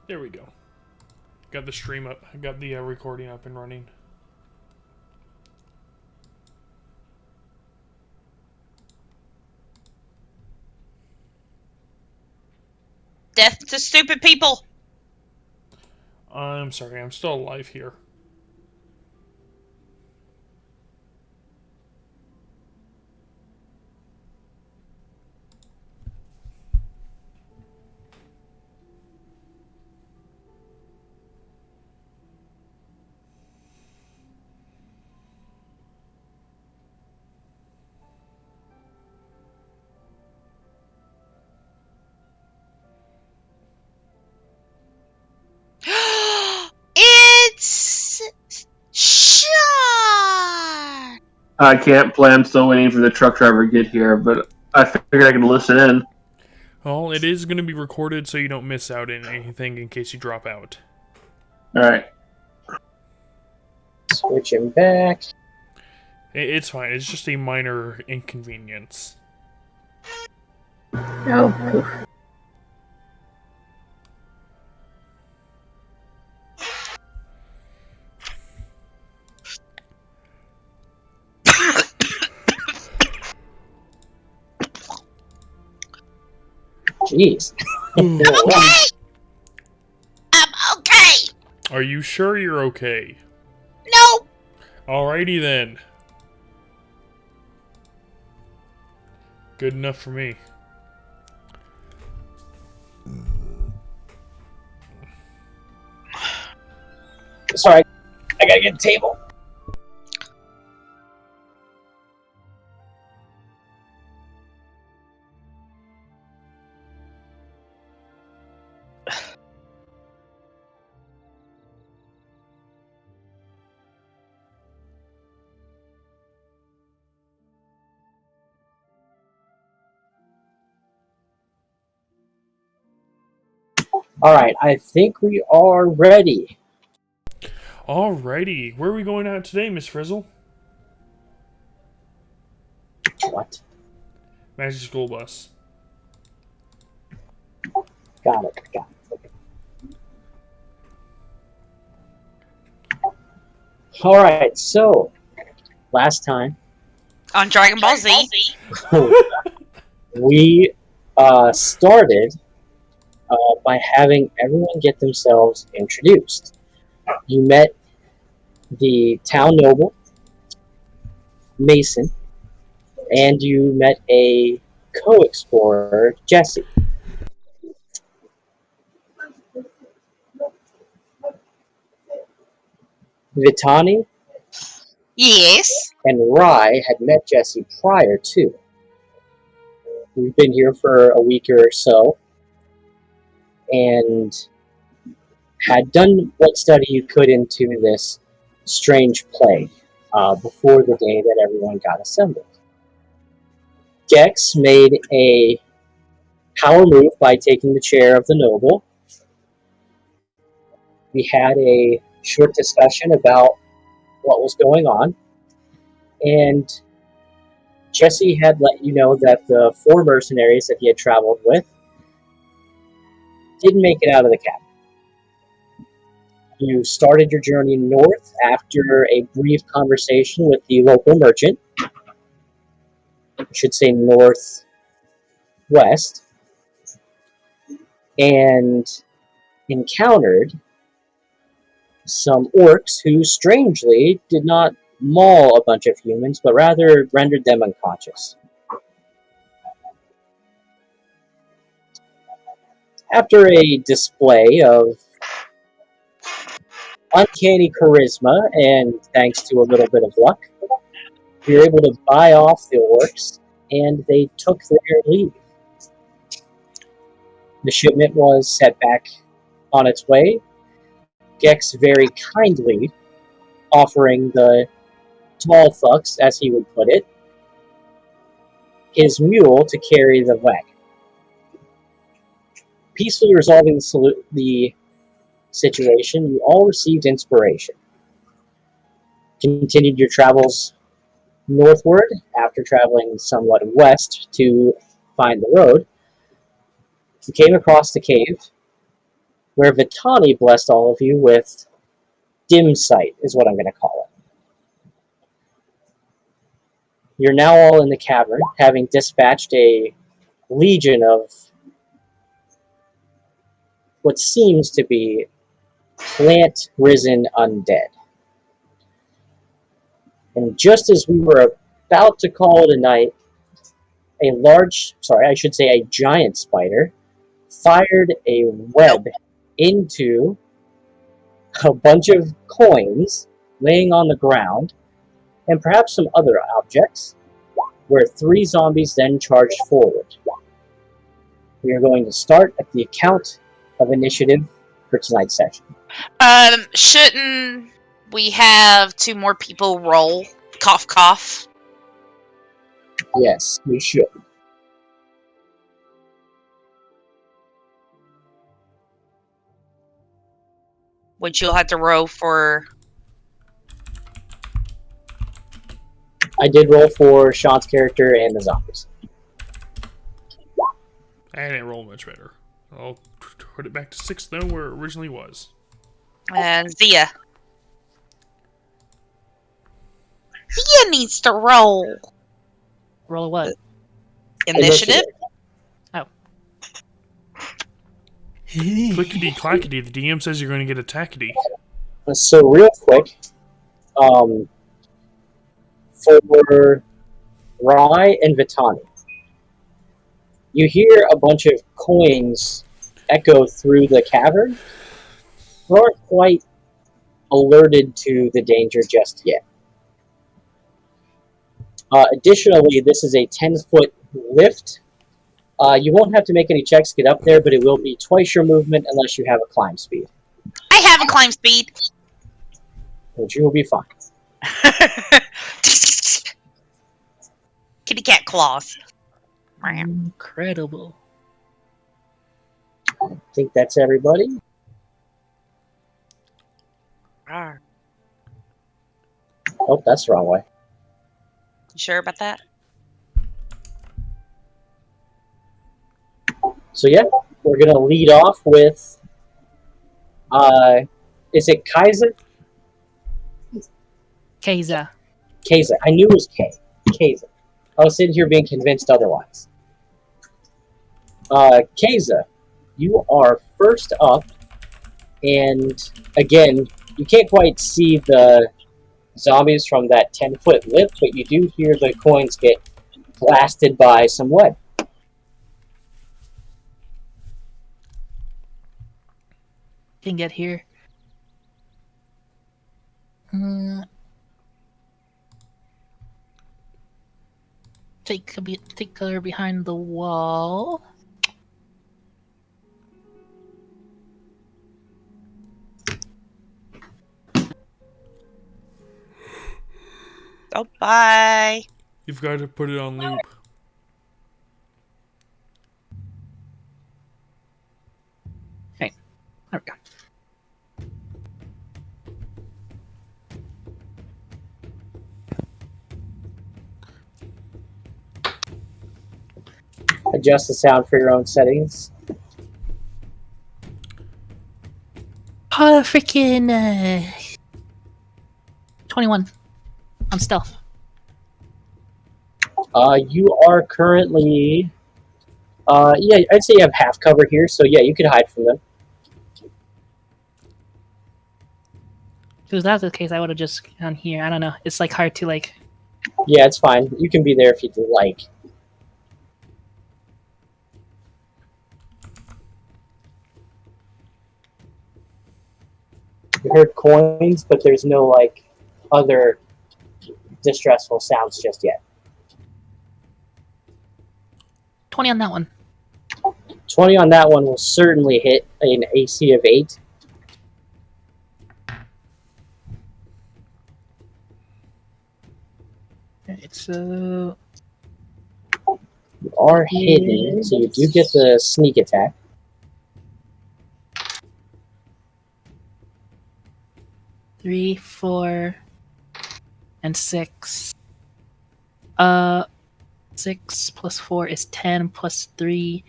There we go. Got the stream up. Got the recording up and running. Death to stupid people! I'm sorry, I'm still alive here. It's Shark! I can't play. I'm still waiting for the truck driver to get here, but I figured I could listen in. Well, it is going to be recorded so you don't miss out on anything in case you drop out. Alright. Switching back. It's fine. It's just a minor inconvenience. Oh, Jeez. Okay! I'm okay! Are you sure you're okay? No! Alrighty then. Good enough for me. Sorry, I gotta get a table. Alright, I think we are ready. Alrighty. Where are we going out today, Miss Frizzle? What? Magic School Bus. Got it. Alright, so, last time, On Dragon Ball Z. we started by having everyone get themselves introduced. You met the town noble, Mason, and you met a co-explorer, Jesse. Vitani Yes. and Rai had met Jesse prior to. We've been here for a week or so, and had done what study you could into this strange plague before the day that everyone got assembled. Gex made a power move by taking the chair of the noble. We had a short discussion about what was going on, and Jesse had let you know that the 4 mercenaries that he had traveled with didn't make it out of the cabin. You started your journey north after a brief conversation with the local merchant. I should say northwest. And encountered some orcs who strangely did not maul a bunch of humans, but rather rendered them unconscious. After a display of uncanny charisma and thanks to a little bit of luck, we were able to buy off the orcs, and they took their leave. The shipment was set back on its way, Gex very kindly offering the tall fucks, as he would put it, his mule to carry the wagon. Peacefully resolving the situation, you all received inspiration. Continued your travels northward after traveling somewhat west to find the road. You came across the cave where Vitani blessed all of you with dim sight, is what I'm going to call it. You're now all in the cavern, having dispatched a legion of what seems to be plant-risen undead. And just as we were about to call it a night, a giant spider fired a web into a bunch of coins laying on the ground and perhaps some other objects, where 3 zombies then charged forward. We are going to start at the account of initiative for tonight's session. Shouldn't we have 2 more people roll? Cough, cough. Yes, we should. Which you'll have to roll for. I did roll for Sean's character and the zombies. I didn't roll much better. I'll put it back to 6 though, where it originally was. And Zia. Zia needs to roll. Roll what? Initiative? Clickety clackety, the DM says you're going to get a tackety. So real quick, for Rai and Vitani, you hear a bunch of coins echo through the cavern. You aren't quite alerted to the danger just yet. Additionally, this is a 10-foot lift. You won't have to make any checks to get up there, but it will be twice your movement unless you have a climb speed, I have a climb speed. which you will be fine. Kitty cat claws. Incredible. I think that's everybody. Rawr. Oh, that's the wrong way. You sure about that? So yeah, we're gonna lead off with, is it Kaiser? Kaiza. Kaiser. I knew it was K. Kaiser. I was sitting here being convinced otherwise. Kaiser, you are first up, and again, you can't quite see the zombies from that 10-foot lift, but you do hear the coins get blasted by some web. Can get here. Take cover behind the wall. Oh, bye. You've got to put it on loop. There we go. Adjust the sound for your own settings. Freaking 21 on stealth. You are currently, yeah, I'd say you have half cover here, so yeah, you could hide from them. If that was the case, I would have just gone here. I don't know. It's like hard to like. Yeah, it's fine. You can be there if you'd like. You heard coins, but there's no like other distressful sounds just yet. 20 on that one. 20 on that one will certainly hit an AC of 8. It's You are hidden, so you do get the sneak attack. three, 4, and 6. 6 plus 4 is 10 plus 3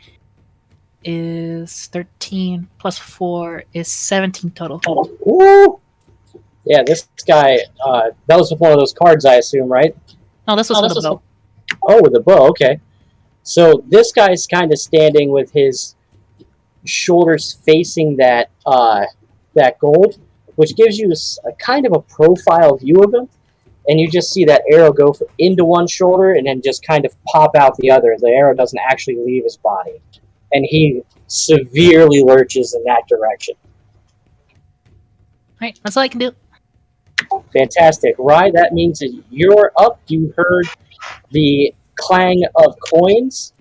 is 13 plus 4 is 17 total. Woo! Yeah, this guy, that was one of those cards, I assume, right? No, this was with a bow. Oh, with a bow, okay. So this guy's kind of standing with his shoulders facing that gold, which gives you a kind of a profile view of him, and you just see that arrow go into one shoulder and then just kind of pop out the other. The arrow doesn't actually leave his body, and he severely lurches in that direction. Alright, that's all I can do. Fantastic. Rye, that means that you're up. You heard the clang of coins.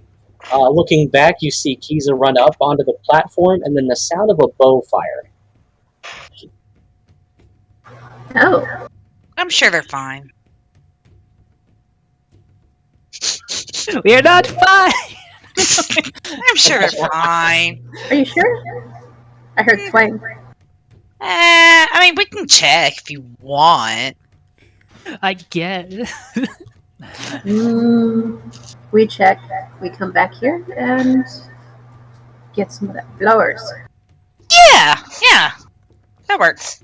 Looking back, you see Kiza run up onto the platform, and then the sound of a bow fire. Oh. I'm sure they're fine. We are not fine! I'm sure they're fine. Are you sure? I heard twang. I mean, we can check if you want. I get it. We check. We come back here and get some of that flowers. Yeah, that works.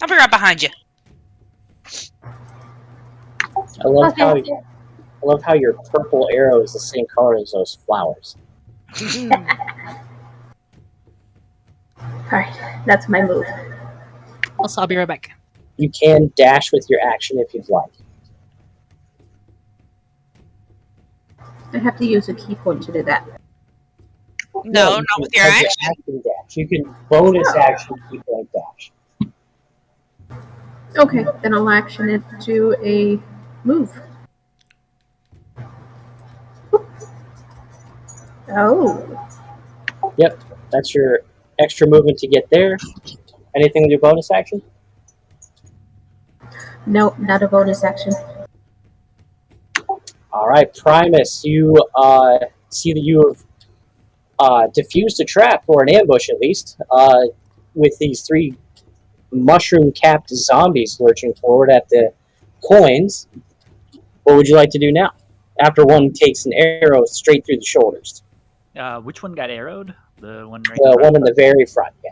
I'll be right behind you. I love how your purple arrow is the same color as those flowers. Alright, that's my move. Also, I'll be right back. You can dash with your action if you'd like. I have to use a key point to do that. No, you not can with your have action. dash. You can bonus action key point dash. Okay, then I'll action it to a move. Oh. Yep, that's your extra movement to get there. Anything with your bonus action? No, not a bonus action. Alright, Primus, you see that you have diffused a trap, or an ambush at least, with these 3 mushroom-capped zombies lurching forward at the coins. What would you like to do now? After one takes an arrow straight through the shoulders. Which one got arrowed? The one right The in front? one in the very front, yeah.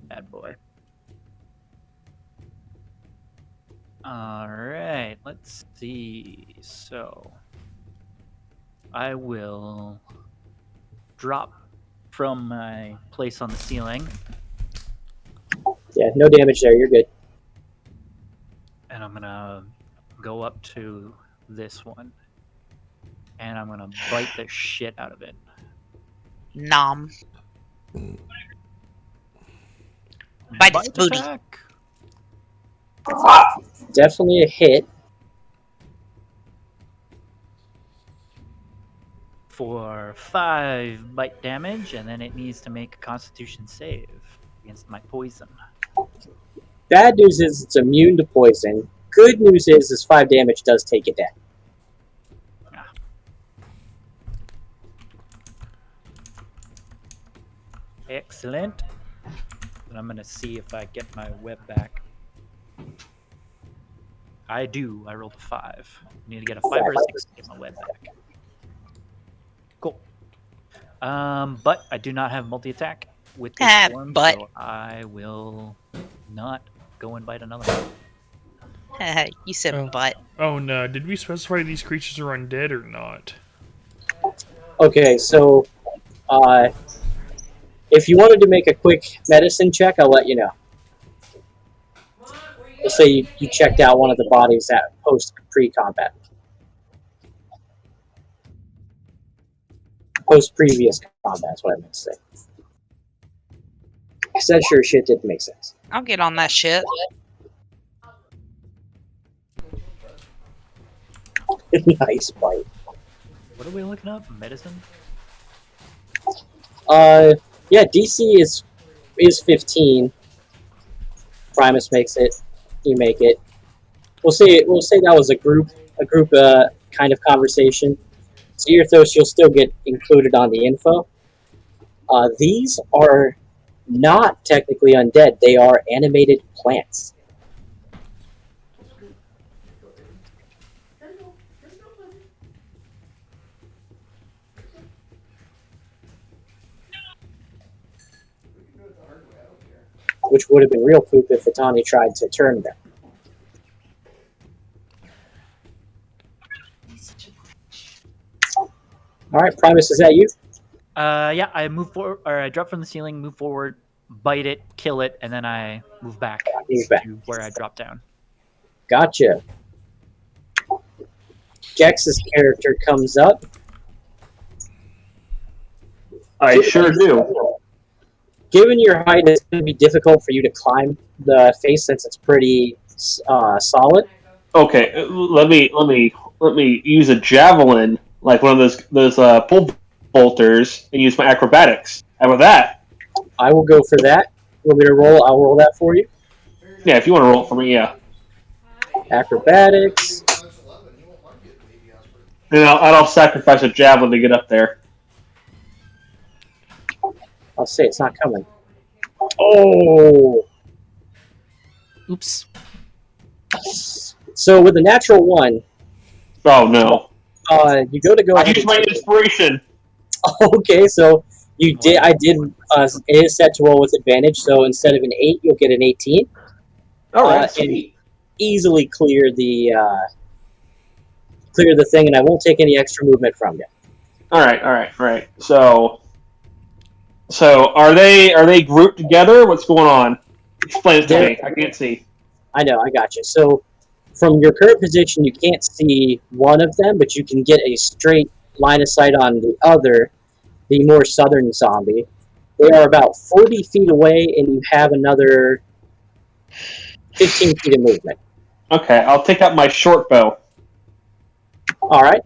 Bad boy. Alright, let's see. So, I will drop from my place on the ceiling, Yeah, no damage there, you're good. and I'm gonna go up to this one, and I'm gonna bite the shit out of it. Nom. Bite its booty. attack. Definitely a hit. For 5 bite damage, and then it needs to make a Constitution save against my poison. Bad news is it's immune to poison. Good news is this 5 damage does take it down. Excellent. And I'm gonna see if I get my web back. I do. I rolled a 5. Need to get a 5 or a 6 to get my web back. Cool. But I do not have multi-attack with this form, but. so I will not go and bite another one. You said Oh. butt. Oh no, did we specify these creatures are undead or not? Okay, so if you wanted to make a quick medicine check, I'll let you know. Let's say you checked out one of the bodies at pre-combat. Post-previous combat, that's what I meant to say. I said sure shit didn't make sense. I'll get on that shit. Nice bite. What are we looking up? Medicine? Yeah, DC is 15. Primus makes it. You make it. We'll say that was a group kind of conversation. Zerthos, you'll still get included on the info. These are not technically undead. They are animated plants. which would have been real poop if Vitani tried to turn them. Alright, Primus, is that you? Yeah, I move forward, or I drop from the ceiling, move forward, bite it, kill it, and then I move back, Move back. to where I dropped down. Gotcha. Gex's character comes up. I sure do. Given your height, it's going to be difficult for you to climb the face since it's pretty solid. Okay, let me use a javelin, like one of those pole bolters, and use my acrobatics. How about that? I will go for that. You want me to roll? I'll roll that for you. Yeah, if you want to roll it for me, yeah. Acrobatics. And I'll sacrifice a javelin to get up there. I'll say it's not coming. Oh! Oops. So with a natural 1, Oh no! you go I ahead. used my inspiration. Okay, so you did. I did. It is set to roll with advantage. So instead of an 8, you'll get an 18. All right, and sweet. easily clear the thing, and I won't take any extra movement from you. All right. So are they grouped together? What's going on? Explain it to me. I can't see. I know, I got you. So from your current position, you can't see one of them, but you can get a straight line of sight on the other, the more southern zombie. They are about 40 feet away, and you have another 15 feet of movement. Okay, I'll take out my short bow. All right.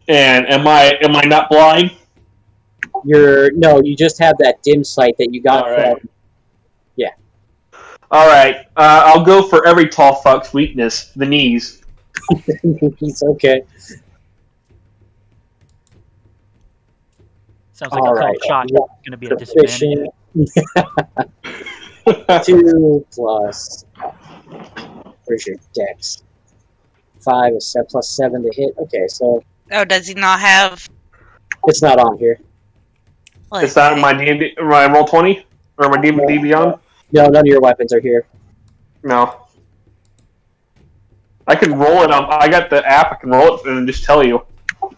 And am I not blind? You just have that dim sight that you got All right. from. All right, I'll go for every tall fuck's weakness, the knees. It's okay. Sounds like All a right. called shot. Going to be a disadvantage. Proficient. 2 plus. Where's your dex? 5 is set plus 7 to hit. Okay, so Oh, does he not have? it's not on here. Is that my D&D, my roll 20 or my D&D Beyond? No, none of your weapons are here. No. I can roll it. I got the app. I can roll it and just tell you.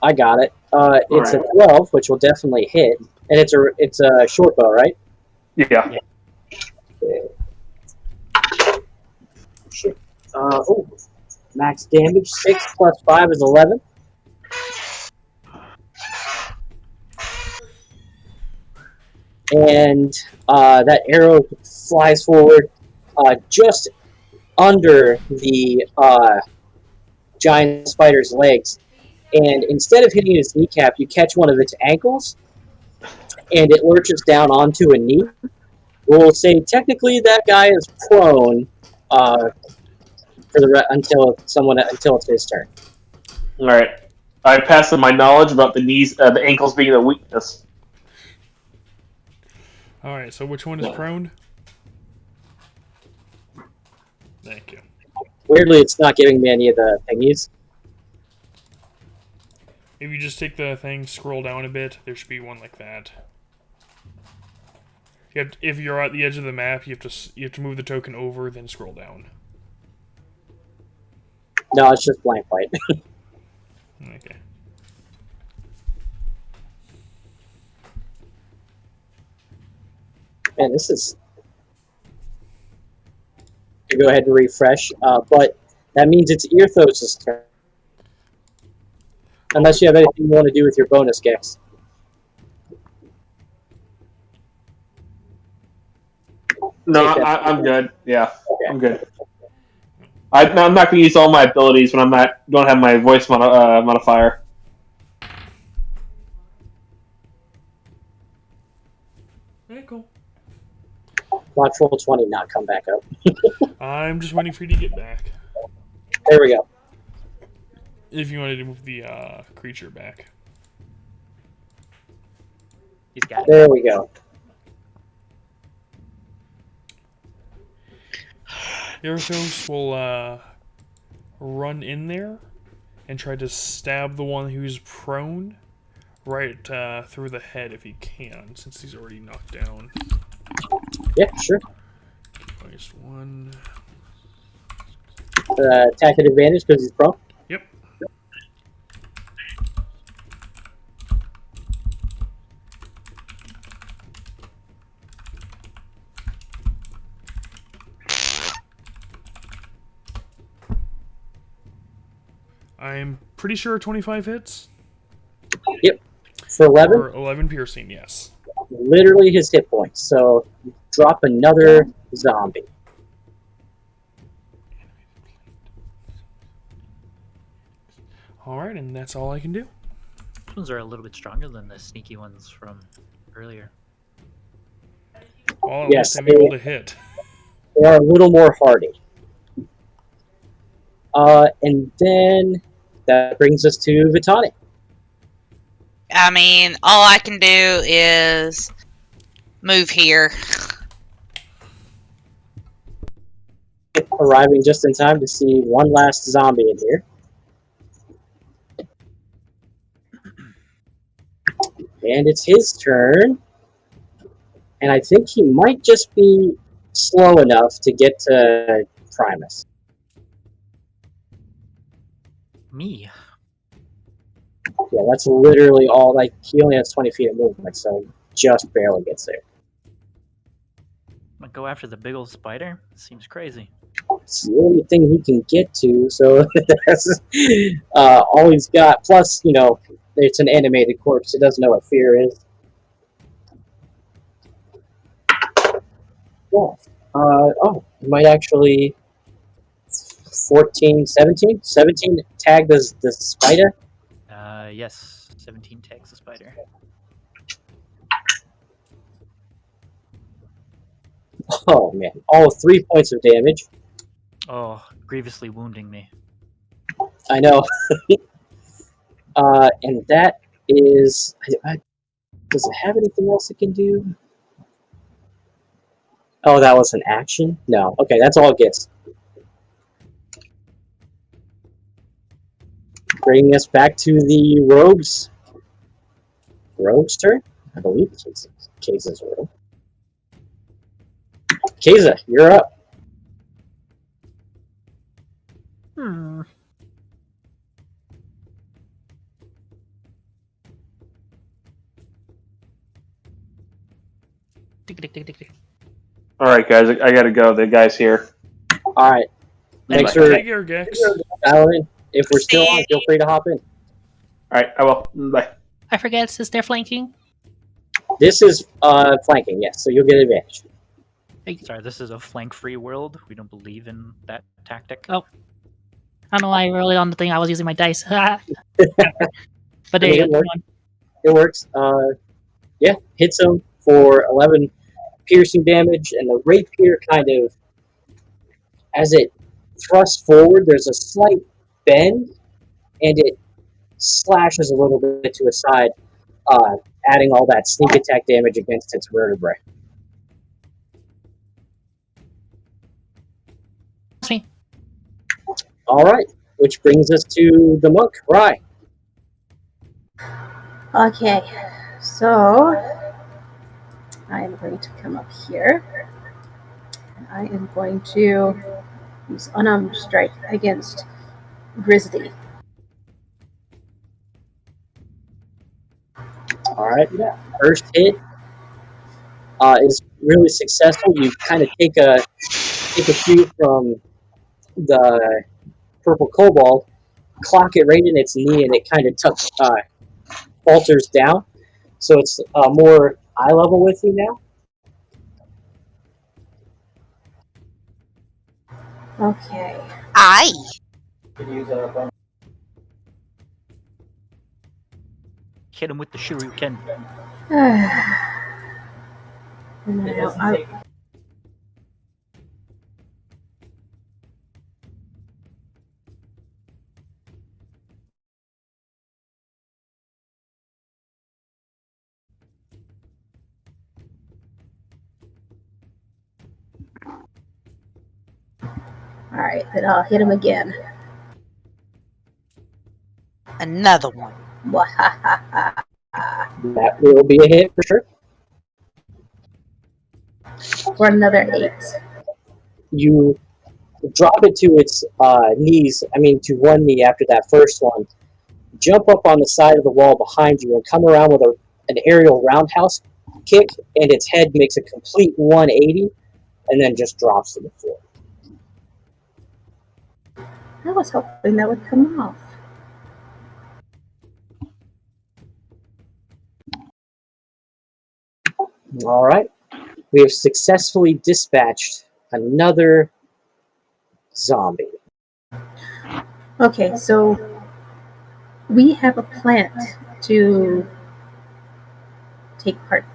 I got it. It's Alright. a 12, which will definitely hit, and it's a short bow, right? Yeah. Shit. Max damage 6 plus 5 is 11. And that arrow flies forward just under the giant spider's legs. And instead of hitting its kneecap, you catch one of its ankles, and it lurches down onto a knee. We'll say technically that guy is prone until it's his turn. All right. I pass on my knowledge about the knees, the ankles being a weakness. Alright, so which one is prone? Thank you. Weirdly, it's not giving me any of the thingies. If you just take the thing, scroll down a bit, there should be one like that. If you're at the edge of the map, you have to move the token over, then scroll down. No, it's just blank white. Okay. Man, this is... Go ahead and refresh, but that means it's Earthos' turn. Unless you have anything you want to do with your bonus, Gex. No, I'm good. Yeah, I'm good. I'm not going to use all my abilities when don't have my voice modifier. Yeah, cool. Watch roll 20 not come back up. I'm just waiting for you to get back. There we go. If you wanted to move the creature back. He's got it. There we go. Earthos will run in there and try to stab the one who's prone right through the head if he can, since he's already knocked down. Yeah, sure. Waste 1. Attack at advantage because he's prone. Yep. I'm pretty sure 25 hits. Yep. For 11? Or 11 piercing, yes. Literally his hit points. So drop another zombie. Alright, and that's all I can do. These ones are a little bit stronger than the sneaky ones from earlier. Well, at Yes, least I'm able to hit. They are a little more hardy. And then that brings us to Vitani. I mean, all I can do is move here. Arriving just in time to see one last zombie in here. And it's his turn. And I think he might just be slow enough to get to Primus. Me. Yeah, that's literally all. Like, he only has 20 feet of movement, so just barely gets there. I'm gonna go after the big old spider? Seems crazy. It's the only thing he can get to, so that's all he's got. Plus, you know, it's an animated corpse. It doesn't know what fear is. Yeah. It might actually 14, 17? 17 tag the spider. Yes. 17 tags the spider. Oh man, all 3 points of damage. Oh, grievously wounding me. I know. And that is. Does it have anything else it can do? Oh, that was an action? No. Okay, that's all it gets. Bringing us back to the rogues. Rogue's turn? I believe it's Keiza's rogue. Keiza, you're up. Hmm. Tick, tick, tick, tick, tick. All right, guys, I gotta go. The guy's here. All right. Thanks for Take care, Gex. dialing in. If we're still on, feel free to hop in. All right, I will. Bye. I forget, since they're flanking. This is flanking, yes, so you'll get advantage. Sorry, this is a flank-free world. We don't believe in that tactic. Oh. I don't know why I rolled it on the thing. I was using my dice. But there you go. It works. Yeah, hits him for 11 piercing damage, and the rapier kind of, as it thrusts forward, there's a slight bend, and it slashes a little bit to a side, adding all that sneak attack damage against its vertebrae. That's me. All right, which brings us to the monk, Rye. Okay, so I am going to come up here. And I am going to use unarmed strike against Grizzly. All right, first hit is really successful. You kind of take a cue from the purple kobold, clock it right in its knee, and it kind of falters down. So it's more eye level with you now. Okay. Aye. Hit him with the shuriken. And then I Alright, then I'll hit him again. Another one. Wahahaha. That will be a hit for sure. For another 8. You drop it to its knees, to one knee after that first one, jump up on the side of the wall behind you, and come around with an aerial roundhouse kick, and its head makes a complete 180, and then just drops to the floor. I was hoping that would come off. All right. We have successfully dispatched another zombie. Okay, so we have a plant to take part.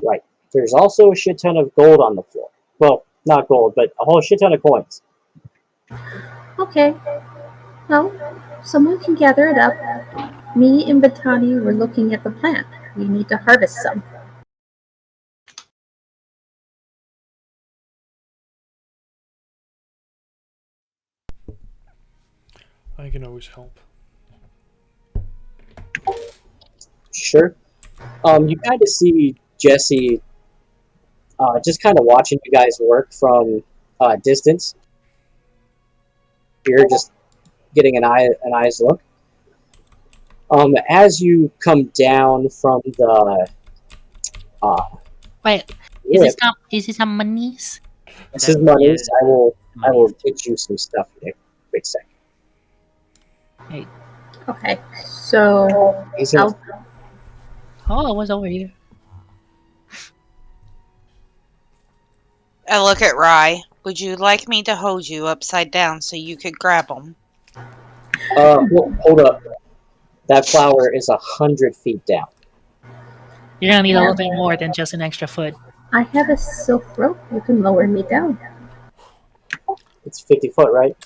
Right. There's also a shit ton of gold on the floor. Well, not gold, but a whole shit ton of coins. Okay. Well, someone can gather it up. Me and Batani were looking at the plant. We need to harvest some. I can always help. Sure. You kind of see Jesse just kind of watching you guys work from distance. You're just getting an eye's look. As you come down from the Wait, lift, is this some monies? this is monies. I will get you some stuff in a quick second. Okay, so Oh, it was over here. I look at Rye. Would you like me to hold you upside down so you could grab them? Hold up. That flower is 100 feet down. You're gonna need a little bit more than just an extra foot. I have a silk rope. You can lower me down. It's 50 foot, right?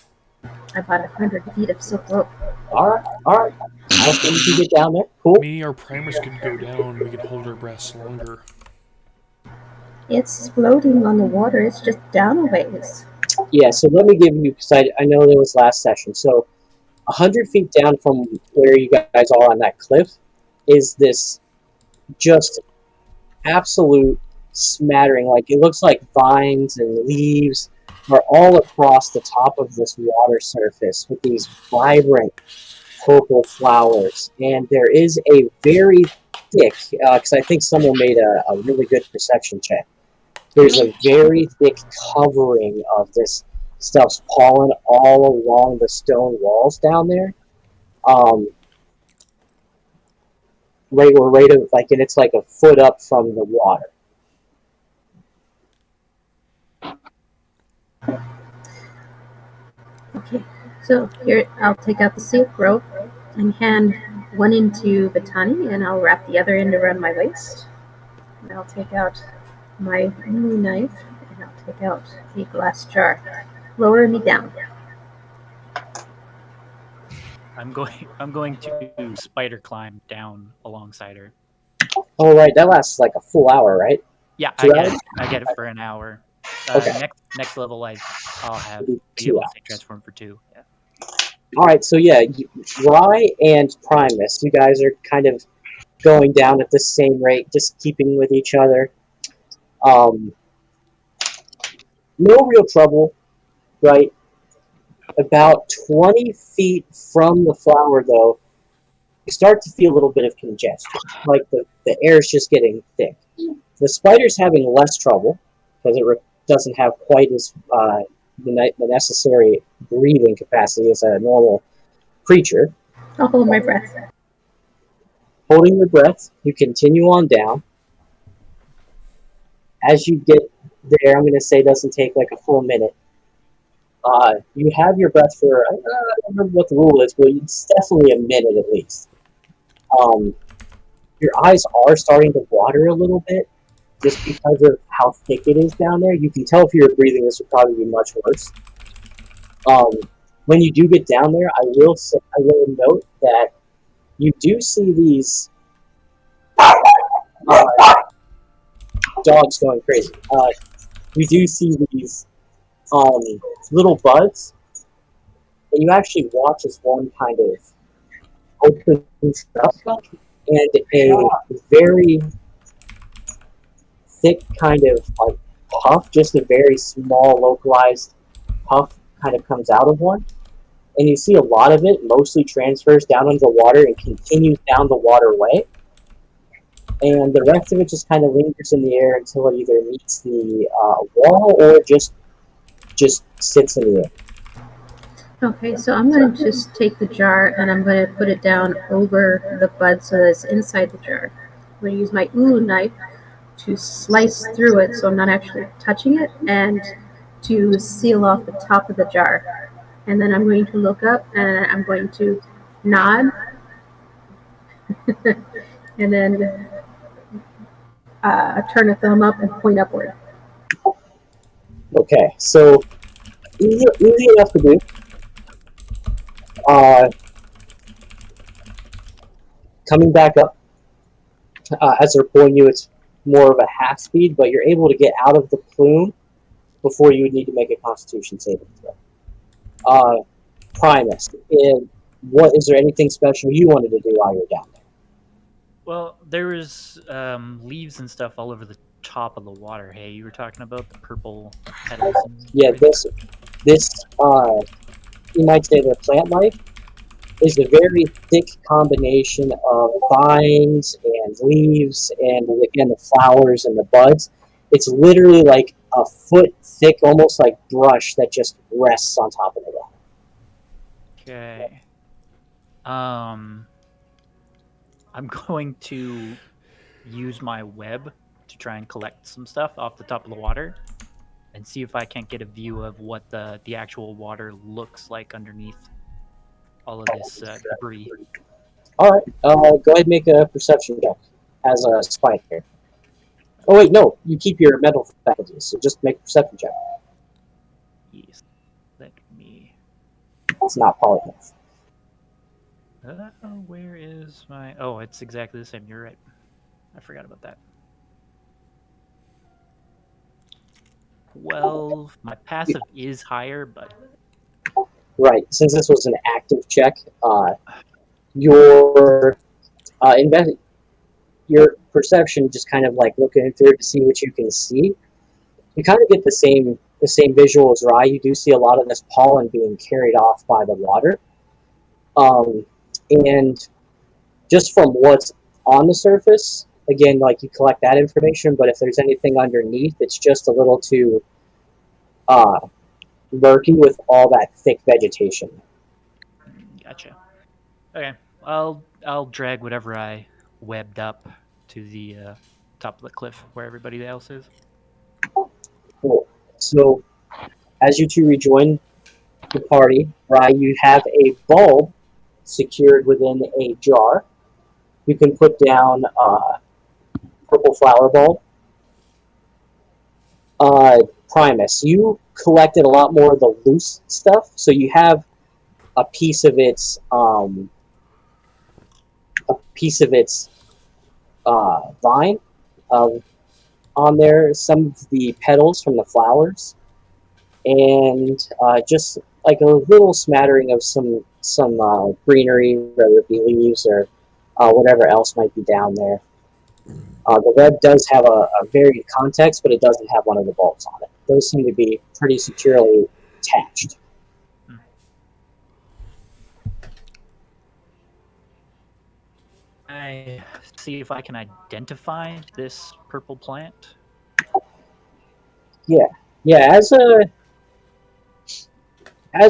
I bought 100 feet of silk rope. All right. I'll see you can get down there. Cool. Maybe our primers could go down. We could hold our breaths longer. It's floating on the water. It's just down a ways. Yeah, so let me give you, because I know there was last session. So 100 feet down from where you guys are on that cliff is this just absolute smattering. Like, it looks like vines and leaves are all across the top of this water surface with these vibrant purple flowers. And there is a very thick, because I think someone made a really good perception check. There's a very thick covering of this stuff's pollen all along the stone walls down there. And it's like a foot up from the water. Okay, so here I'll take out the silk rope and hand one end to Batani, and I'll wrap the other end around my waist. And I'll take out my new knife, and I'll take out a glass jar. Lower me down. I'm going to spider climb down alongside her. Oh, right, that lasts like a full hour, right? Yeah, 2 I hours? get it for an hour. Okay. Next level, I'll have Maybe be 2 able to hours. transform for 2. Yeah. All right, so yeah, Rye and Primus, you guys are kind of going down at the same rate, just keeping with each other. No real trouble, right? About 20 feet from the flower, though, you start to feel a little bit of congestion. Like the air is just getting thick. The spider's having less trouble because it doesn't have quite as the necessary breathing capacity as a normal creature. I'll hold my breath. Holding your breath, you continue on down. As you get there, I'm going to say it doesn't take like a full minute. You have your breath for, I don't remember what the rule is, but it's definitely a minute at least. Your eyes are starting to water a little bit just because of how thick it is down there. You can tell if you were breathing, this would probably be much worse. When you do get down there, I will note that you do see these dogs going crazy. You do see these little buds, and you actually watch as one kind of opens up, and a very thick kind of like puff, just a very small, localized puff kind of comes out of one. And you see a lot of it mostly transfers down under the water and continues down the waterway. And the rest of it just kind of lingers in the air until it either meets the wall or just sits in the air. Okay, so I'm going to just take the jar and I'm going to put it down over the bud so that it's inside the jar. I'm going to use my ulu knife to slice through it so I'm not actually touching it, and to seal off the top of the jar. And then I'm going to look up and I'm going to nod and then turn a thumb up and point upward. Okay, so easy enough to do. Coming back up, as they're pulling you, it's more of a half speed, but you're able to get out of the plume before you would need to make a Constitution saving throw. Primus, is there anything special you wanted to do while you're down there? Well, there was leaves and stuff all over the top of the water. Hey, you were talking about the purple petals. Yeah, this you might say the plant life is a very thick combination of vines and leaves and, again, the flowers and the buds. It's literally like a foot thick, almost like brush that just rests on top of the rock. Okay. I'm going to use my web to try and collect some stuff off the top of the water and see if I can't get a view of what the actual water looks like underneath all of this debris. All right, go ahead and make a perception check as a spider. Oh wait, no, you keep your mental faculties, so just make a perception check. Yes. Let me. It's not polymorph. Where is my? Oh, it's exactly the same. You're right. I forgot about that. 12. My passive is higher, but Right, since this was an active check, your perception, just kind of like looking through it to see what you can see, you kind of get the same visual as Rai. You do see a lot of this pollen being carried off by the water, and just from what's on the surface, again, like you collect that information, but if there's anything underneath, it's just a little too murky with all that thick vegetation. Gotcha. Okay, I'll drag whatever I webbed up to the top of the cliff where everybody else is. Cool. So, as you two rejoin the party, Rai, you have a bulb secured within a jar. You can put down a purple flower bulb. Primus, you collected a lot more of the loose stuff, so you have a piece of its vine on there, some of the petals from the flowers, and just like a little smattering of some greenery, whether it be leaves or whatever else might be down there. The web does have a varied context, but it doesn't have one of the bulbs on it. Those seem to be pretty securely attached. I see if I can identify this purple plant. Yeah. As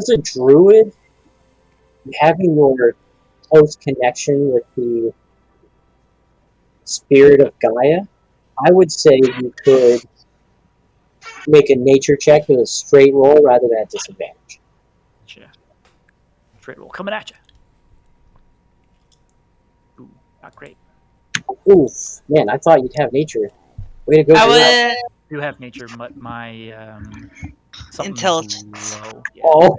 a druid, having your close connection with the spirit of Gaia, I would say you could make a nature check with a straight roll rather than a disadvantage. Gotcha. Straight roll coming at you. Ooh, not great. Oof, man, I thought you'd have nature. Way to go! I I do have nature, but my Intelligence. low. Yeah. Oh,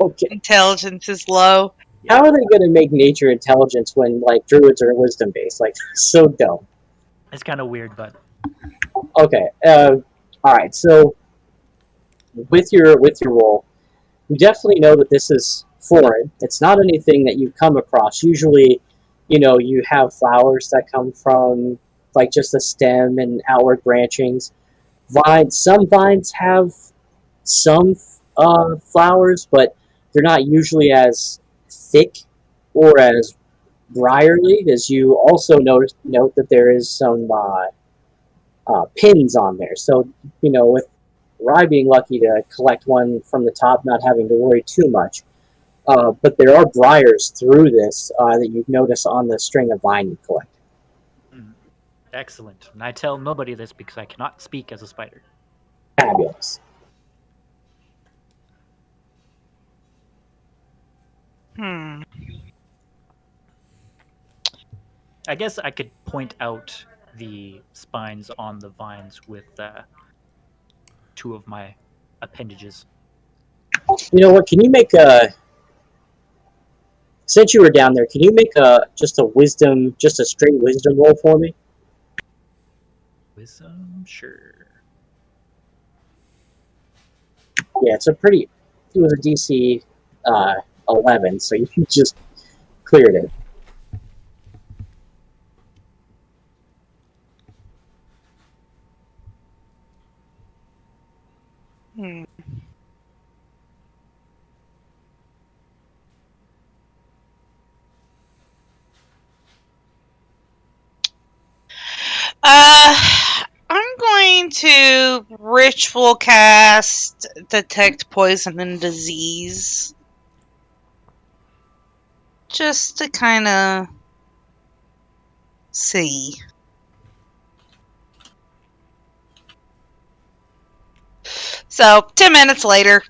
okay. Intelligence is low. How are they going to make nature intelligence when, like, druids are wisdom based? Like, so dumb. It's kind of weird, but Okay. All right. So, with your roll, you definitely know that this is foreign. It's not anything that you come across. Usually, you have flowers that come from like just a stem and outward branchings. Some vines have some flowers, but they're not usually as thick or as briarly. As you also note that there is some pins on there. So, with Rye being lucky to collect one from the top, not having to worry too much. But there are briars through this that you notice on the string of vine you collect. Excellent. And I tell nobody this because I cannot speak as a spider. Fabulous. I guess I could point out the spines on the vines with two of my appendages. You know what? Can you make since you were down there, can you make just a straight wisdom roll for me? Wisdom, sure. Yeah, it was a DC 11, so you just cleared it. I'm going to ritual cast detect poison and disease. Just to kind of see. So, 10 minutes later.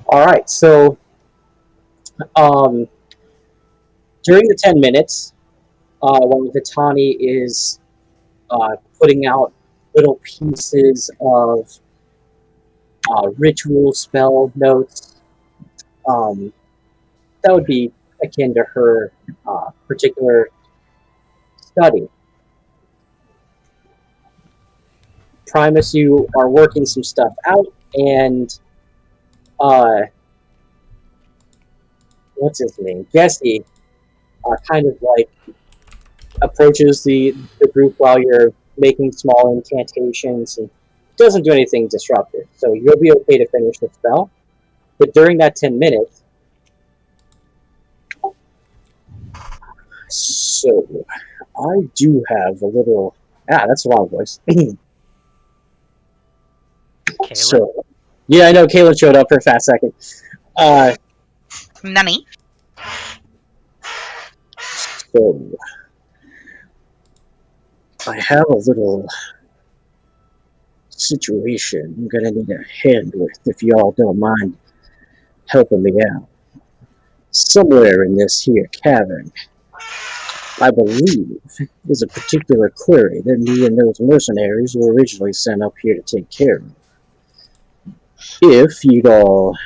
All right, so during the 10 minutes, while Vitani is putting out little pieces of ritual spell notes, that would be akin to her particular study. Primus, you are working some stuff out, and what's his name? Jesse kind of like approaches the group while you're making small incantations and doesn't do anything disruptive. So you'll be okay to finish the spell. But during that 10 minutes, so I do have a little. That's the wrong voice. So, yeah, I know Caleb showed up for a fast second. Nani? So, I have a little situation I'm gonna need a hand with if y'all don't mind helping me out. Somewhere in this here cavern, I believe, is a particular query that me and those mercenaries were originally sent up here to take care of. If you'd all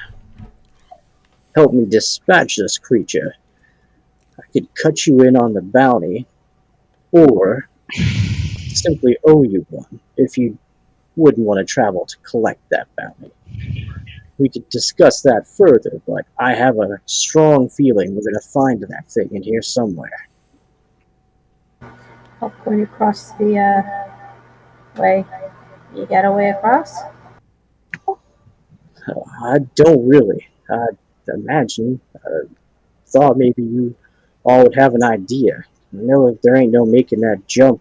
help me dispatch this creature, I could cut you in on the bounty, or simply owe you one if you wouldn't want to travel to collect that bounty. We could discuss that further, but I have a strong feeling we're going to find that thing in here somewhere. I'll point across the way. You got a way across? I don't really. I imagine. Thought maybe you all would have an idea. I know if there ain't no making that jump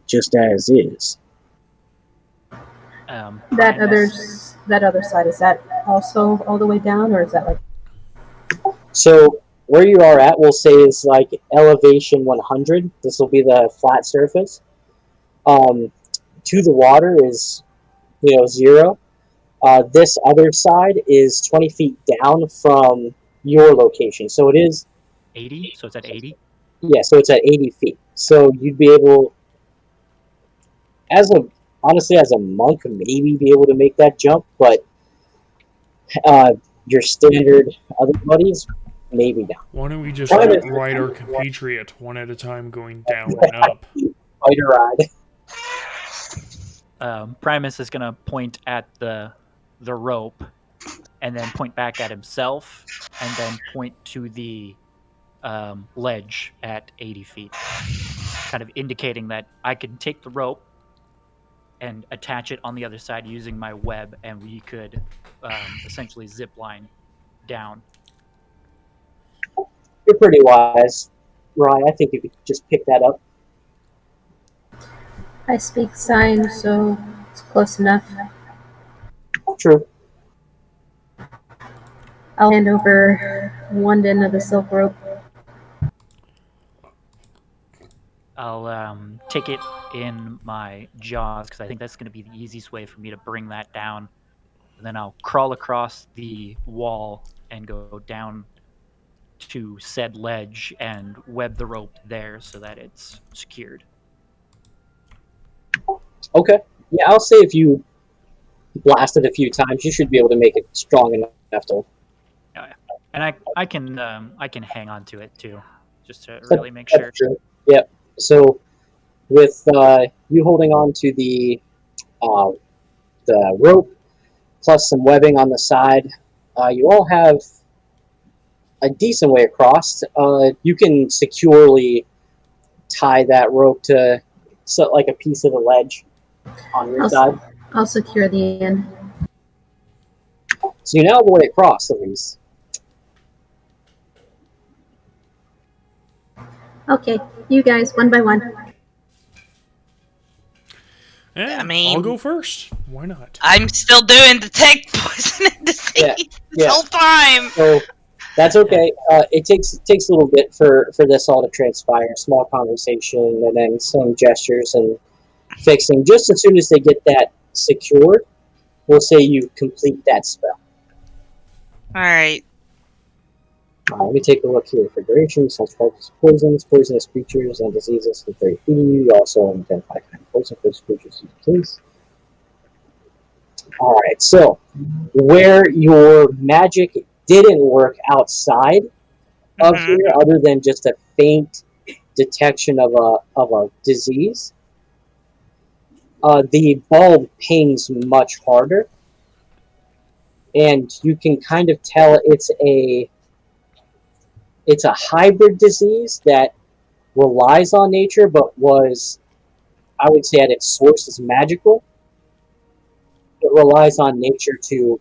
just as is. That other side, is that also all the way down, or is that like... So where you are at, we'll say, is like elevation 100. This will be the flat surface. To the water is 0. This other side is 20 feet down from your location, so it is 80. So it's at 80. Yeah, so it's at 80 feet. So you'd be able, honestly, as a monk, maybe be able to make that jump, but your standard other buddies, maybe not. Why don't we just ride our compatriot one at a time, going down and up? Fighter ride. Primus is gonna point at the rope, and then point back at himself, and then point to the ledge at 80 feet, kind of indicating that I can take the rope and attach it on the other side using my web, and we could essentially zip line down. You're pretty wise, Ryan. I think you could just pick that up. I speak sign, so it's close enough. True. I'll hand over one end of the silk rope. I'll take it in my jaws because I think that's going to be the easiest way for me to bring that down. And then I'll crawl across the wall and go down to said ledge and web the rope there so that it's secured. Okay. Yeah, I'll say if you blast it a few times, you should be able to make it strong enough to. And I can hang on to it too, just to really make sure. That's true. Yep. So with you holding on to the rope plus some webbing on the side, you all have a decent way across. You can securely tie that rope to like a piece of the ledge on your side. I'll secure the end. So you now have a way across, at least. Okay, you guys, one by one. Yeah, I mean- I'll go first. Why not? I'm still doing detect poison and disease this whole time. So that's okay. It takes a little bit for this all to transpire. Small conversation and then some gestures and fixing. Just as soon as they get that secured, we'll say you complete that spell. All right. Let me take a look here. For duration, such poisons, poisonous creatures, and diseases for 30 feet. You also identify kind of poisonous creatures you please. Alright, so where your magic didn't work outside of here, other than just a faint detection of a disease, the bulb pings much harder, and you can kind of tell it's a hybrid disease that relies on nature, but was, I would say, at its source is magical. It relies on nature to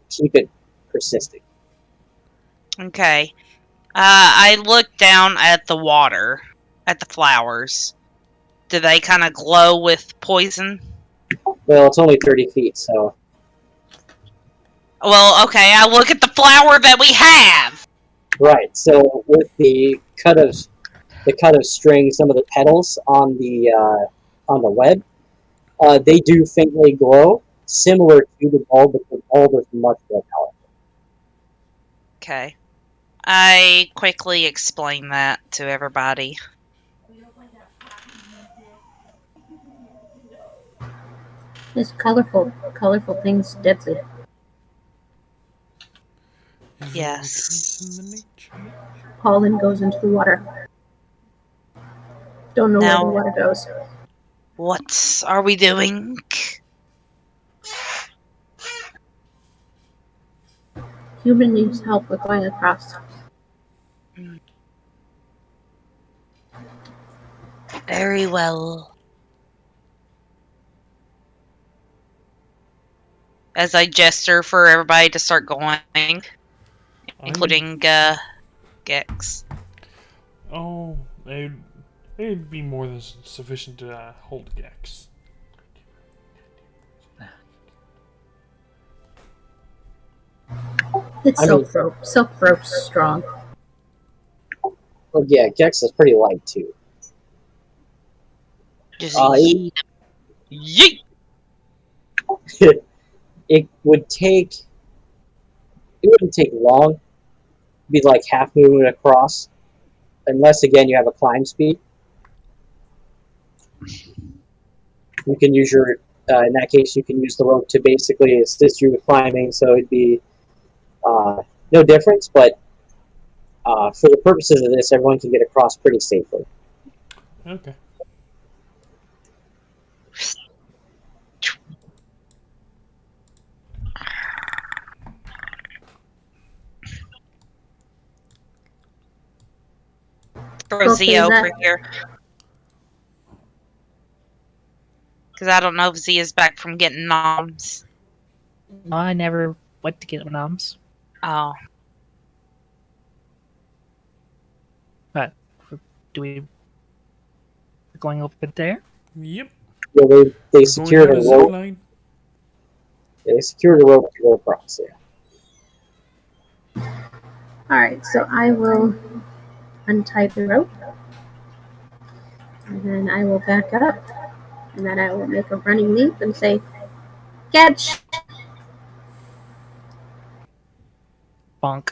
keep it persisting. Okay. I look down at the water, at the flowers. Do they kind of glow with poison? Well, it's only 30 feet, so... Well, okay, I look at the flower that we have! Right, so with the cut of string, some of the petals on the web, they do faintly glow, similar to the bulb, but the bulb is much more powerful. Okay. I quickly explain that to everybody. This colorful thing's deadly. Is Yes. there a trace in the nature? Pollen goes into the water. Don't know Now- where the water goes. What are we doing? Human needs help with going across. Very well. As I gesture for everybody to start going, including Gex. Oh, it'd be more than sufficient to hold Gex. It's I mean- silk rope. Silk rope's strong. Well, yeah, Gex is pretty light, too. Just Uh, yeet. Yeet! It wouldn't take long. It'd be like half movement across, unless again you have a climb speed. You can use your in that case you can use the rope to basically assist you with climbing, so it'd be no difference. But for the purposes of this, everyone can get across pretty safely. Okay. Throw Okay, Zia over that- here. Because I don't know if Zia's back from getting noms. No, I never went to get noms. Oh. But do we? We're going over there. Yep. Yeah, they We're secured going a down a zip rope. line. They secured a rope to go across. Yeah. Alright, so I will untie the rope. And then I will back up. And then I will make a running leap and say, catch! Bonk.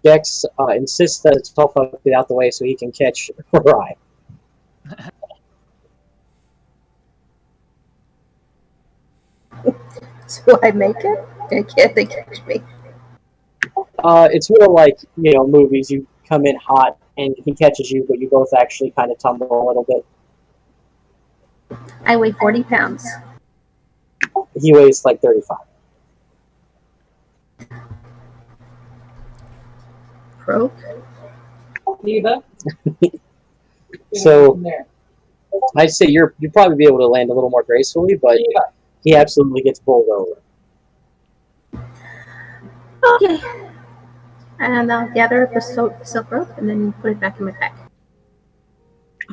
Gex insists that it's tough to get out the way so he can catch Rye. So I make it? Can't they catch me? It's more like, movies. You come in hot and he catches you, but you both actually kind of tumble a little bit. I weigh 40 pounds. He weighs like 35. Croak. So I'd say you'd probably be able to land a little more gracefully, but he absolutely gets bowled over. Okay. And I'll gather up the silk rope and then put it back in my pack.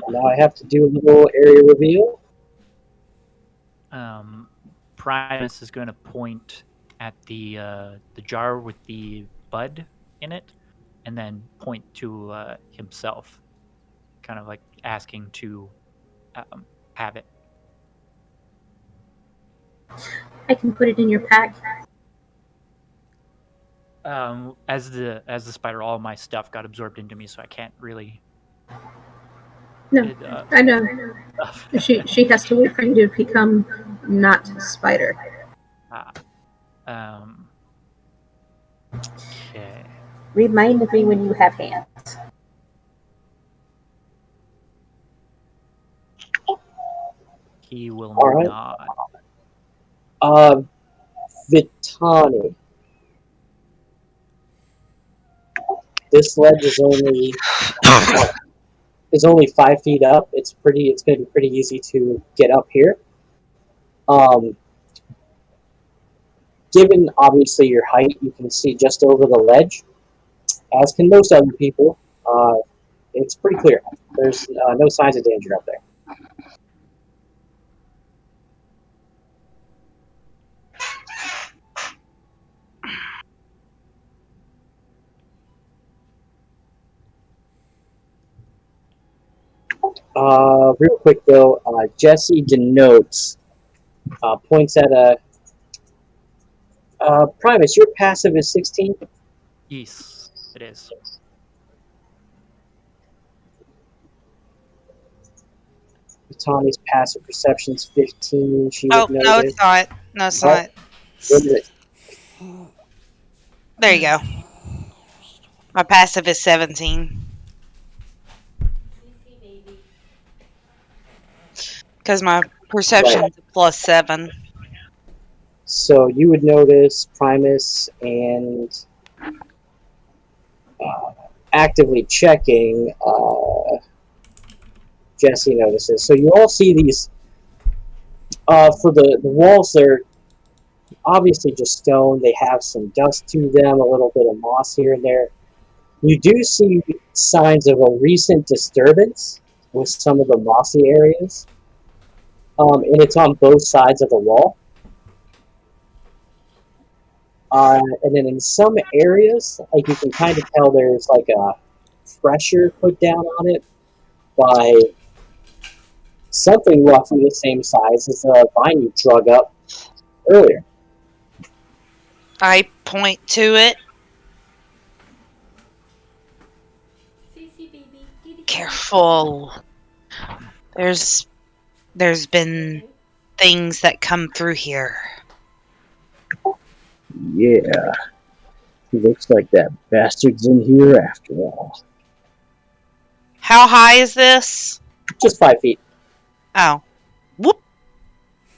Now I have to do a little area reveal. Primus is going to point at the jar with the bud in it, and then point to himself, kind of like asking to have it. I can put it in your pack. As the spider, all my stuff got absorbed into me, so I can't really. No, I know. She has to wait for you to become not spider. Okay. Remind me when you have hands. He will All right. not. Vitani. This ledge is only 5 feet up. It's going to be pretty easy to get up here. Given obviously your height, you can see just over the ledge, as can most other people. It's pretty clear. There's no signs of danger up there. Real quick though, Jesse denotes, points at Primus. Your passive is 16. Yes, it is. Tawny's passive perception's 15. She Oh, would no, notice. it's not. No, it's Oh. not. What is it? There you go. My passive is 17. Because my perception is +7. So you would notice Primus and actively checking. Jesse notices. So you all see these. For the walls, they're obviously just stone. They have some dust to them, a little bit of moss here and there. You do see signs of a recent disturbance with some of the mossy areas. And it's on both sides of the wall. And then in some areas, like you can kind of tell there's like a pressure put down on it by something roughly the same size as the vine you drug up earlier. I point to it. Careful. There's been things that come through here. Yeah. Looks like that bastard's in here after all. How high is this? Just 5 feet. Oh. Whoop.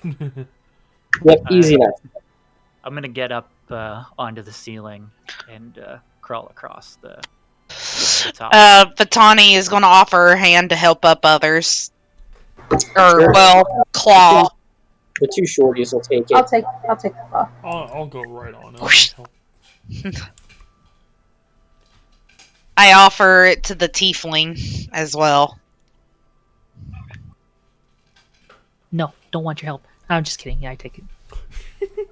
Yep, easy enough. I'm gonna get up onto the ceiling and crawl across the top. Vitani is going to offer her hand to help up others. Or, Sure. well, claw. The two shorties will take I'll it. take the claw. I'll go right on it. I offer it to the tiefling as well. No, don't want your help. I'm just kidding. Yeah, I take it.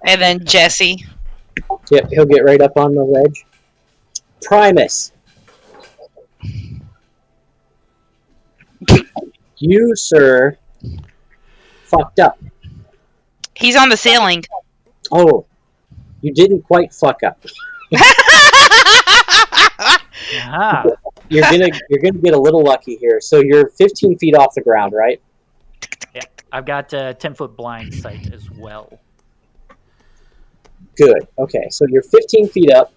And then Jesse. Yep, he'll get right up on the ledge. Primus. You, sir, fucked up. He's on the ceiling. Oh, you didn't quite fuck up. Aha! You're gonna get a little lucky here. So you're 15 feet off the ground, right? Yeah, I've got 10-foot blind sight as well. Good. Okay, so you're 15 feet up.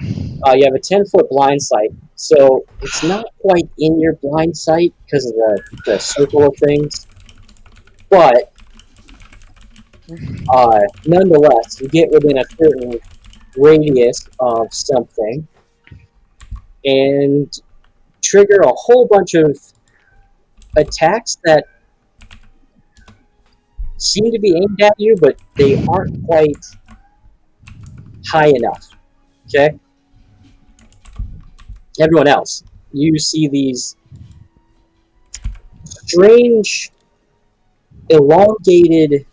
You have a 10-foot blind sight, so it's not quite in your blind sight because of the circle of things. But nonetheless, you get within a certain radius of something and trigger a whole bunch of attacks that seem to be aimed at you, but they aren't quite high enough. Okay? Everyone else, you see these strange, elongated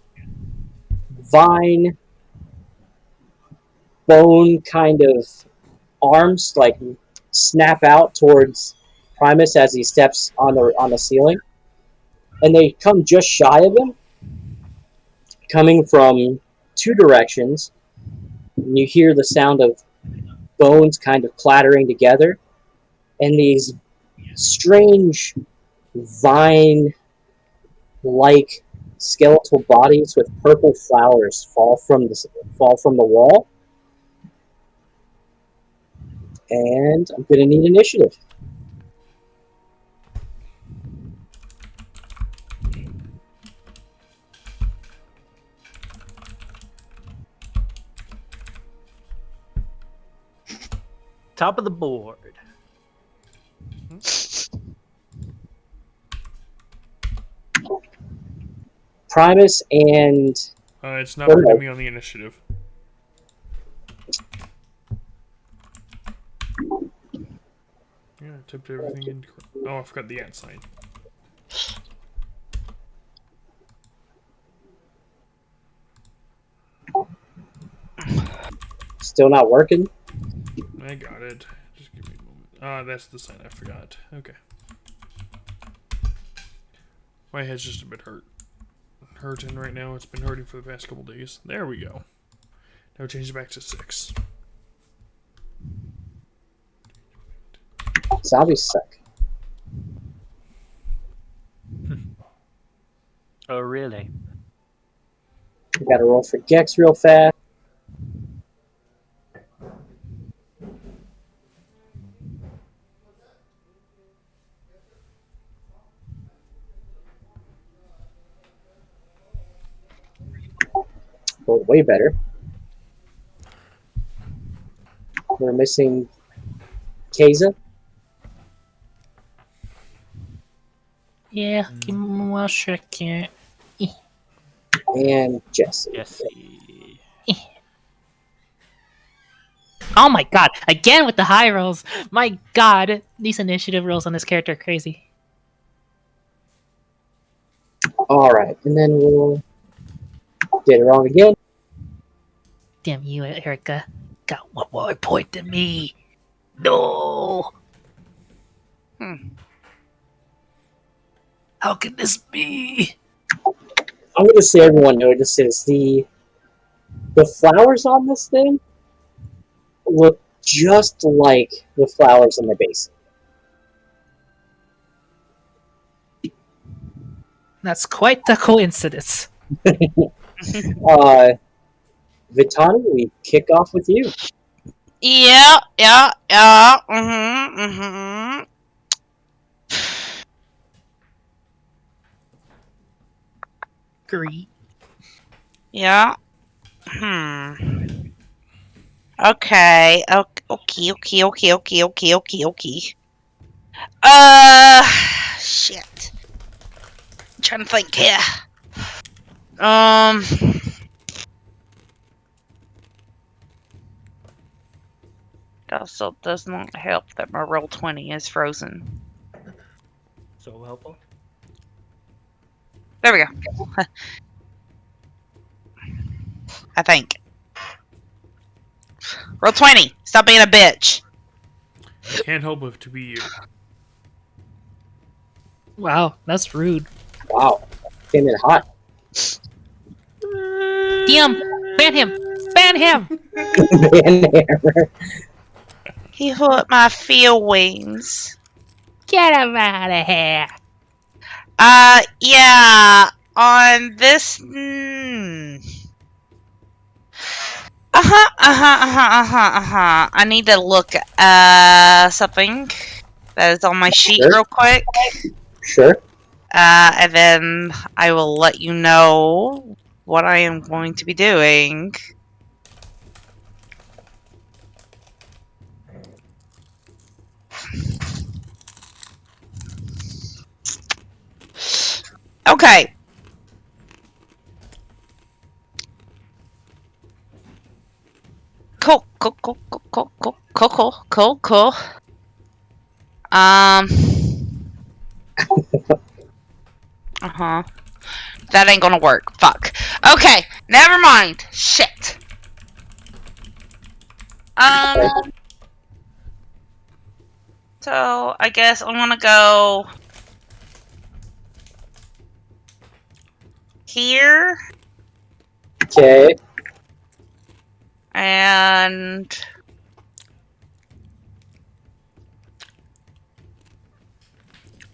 vine bone kind of arms like snap out towards Primus as he steps on the ceiling, and they come just shy of him, coming from two directions. And you hear the sound of bones kind of clattering together, and these strange vine-like skeletal bodies with purple flowers fall from the wall. And I'm gonna need initiative. Top of the board. Primus and It's not putting me on the initiative. Yeah, I typed everything in. Oh, I forgot the @ sign. still not working. I got it. Just give me a moment. Ah, that's the sign I forgot. Okay. My head's just a bit hurting right now. It's been hurting for the past couple days. There we go. Now change it back to 6. Zombies suck. Oh, really? We gotta roll for Gex real fast. Rolled way better. We're missing Keza. Yeah, give me 1 second. And Jesse. Jesse. Oh my god, again with the high rolls. My god, these initiative rolls on this character are crazy. Alright, and then we'll get it wrong again. Damn you, Erica. Got 1 more point than me. No. How can this be? I'm gonna say everyone notices the flowers on this thing look just like the flowers in the basin. That's quite the coincidence. Vitani, we kick off with you. Yeah. Mm-hmm. Agree. Yeah. Okay. Okay. Shit. I'm trying to think here. It also does not help that my roll 20 is frozen. So helpful. There we go. I think. Roll 20. Stop being a bitch. I can't help but to be you. Wow, that's rude. Wow. Came in hot. DM, ban him! Ban him! Banhammer. He hurt my feelings. Get him out of here! Yeah. On this. I need to look something that is on my sheet Sure. real quick. Sure. And then I will let you know what I am going to be doing. Okay. Cool. That ain't gonna work. Fuck. Okay, never mind. Shit. So I guess I'm gonna go here Okay. and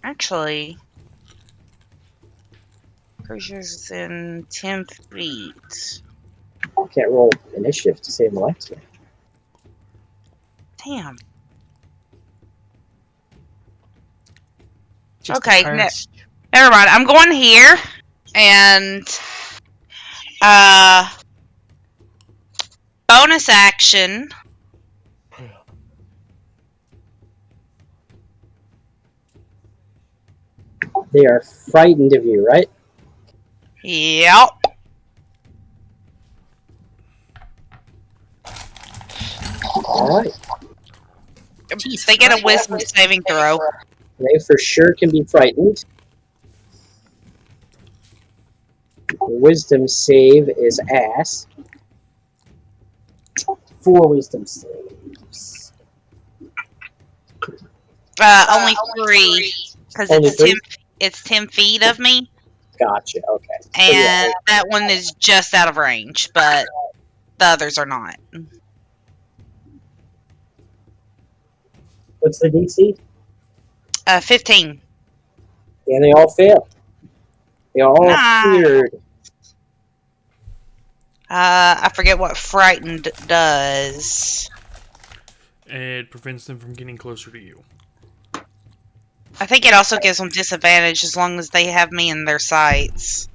actually creatures in 10 feet. Can't roll initiative to save Alexia. Damn. Just Okay, cursed. never mind. I'm going here and bonus action. They are frightened of you, right? Yep. Alright. Jeez, They get a wisdom saving throw. They for sure can be frightened. Wisdom save is ass. 4 wisdom saves. Only 3 because Only it's 10 feet of me, Gotcha, okay. So, and yeah, that one is just out of range, but the others are not. what's the DC? 15. And they all fail. They all Nah. cleared. I forget what frightened does. It prevents them from getting closer to you. I think it also gives them disadvantage as long as they have me in their sights.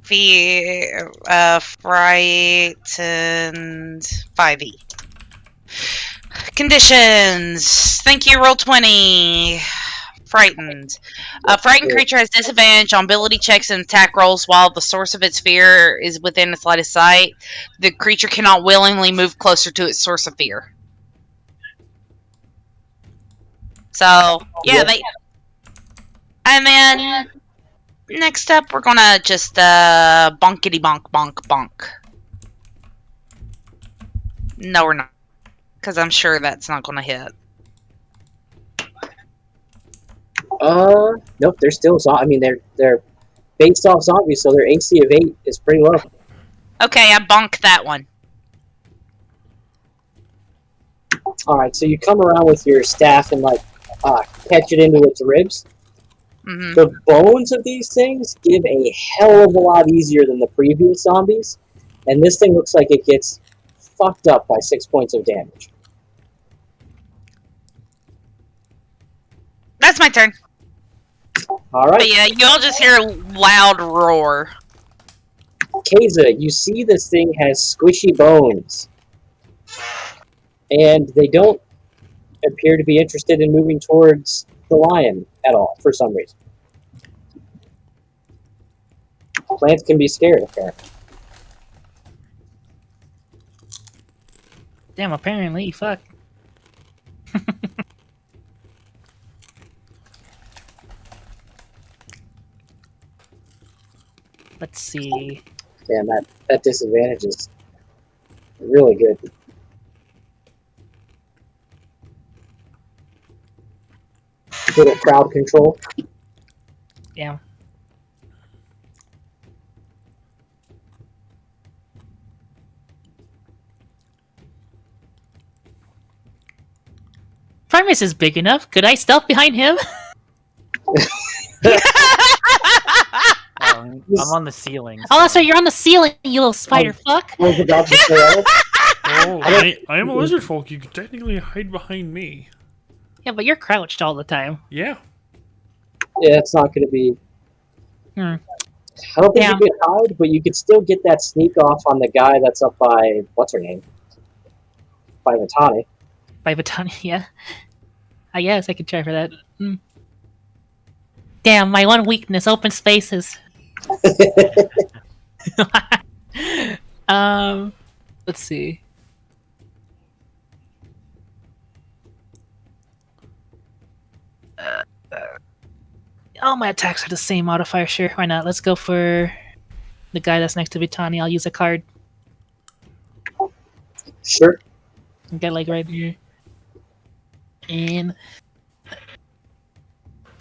Fear, frightened, 5e. Conditions. Thank you, roll 20. Frightened. A frightened creature has disadvantage on ability checks and attack rolls while the source of its fear is within its line of sight. The creature cannot willingly move closer to its source of fear. So, yeah, they... And then, next up, we're gonna just, bonkity bonk bonk bonk. No, we're not. Because I'm sure that's not gonna hit. Nope, they're still I mean, they're based off zombies, so their AC of 8 is pretty low. Okay, I bonk that one. Alright, so you come around with your staff and, like, catch it into its ribs. Mm-hmm. The bones of these things give a hell of a lot easier than the previous zombies, and this thing looks like it gets fucked up by 6 points of damage. That's my turn. Alright. But yeah, you'll just hear a loud roar. Keza, you see this thing has squishy bones. And they don't appear to be interested in moving towards the lion at all, for some reason. Plants can be scared, apparently. Damn, apparently, fuck. Let's see. Damn, that disadvantage is really good. Little crowd control. Yeah. Primus is big enough. Could I stealth behind him? I'm on the ceiling. Oh, so- so you're on the ceiling, you little spider fuck. I was about to say that. Oh, I am a lizard folk. You could technically hide behind me. Yeah, but you're crouched all the time. Yeah. Yeah, it's not going to be. Hmm. I don't think Yeah. you could hide, but you could still get that sneak off on the guy that's up by what's her name, by Matani. By Batani, yeah. I guess I could try for that. Hmm. Damn, my one weakness, open spaces. Let's see. All my attacks are the same modifier, sure, why not? Let's go for the guy that's next to Vitani. I'll use a card. Sure. Get like right here. And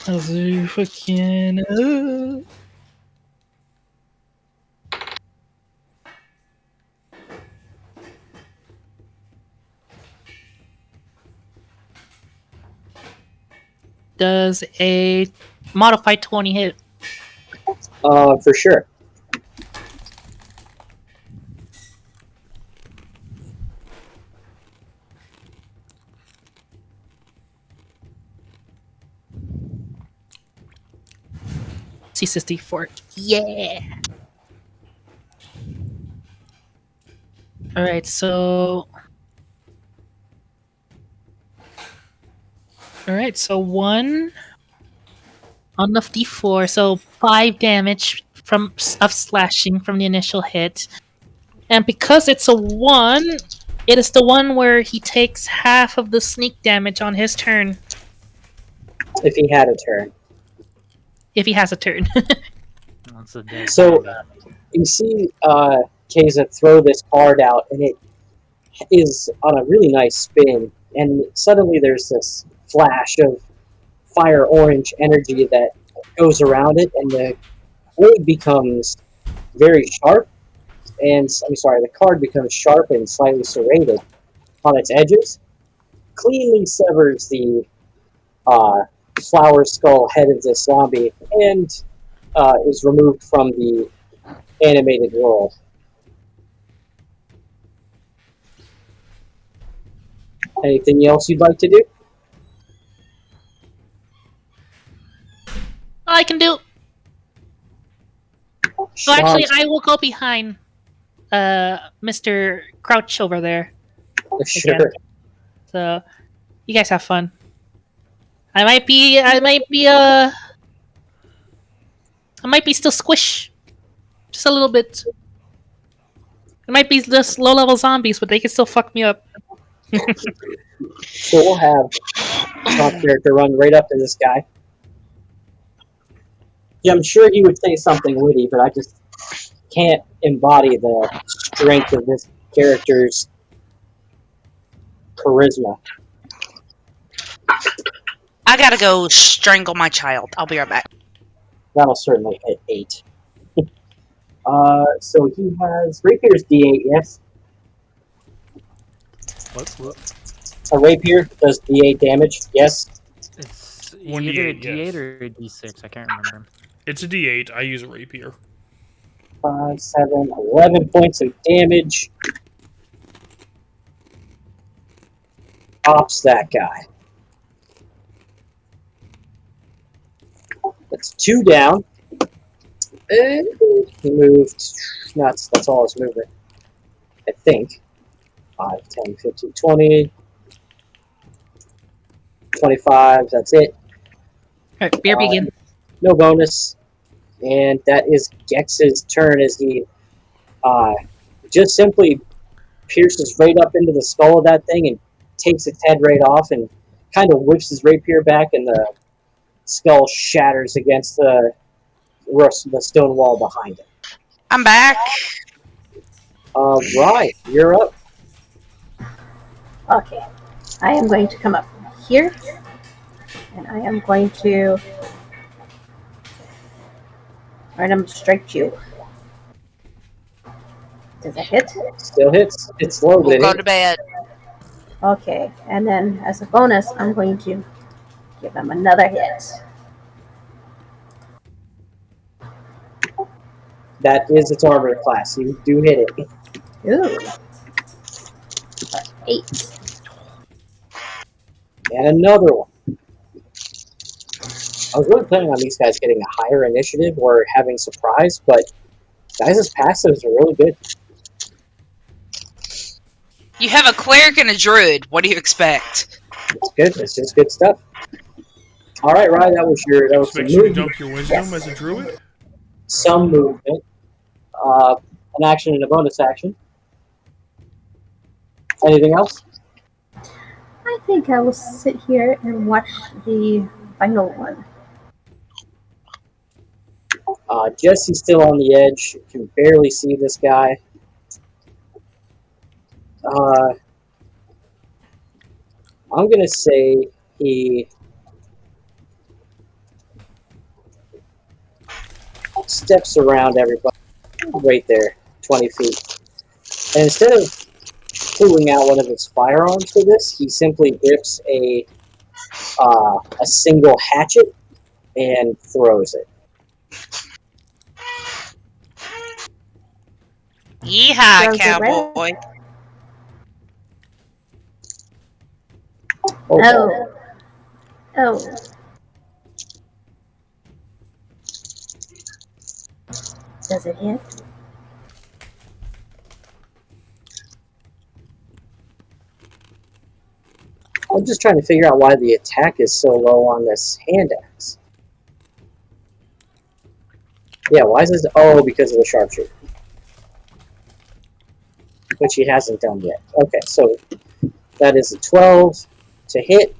I'll do fucking does a modified 20 hit? For sure. C64. Yeah. All right, so. All right, so 1 on the D4, so 5 damage of slashing from the initial hit, and because it's a 1, it is the one where he takes half of the sneak damage on his turn If he had a turn. if he has a turn. That's a dead So- combat. You see Keza throw this card out, and it is on a really nice spin, and suddenly there's this flash of fire orange energy that goes around it, and the blade becomes very sharp, and I'm sorry, the card becomes sharp and slightly serrated on its edges, cleanly severs the flower skull head of this zombie, and is removed from the animated world. Anything else you'd like to do? I can do. So actually, I will go behind Mr. Crouch over there. Sure. So you guys have fun. I might be still squish. Just a little bit. It might be just low level zombies, but they can still fuck me up. So we'll have our character run right up to this guy. Yeah, I'm sure he would say something witty, but I just can't embody the strength of this character's charisma. I gotta go strangle my child. I'll be right back. That'll certainly hit 8. So he has Rapier's D8, yes? What? A Rapier does D8 damage, yes? It's One either a D8, D8 yes. or a D6. I can't remember. It's a D8. I use a rapier. 5, 7, 11 points of damage. Ops that guy. That's 2 down. He moved nuts. That's all his movement. I think. 5, 10, 15, 20, 25. That's it. Alright, beer begin. No bonus. And that is Gex's turn as he just simply pierces right up into the skull of that thing and takes its head right off and kind of whips his rapier back, and the skull shatters against the stone wall behind it. I'm back. Right, you're up. Okay. I am going to come up here. And I am going to random strike you. Does it hit? Still hits. It's low, but We'll it go hits. to bed. Okay. And then as a bonus, I'm going to give him another hit. That is its armor class. You do hit it. Ooh. 8. And another one. I was really planning on these guys getting a higher initiative or having surprise, but guys' passives are really good. You have a cleric and a druid. What do you expect? It's good. It's just good stuff. All right, Ryan, that was some Expect you to movement. dump your wisdom as a druid? Some movement. An action and a bonus action. Anything else? I think I will sit here and watch the final one. Jesse's still on the edge. You can barely see this guy. I'm going to say he steps around everybody right there, 20 feet. And instead of pulling out one of his firearms for this, he simply grips a single hatchet and throws it. Yeehaw, Throws it where? cowboy. Oh. Oh. Does it hit? I'm just trying to figure out why the attack is so low on this hand axe. Yeah, why is this? Oh, because of the sharpshooter. Which he hasn't done yet. Okay, so that is a 12 to hit.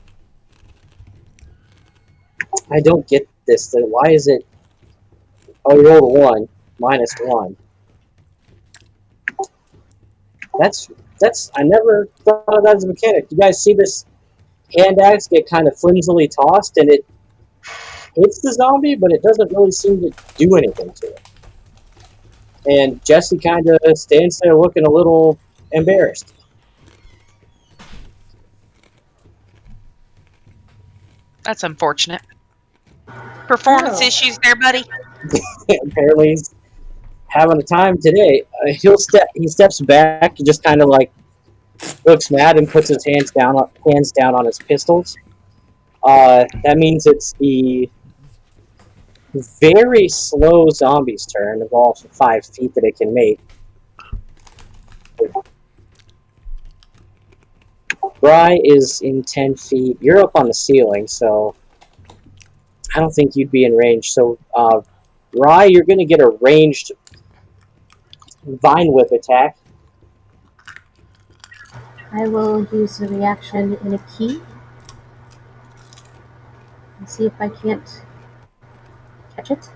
I don't get this. Why is it? Oh, you rolled a 1, -1. That's. I never thought of that as a mechanic. You guys see this hand axe get kind of flimsily tossed, and it hits the zombie, but it doesn't really seem to do anything to it. And Jesse kind of stands there looking a little embarrassed. That's unfortunate. Performance Oh. issues there, buddy. Apparently, he's having a time today. He steps back and just kind of like looks mad and puts his hands down on his pistols. That means it's the very slow zombie's turn of all 5 feet that it can make. Bry is in 10 feet. You're up on the ceiling, so I don't think you'd be in range. So, Rye, you're going to get a ranged Vine Whip attack. I will use a reaction in a key. And see if I can't catch it.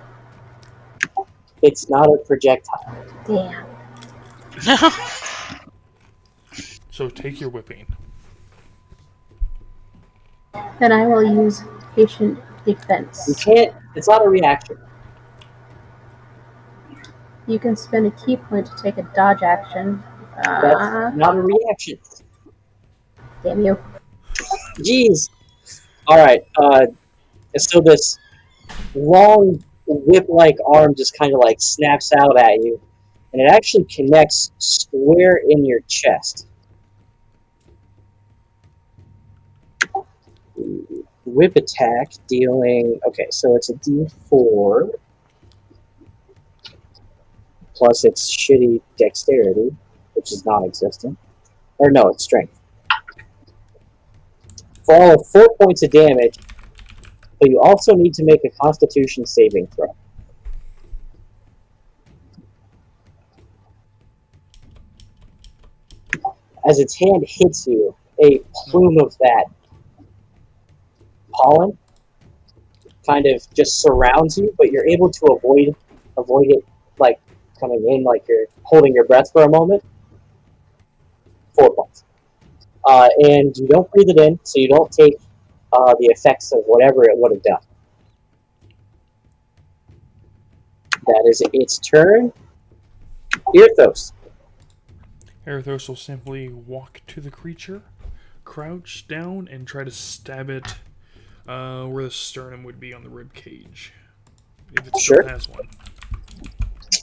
It's not a projectile. Damn. So take your whipping. Then I will use patient You defense. can't. It's not a reaction. You can spend a key point to take a dodge action. That's not a reaction. Damn you. Jeez. All right. So this long whip-like arm just kind of like snaps out at you, and it actually connects square in your chest. Whip attack dealing. Okay, so it's a D4. plus its shitty dexterity, which is non-existent. Or no, it's strength. For all of 4 points of damage, but you also need to make a Constitution saving throw. As its hand hits you, a plume of that pollen kind of just surrounds you, but you're able to avoid it, like coming in, like you're holding your breath for a moment. 4 points, and you don't breathe it in, so you don't take the effects of whatever it would have done. That is its turn. Irthos. Erithos will simply walk to the creature, crouch down, and try to stab it where the sternum would be on the rib cage. If it still Sure. has one.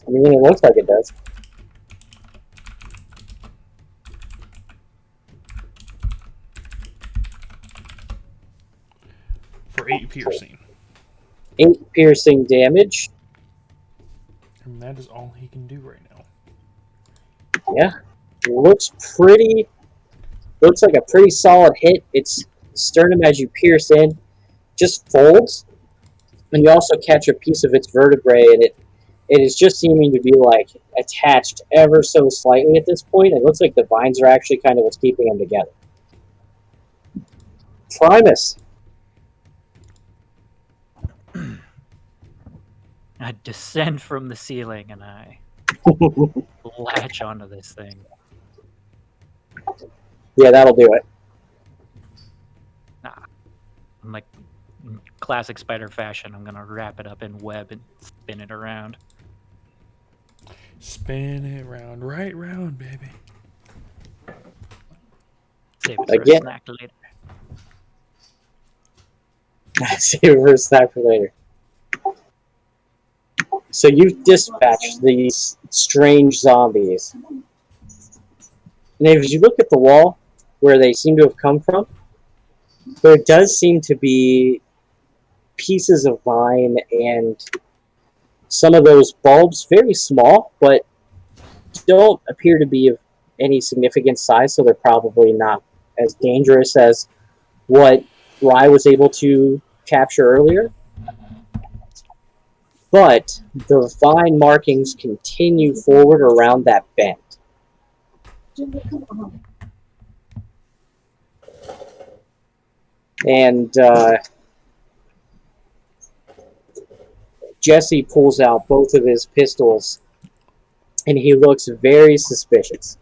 I mean, it looks like it does. For 8 piercing. 8 piercing damage. And that is all he can do right now. Yeah. Looks like a pretty solid hit. Its sternum, as you pierce in, just folds. And you also catch a piece of its vertebrae, and it is just seeming to be like attached ever so slightly at this point. It looks like the vines are actually kind of what's keeping them together. Primus. I descend from the ceiling and I latch onto this thing. Yeah, that'll do it. I'm like, in classic spider fashion, I'm gonna wrap it up in web and spin it around. Spin it round, right round, baby. Save it for Again. a snack later. Save it for a snack for later. So you've dispatched these strange zombies. And if you look at the wall where they seem to have come from, there does seem to be pieces of vine and some of those bulbs, very small, but don't appear to be of any significant size, so they're probably not as dangerous as what Rye was able to capture earlier. But the vine markings continue forward around that bend. And Jesse pulls out both of his pistols, and he looks very suspicious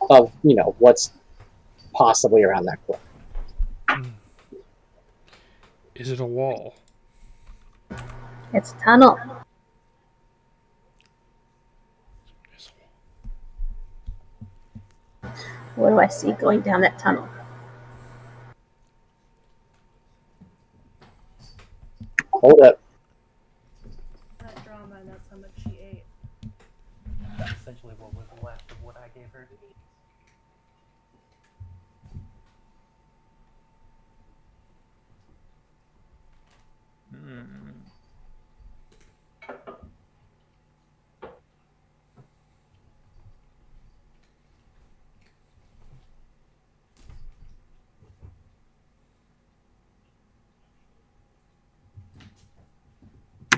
of, what's possibly around that corner. Is it a wall? It's a tunnel. It's a wall. What do I see going down that tunnel? Hold up. That drama, that's how much she ate. That's essentially what was left of what I gave her to eat.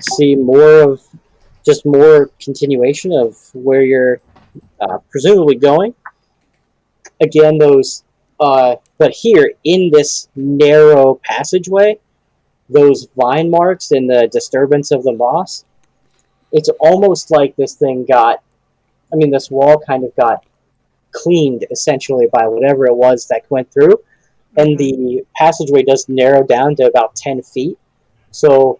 See more continuation of where you're presumably going. Again, but here in this narrow passageway, those vine marks and the disturbance of the moss, it's almost like this wall kind of got cleaned essentially by whatever it was that went through, and the passageway does narrow down to about 10 feet. So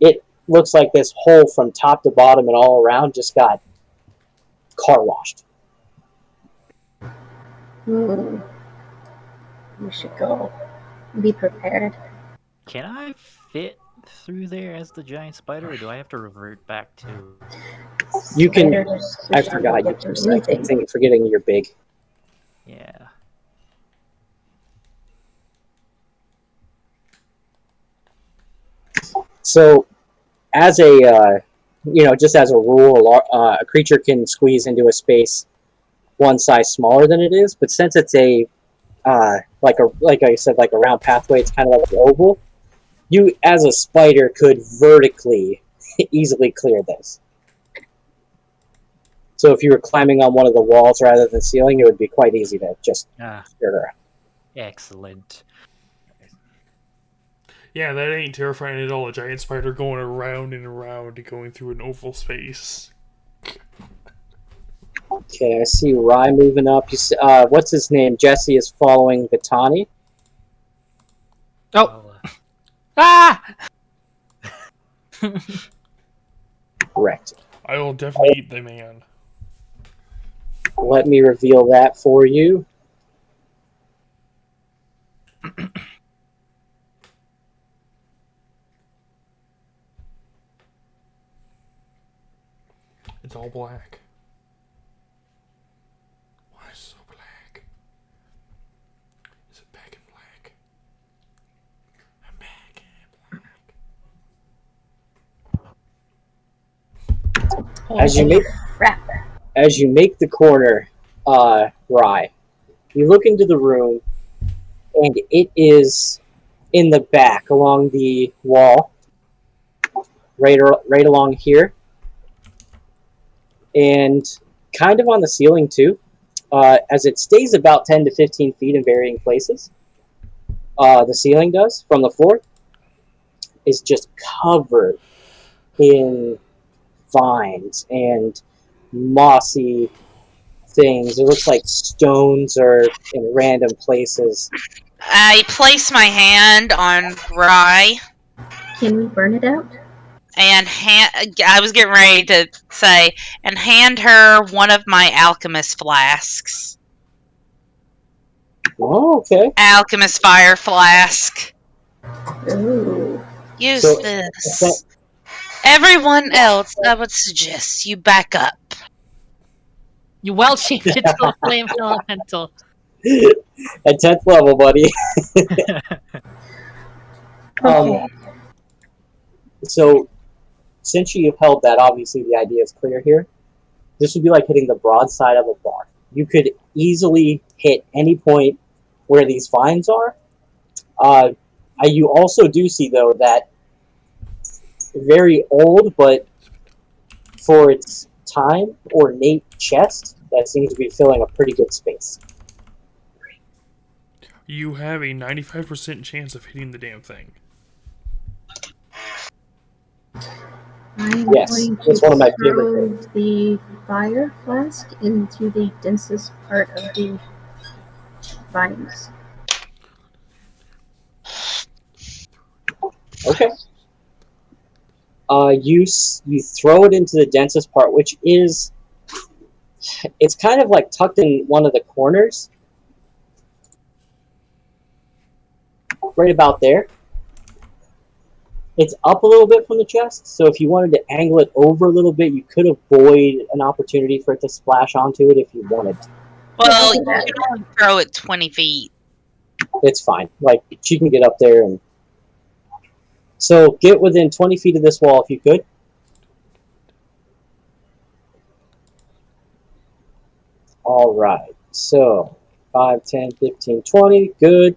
it looks like this hole from top to bottom and all around just got car washed. We should go. Be prepared. Can I fit through there as the giant spider, or do I have to revert back to... You can. Spiders I should forgot. get through anything. Forgetting you're big. Yeah. So, as a just as a rule, a creature can squeeze into a space one size smaller than it is. But since it's like I said, like a round pathway, it's kind of like the oval. You, as a spider, could vertically easily clear this. So if you were climbing on one of the walls rather than ceiling, it would be quite easy to just Ah, clear it around. excellent. Yeah, that ain't terrifying at all. A giant spider going around and around, going through an oval space. Okay, I see Rye moving up. You see, what's his name? Jesse is following Vitani. Oh. Well, Ah! Correct. I will definitely eat the man. Let me reveal that for you. It's all black. Why is it so black? Is it back in black? I'm back in black. Oh, As you make crap. as you make the corner, Rye, you look into the room, and it is in the back along the wall, right along here, and kind of on the ceiling too, as it stays about 10 to 15 feet in varying places. The ceiling does from the floor is just covered in vines and mossy things. It looks like stones are in random places. I place my hand on Rye Can we burn it out? and I was getting ready to say, and hand her one of my alchemist flasks. Oh, okay. Alchemist fire flask. Ooh. Use So, this. Everyone else, I would suggest you back up. You well shaped it to a flame elemental. At 10th level, buddy. Okay. So, since you've held that, obviously the idea is clear here. This would be like hitting the broadside of a bar. You could easily hit any point where these vines are. You also do see, though, that very old, but for its time, ornate chest that seems to be filling a pretty good space. You have a 95% chance of hitting the damn thing. I'm Yes, going it's to one of my throw favorite the fire flask into the densest part of the vines. Okay. You throw it into the densest part, which is, it's kind of like tucked in one of the corners, right about there. It's up a little bit from the chest, so if you wanted to angle it over a little bit, you could avoid an opportunity for it to splash onto it if you wanted to. Well, you can only throw it 20 feet. It's fine. Like, she can get up there and... So, get within 20 feet of this wall if you could. Alright, so 5, 10, 15, 20, good.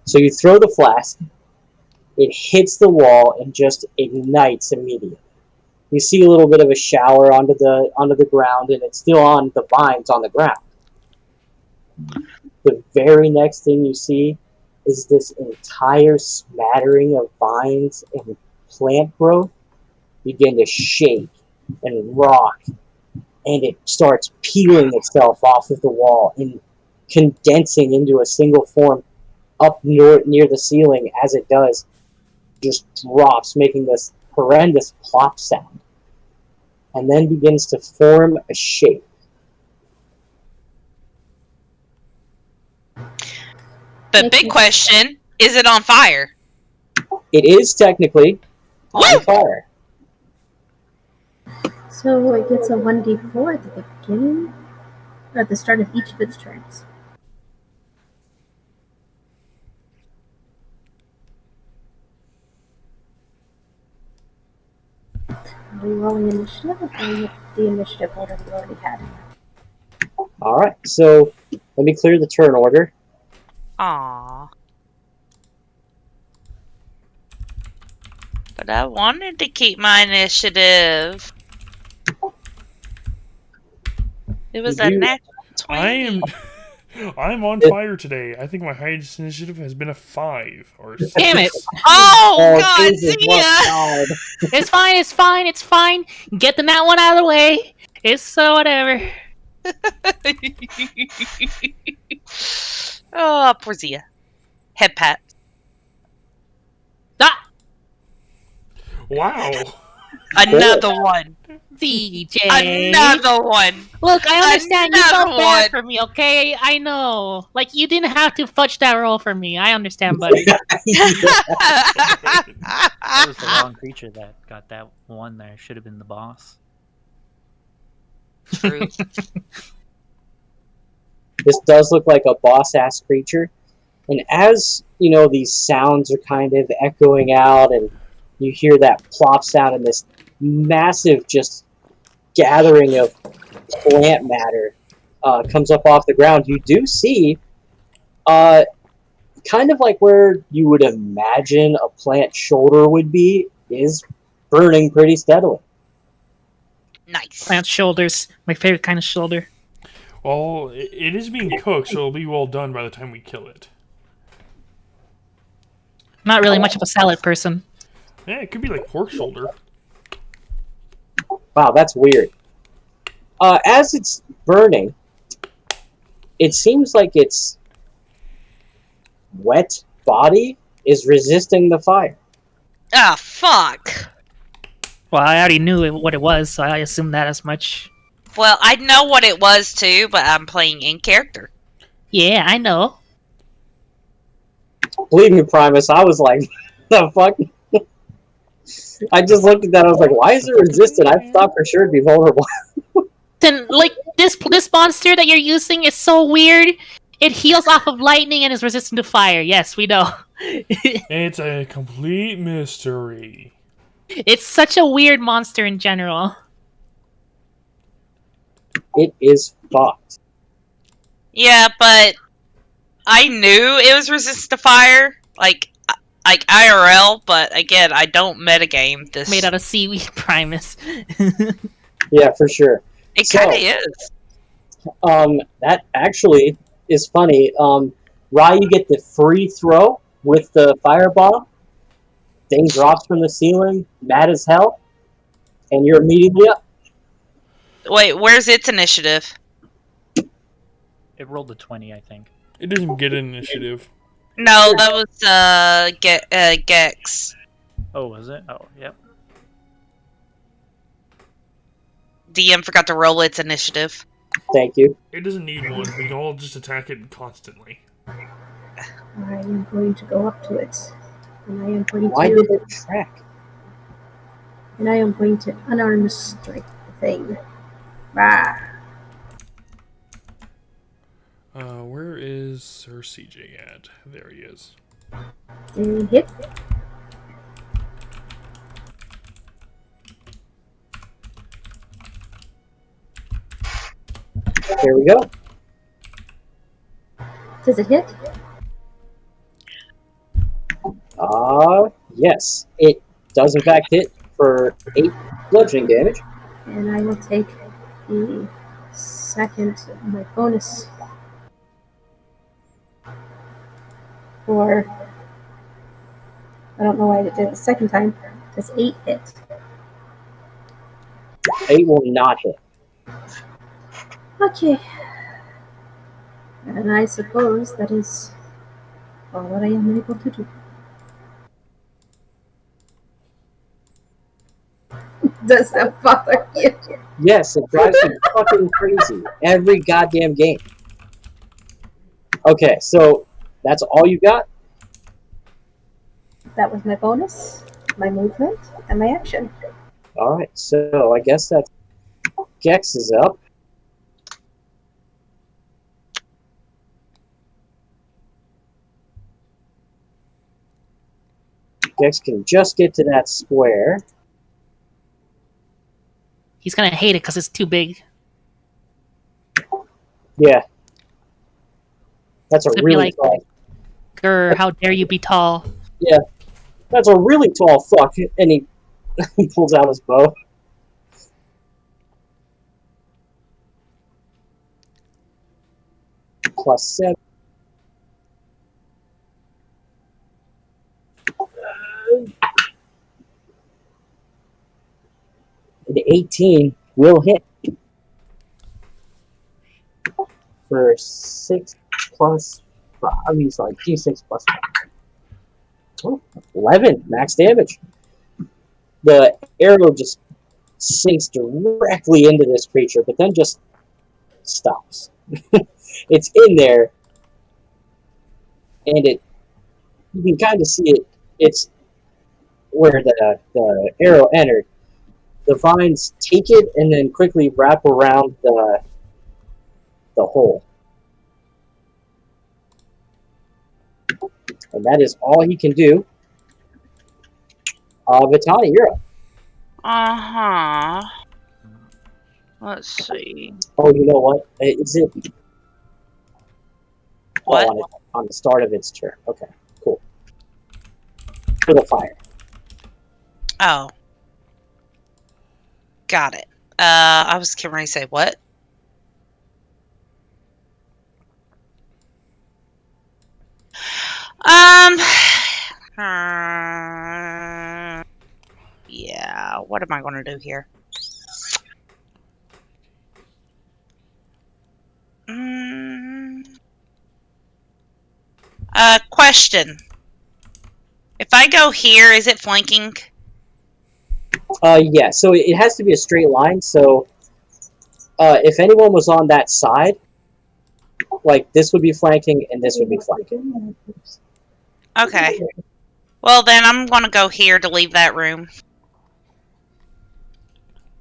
So you throw the flask, it hits the wall and just ignites immediately. You see a little bit of a shower onto the ground, and it's still on the vines on the ground. The very next thing you see is this entire smattering of vines and plant growth begin to shake and rock, and it starts peeling itself off of the wall and condensing into a single form up near the ceiling. As it does, just drops, making this horrendous plop sound, and then begins to form a shape. But big question, is it on fire? It is technically on fire. So it gets a 1d4 at the beginning, or at the start of each of its turns. Are we rolling initiative or rolling the initiative order we already had? Alright, so let me clear the turn order. Aww. But I wanted to keep my initiative. It was a You- natural 20. I'm on fire today. I think my highest initiative has been a 5 or 6. Damn it! Oh, God, Jesus, what Zia! God. It's fine. It's fine. It's fine. Get the that one out of the way. It's whatever. Oh, poor Zia. Head pat. Ah, Wow. Another one. DJ. Another one. Look, I understand you Another felt bad one. for me, okay? I know. Like, you didn't have to fudge that roll for me. I understand, buddy. That was the wrong creature that got that one there. Should have been the boss. True. This does look like a boss-ass creature. And as, you know, these sounds are kind of echoing out and you hear that plop sound and this massive just gathering of plant matter comes up off the ground, you do see kind of like where you would imagine a plant shoulder would be is burning pretty steadily. Nice. Plant shoulders. My favorite kind of shoulder. Well, it is being cooked, so it'll be well done by the time we kill it. Not really much of a salad person. Yeah, it could be like pork shoulder. Wow, that's weird. As it's burning, it seems like its wet body is resisting the fire. Ah, fuck. Well, I already knew what it was, so I assumed that as much. Well, I know what it was too, but I'm playing in character. Yeah, I know. Believe me, Primus, I was like, the fuck? I just looked at that, I was like, why is it resistant? I thought for sure it'd be vulnerable. Then, like, this monster that you're using is so weird. It heals off of lightning and is resistant to fire. Yes, we know. It's a complete mystery. It's such a weird monster in general. It is fucked. Yeah, but I knew it was resistant to fire, like IRL. But again, I don't metagame this. Made out of seaweed, Primus. Yeah, for sure. It So- kind of is. That actually is funny. Rye, you get the free throw with the fireball. Thing drops from the ceiling, mad as hell, and you're immediately up. Wait, where's its initiative? It rolled a 20, I think. It doesn't get an initiative. No, that was Gex. Oh, was it? Oh, yep. DM forgot to roll its initiative. Thank you. It doesn't need one. We can all just attack it constantly. I am going to go up to it. And I am going Why to did it track? unarmed strike the thing. Rah. Where is Sir CJ at? There he is. And hit. There we go. Does it hit? Yes. It does in fact hit for 8 bludgeoning damage. And I will take the second, my bonus for, I don't know why I did it the second time. Does 8 hit? 8 will not hit. Okay. And I suppose that is all that I am able to do. Does that bother you? Yes, it drives me fucking crazy. Every goddamn game. Okay, so that's all you got? That was my bonus, my movement, and my action. Alright, so I guess that Gex is up. Gex can just get to that square. He's gonna hate it because it's too big. Yeah. That's a It'd be really like- tall. Grr, how dare you be tall? That's a really tall fuck. And he, he pulls out his bow. +7. An 18 will hit for 6 plus 5. He's like D6 plus 5. Oh, 11 max damage. The arrow just sinks directly into this creature, but then just stops. It's in there, and you can kind of see it. It's where the arrow entered. The vines take it and then quickly wrap around the hole. And that is all he can do. Vitani, you're up. Let's see. Oh, you know what? Is it? What? Oh, on the start of its turn. Okay, cool. For the fire. Oh. Got it. I was getting ready to say what? Yeah, what am I going to do here? Question. If I go here, is it flanking? Yeah, so it has to be a straight line, so if anyone was on that side, like this would be flanking and this would be flanking. Okay. Well, then I'm going to go here to leave that room.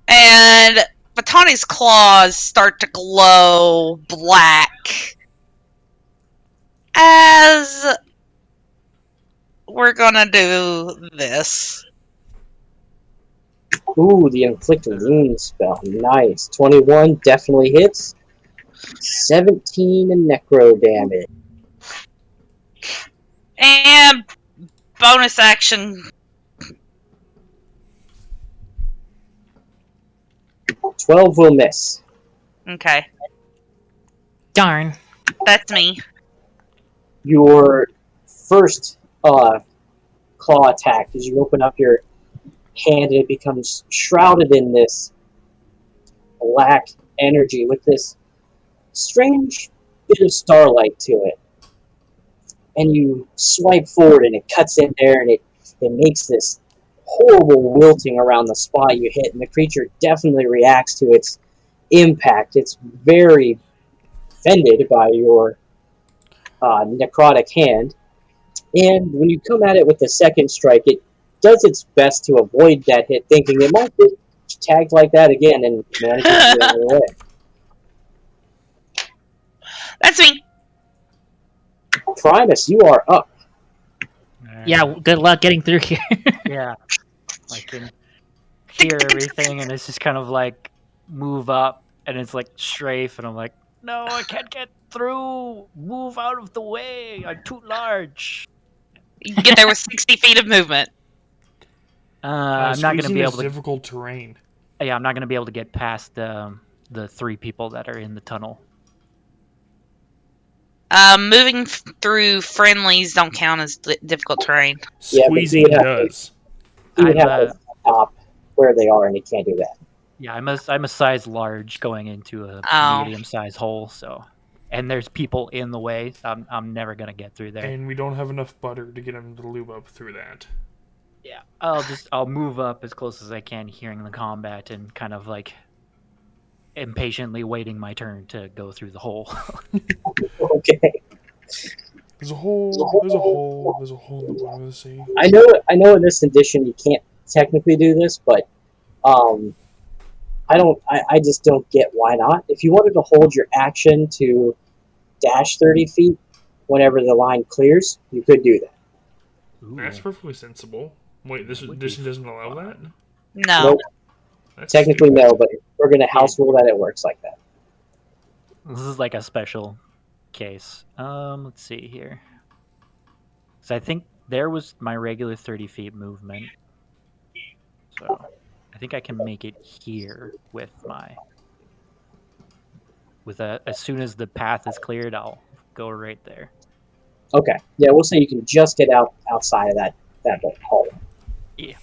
And Batani's claws start to glow black as we're going to do this. Ooh, the inflict wound spell. Nice. 21 definitely hits. 17 in necro damage. And bonus action. 12 will miss. Okay. Darn. That's me. Your first claw attack as you open up your hand and it becomes shrouded in this black energy with this strange bit of starlight to it. And you swipe forward and it cuts in there and it makes this horrible wilting around the spot you hit, and the creature definitely reacts to its impact. It's very offended by your necrotic hand. And when you come at it with the second strike, it does its best to avoid that hit, thinking it might get tagged like that again, and manages to get away. That's me. Primus, you are up. Yeah, good luck getting through here. Yeah. I can hear everything, and it's just kind of like move up, and it's like strafe, and I'm like, no, I can't get through. Move out of the way. I'm too large. You can get there with 60 feet of movement. I'm not going to Squeezing be is able to. difficult terrain. Yeah, I'm not going to be able to get past the 3 people that are in the tunnel. Moving through friendlies don't count as difficult terrain. Yeah, but Squeezing you have- does. You would I'm have to stop where they are, and he can't do that. Yeah, I'm a size large going into a Oh. medium-sized hole, so and there's people in the way, so I'm never gonna get through there. And we don't have enough butter to get him to lube up through that. Yeah, I'll move up as close as I can, hearing the combat and kind of like impatiently waiting my turn to go through the hole. Okay. There's a hole. There's a hole. There's a hole in the bottom of the sea. I know in this edition you can't technically do this, but I just don't get why not. If you wanted to hold your action to dash 30 feet whenever the line clears, you could do that. Ooh. That's perfectly sensible. Wait, this edition doesn't allow that? No. Nope. That's Technically, stupid. no, but we're going to house rule that it works like that. This is like a special case. Let's see here. So I think there was my regular 30 feet movement. So I think I can make it here with my... as soon as the path is cleared, I'll go right there. Okay. Yeah, we'll say you can just get outside of that hallway. Yeah.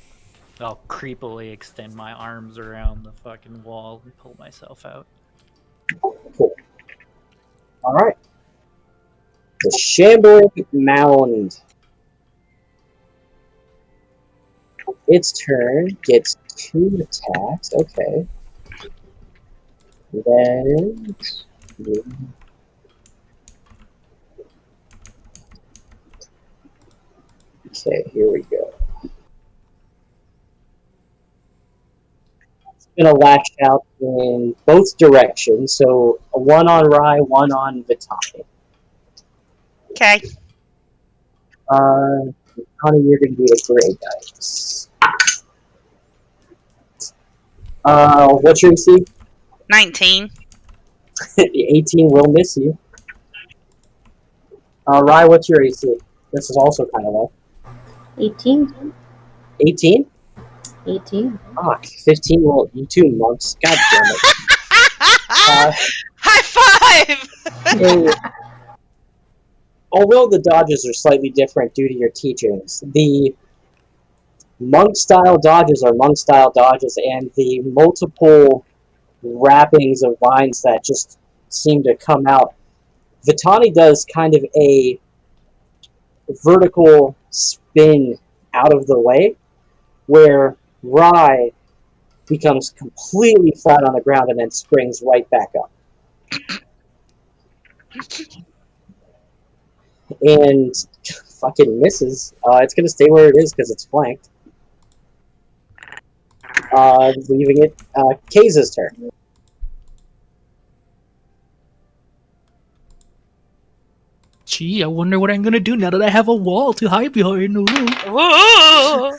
I'll creepily extend my arms around the fucking wall and pull myself out. Cool. All right. The Shambling Mound. Its turn gets 2 attacks. Okay. Then... Okay, here we go. It's going to lash out in both directions. So, one on Rai, one on Vitani. Okay. Vitani, you're going to be the gray dice. What's your AC? 19. The 18 will miss you. Rai, what's your AC? This is also kind of low. 18. 18? 18. Fuck, 15 will... You two monks. God damn it. High five! So, although the dodges are slightly different due to your teachings, the monk-style dodges are monk-style dodges, and the multiple wrappings of vines that just seem to come out. Vitani does kind of a vertical spin out of the way, where Rai becomes completely flat on the ground and then springs right back up. And fucking misses. It's going to stay where it is because it's flanked. Leaving it Kaze's turn. Gee, I wonder what I'm gonna do now that I have a wall to hide behind. Ooh. Ooh.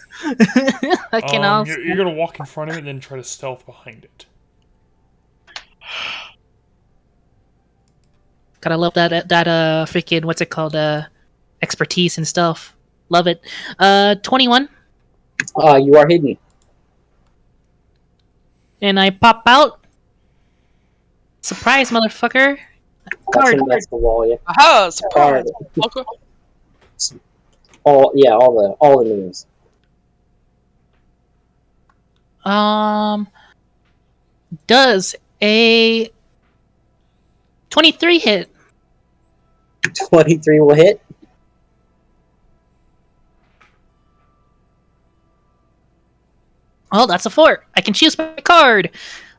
I can also... You're gonna walk in front of it and then try to stealth behind it. Gotta love that freaking, what's it called, expertise and stuff. Love it. 21. You are hidden. And I pop out. Surprise, motherfucker. Card. That's the wall, yeah. Oh, surprise. Okay. All the names. Does a 23 hit? 23 will hit. Oh, that's a 4. I can choose my card.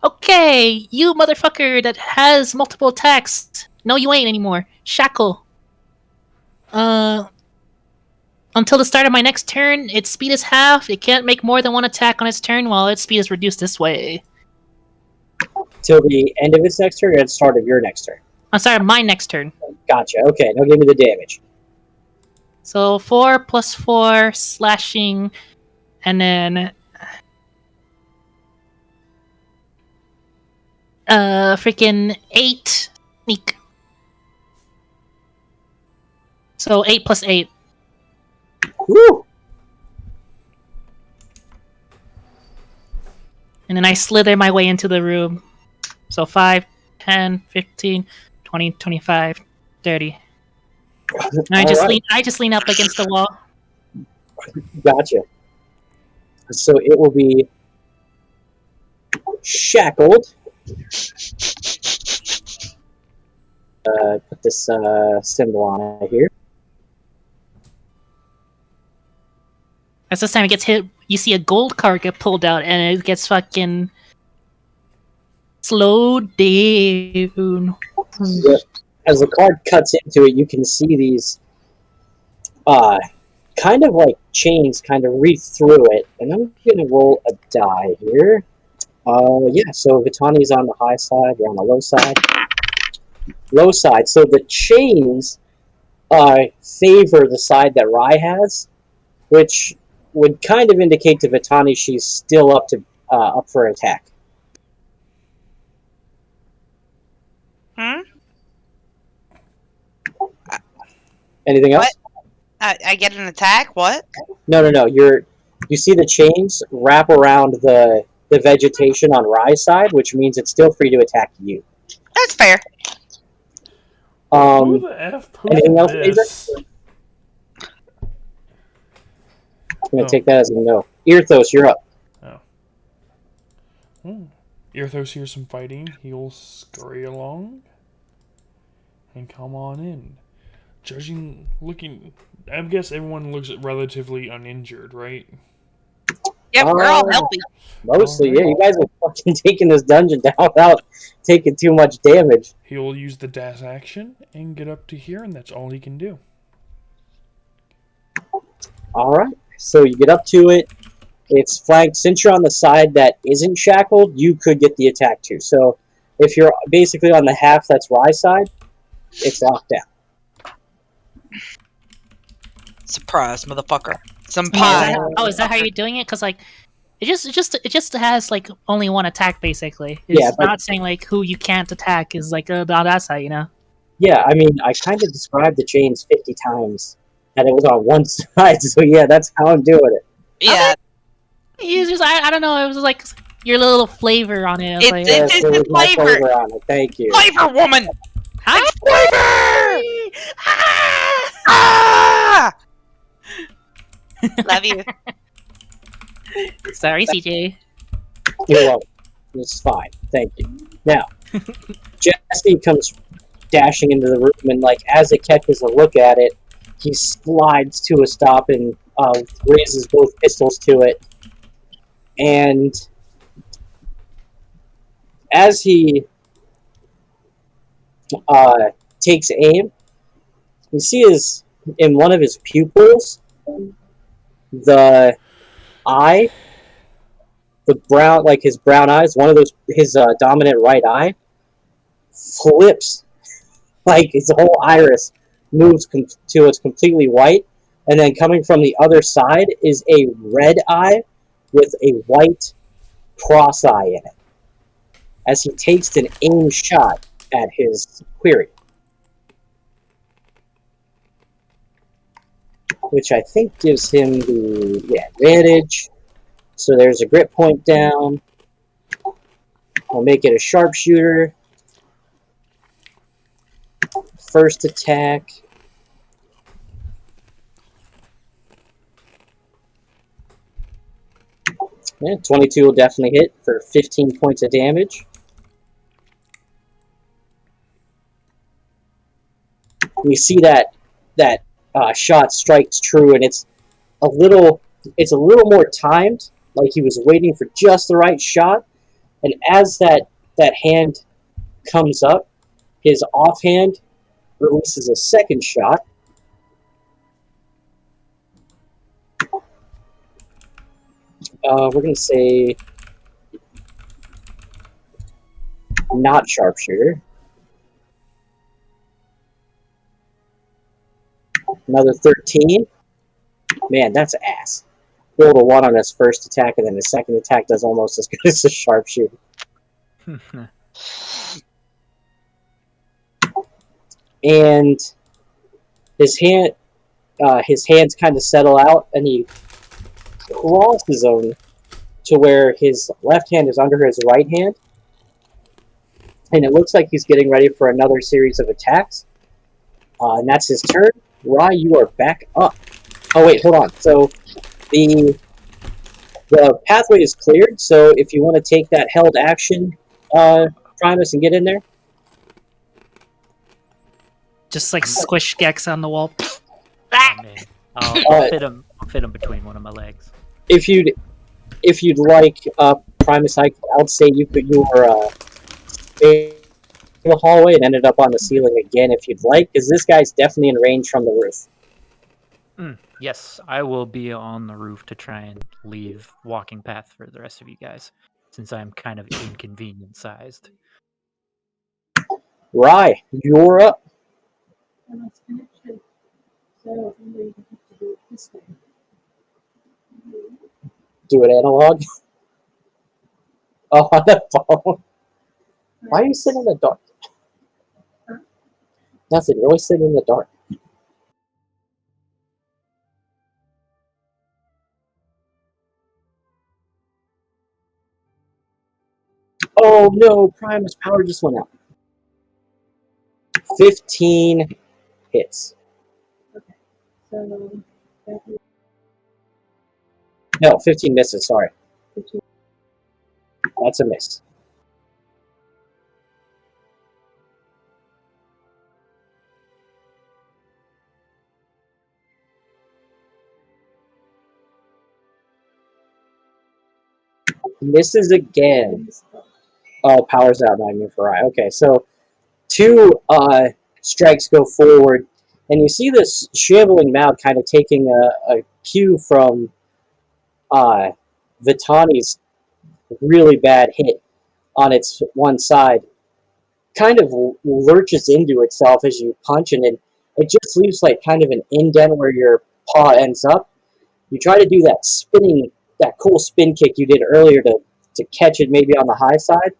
Okay, you motherfucker that has multiple attacks. No, you ain't anymore. Shackle. Until the start of my next turn, its speed is halved. It can't make more than one attack on its turn while its speed is reduced this way. Till the end of its next turn or at the start of your next turn? I'm sorry, my next turn. Gotcha. Okay, now give me the damage. So 4 plus 4 slashing, and then freaking 8 sneak. So 8 plus 8. Woo! And then I slither my way into the room. So 5, 10, 15, 20, 25, 30. And I just lean up against the wall. Gotcha. So it will be shackled. Put this symbol on it here. As this time it gets hit, you see a gold card get pulled out, and it gets fucking slowed down. Yep. As the card cuts into it, you can see these kind of like chains kind of read through it. And I'm going to roll a die here. Yeah, so Vitani's on the high side, you're on the low side. Low side. So the chains favor the side that Rai has, which would kind of indicate to Vitani she's still up to up for attack. Hmm? Anything else? I get an attack? What? No. You see the chains wrap around the vegetation on Rye's side, which means it's still free to attack you. That's fair. Who the F Anything posted else, this? I'm gonna take that as a no. Irthos, you're up. Irthos hears some fighting. He'll scurry along and come on in. I guess everyone looks relatively uninjured, right? Yep, we're all healthy. Mostly, Alright. yeah. You guys are fucking taking this dungeon down without taking too much damage. He'll use the dash action and get up to here, and that's all he can do. Alright, so you get up to it. It's flanked. Since you're on the side that isn't shackled, you could get the attack too. So if you're basically on the half that's Rye's side, it's locked down. Surprise, motherfucker. Some Yeah, pie. is that how you're doing it? Because like, it just has like only one attack basically. It's Yeah, but- not saying like who you can't attack is like on that side, you know. Yeah, I mean, I kind of described the chains 50 times, and it was on one side, so yeah, that's how I'm doing it. Yeah, It's just I don't know. It was like your little flavor on it. I was like, It's Yes, there was my flavor. flavor on it. Thank you. flavor woman! hi. Flavor! Ah! Ah! Love you. Sorry, CJ. You're welcome. It's fine. Thank you. Now, Jesse comes dashing into the room, and like as it catches a look at it, he slides to a stop and raises both pistols to it. And as he takes aim, you see in one of his pupils, the eye, the brown, like his brown eyes, one of those, his dominant right eye, flips, like his whole iris moves to it's completely white, and then coming from the other side is a red eye with a white cross eye in it, as he takes an aim shot at his query, which I think gives him the advantage. So there's a grit point down. I'll make it a sharpshooter. First attack. Yeah, 22 will definitely hit for 15 points of damage. We see that shot strikes true, and it's a little more timed. Like he was waiting for just the right shot, and as that hand comes up, his offhand releases a second shot. We're going to say not sharpshooter. Another 13. Man, that's ass. Rolled a 1 on his first attack, and then his second attack does almost as good as a sharpshooter. And his hands kind of settle out, and he crosses them to where his left hand is under his right hand, and it looks like he's getting ready for another series of attacks. And that's his turn. Rye, you are back up. Oh wait, hold on. So the pathway is cleared. So if you want to take that held action, Primus, and get in there. Just like squish Gex on the wall. Oh, man. I'll fit him. I'll fit him between one of my legs. If you'd like, Primus, I'd say you were in the hallway and ended up on the ceiling again if you'd like, because this guy's definitely in range from the roof. Yes, I will be on the roof to try and leave walking path for the rest of you guys, since I'm kind of inconvenient sized. Rye, you're up. Do it analog. Oh, on the phone. Why are you sitting in the dark? Nothing. You're always sitting in the dark. Oh no, Primus power just went out. 15 hits. So that is No, 15 misses, sorry. That's a miss. Misses again. Oh, power's out, not even for I. Okay, so 2 strikes go forward, and you see this shambling mound kind of taking a cue from Vitani's really bad hit on its one side. Kind of lurches into itself as you punch, and it just leaves like kind of an indent where your paw ends up. You try to do that cool spin kick you did earlier to catch it maybe on the high side,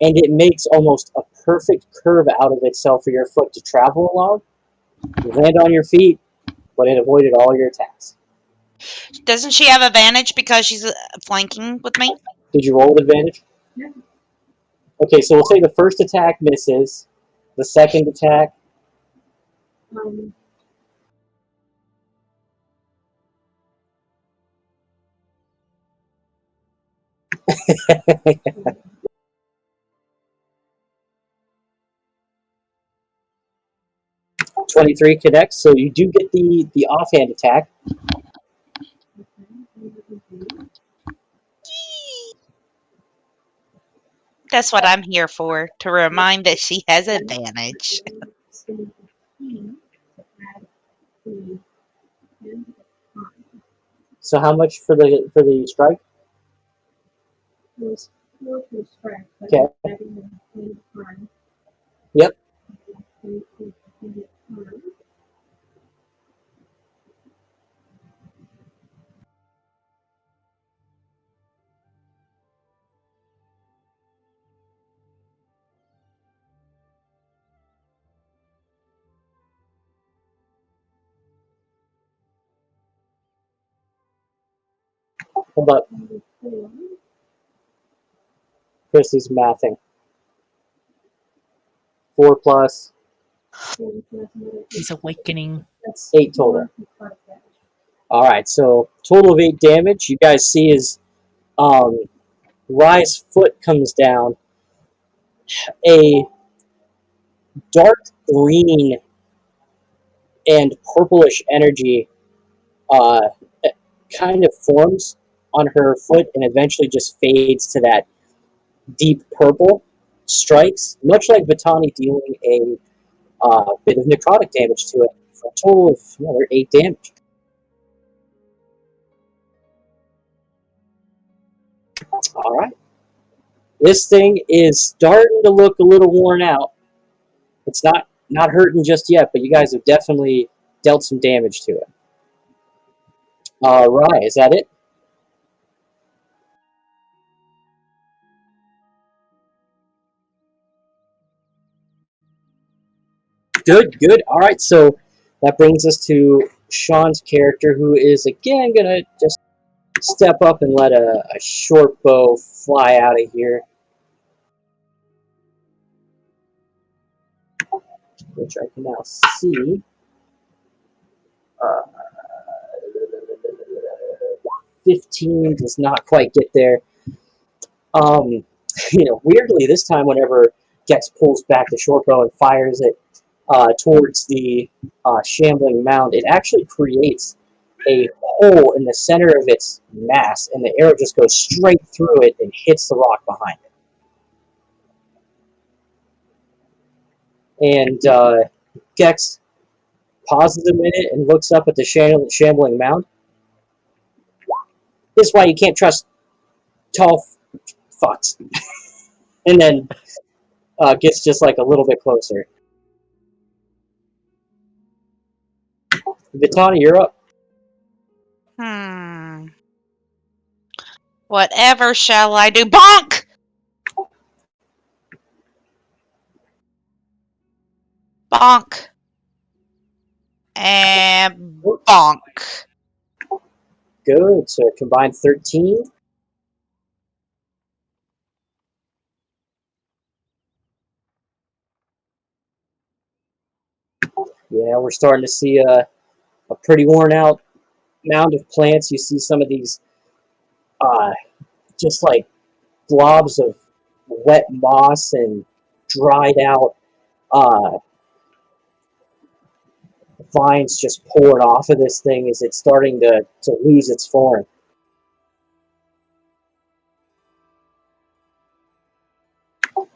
and it makes almost a perfect curve out of itself for your foot to travel along. You land on your feet, but it avoided all your attacks. Doesn't she have advantage because she's flanking with me? Did you roll with advantage? Yeah. Okay, so we'll say the first attack misses. The second attack, um, 23 connects, so you do get the offhand attack. That's what I'm here for, to remind that she has advantage. So how much for the strike? it was 4 to strike, but Okay. I didn't have time. Yep. Hold up. Chrissy's mathing. 4 plus He's awakening. 8 total. Alright, so total of 8 damage. You guys see his Rye's foot comes down. A dark green and purplish energy kind of forms on her foot and eventually just fades to that deep purple. Strikes, much like Vitani dealing a bit of necrotic damage to it for a total of another 8 damage. Alright. This thing is starting to look a little worn out. It's not hurting just yet, but you guys have definitely dealt some damage to it. Alright, is that it? Good, good. Alright, so that brings us to Sean's character, who is again gonna just step up and let a short bow fly out of here. Which I can now see. 15 does not quite get there. Weirdly, this time whenever Gex pulls back the short bow and fires it towards the shambling mound, it actually creates a hole in the center of its mass, and the arrow just goes straight through it and hits the rock behind it. And Gex pauses a minute and looks up at the shambling mound. This is why you can't trust tall fucks. And then gets just like a little bit closer. Vitani, you're up. Whatever shall I do? Bonk! Bonk. And bonk. Good. So combined 13. Yeah, we're starting to see a pretty worn out mound of plants. You see some of these just like blobs of wet moss and dried out vines just pouring off of this thing as it's starting to lose its form.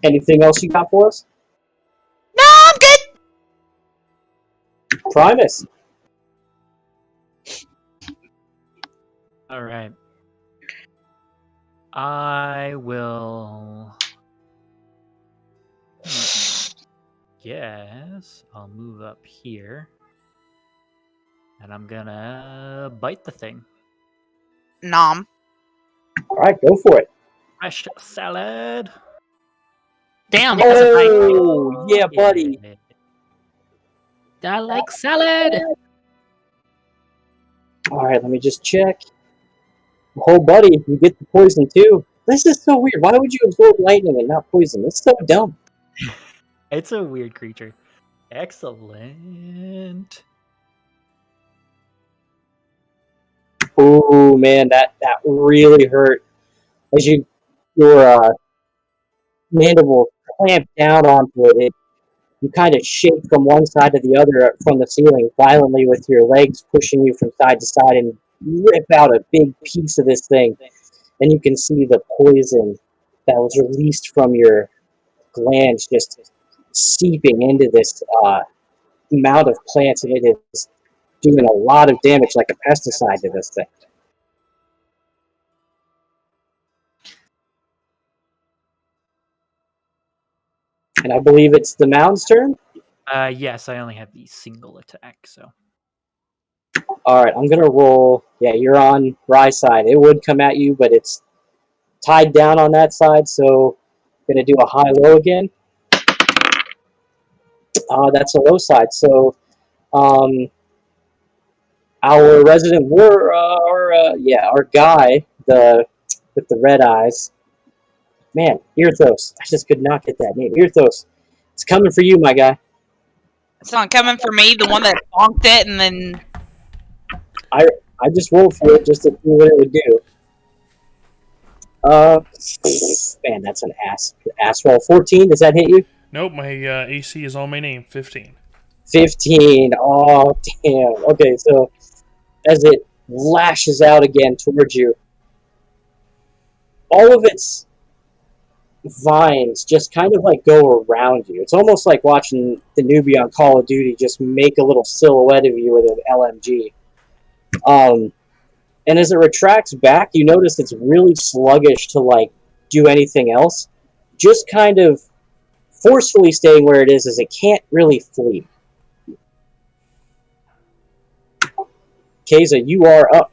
Anything else you got for us? No, I'm good. Primus. All right. I will. Yes, I'll move up here. And I'm gonna bite the thing. Nom. All right, go for it. Fresh salad. Damn, that's a bite. Oh, yeah, buddy. Yeah. I like salad. All right, let me just check. Oh, buddy, you get the poison too. This is so weird. Why would you absorb lightning and not poison? It's so dumb. It's a weird creature. Excellent. Oh man, that really hurt. As your mandible clamped down onto it, you kind of shake from one side to the other from the ceiling violently with your legs pushing you from side to side and rip out a big piece of this thing. And you can see the poison that was released from your glands just seeping into this amount of plants, and it is doing a lot of damage like a pesticide to this thing. And I believe it's the mound's turn. Yes, I only have the single attack, so. All right, I'm gonna roll. Yeah, you're on Rye's side. It would come at you, but it's tied down on that side, so I'm gonna do a high-low again. That's a low side. So, our resident our guy, with the red eyes. Man, Irthos. I just could not get that name. Irthos. It's coming for you, my guy. It's not coming for me, the one that bonked it and then. I just rolled for it just to see what it would do. Man, that's an ass roll. 14, does that hit you? Nope, my AC is on my name, 15. 15. Oh, damn. Okay, so as it lashes out again towards you, all of its vines just kind of like go around you. It's almost like watching the newbie on Call of Duty just make a little silhouette of you with an LMG. And as it retracts back, you notice it's really sluggish to like do anything else. Just kind of forcefully staying where it is as it can't really flee. Keza, you are up.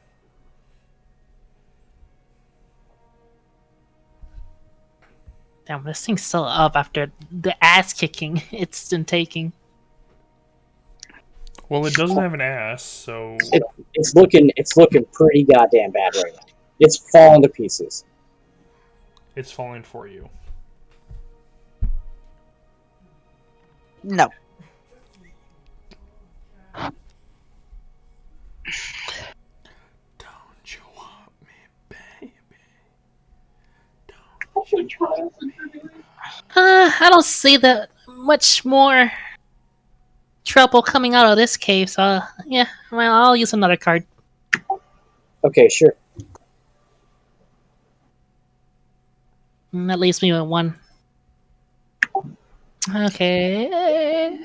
Damn, this thing's still up after the ass kicking it's been taking. Well, it doesn't have an ass, so It's looking pretty goddamn bad right now. It's falling to pieces. it's falling for you. No. Don't you want me, baby? Don't you want me? I don't see that much more trouble coming out of this cave, so yeah, well, I'll use another card. Okay, sure. That leaves me with one. Okay.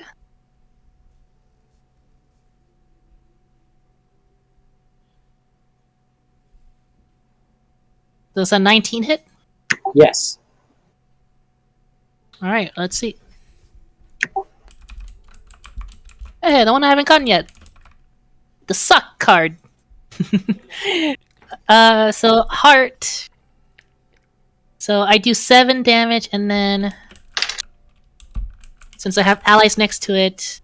Does a 19 hit? Yes. Alright, let's see. Hey, the one I haven't gotten yet. The suck card. So heart. So I do 7 damage and then Since I have allies next to it,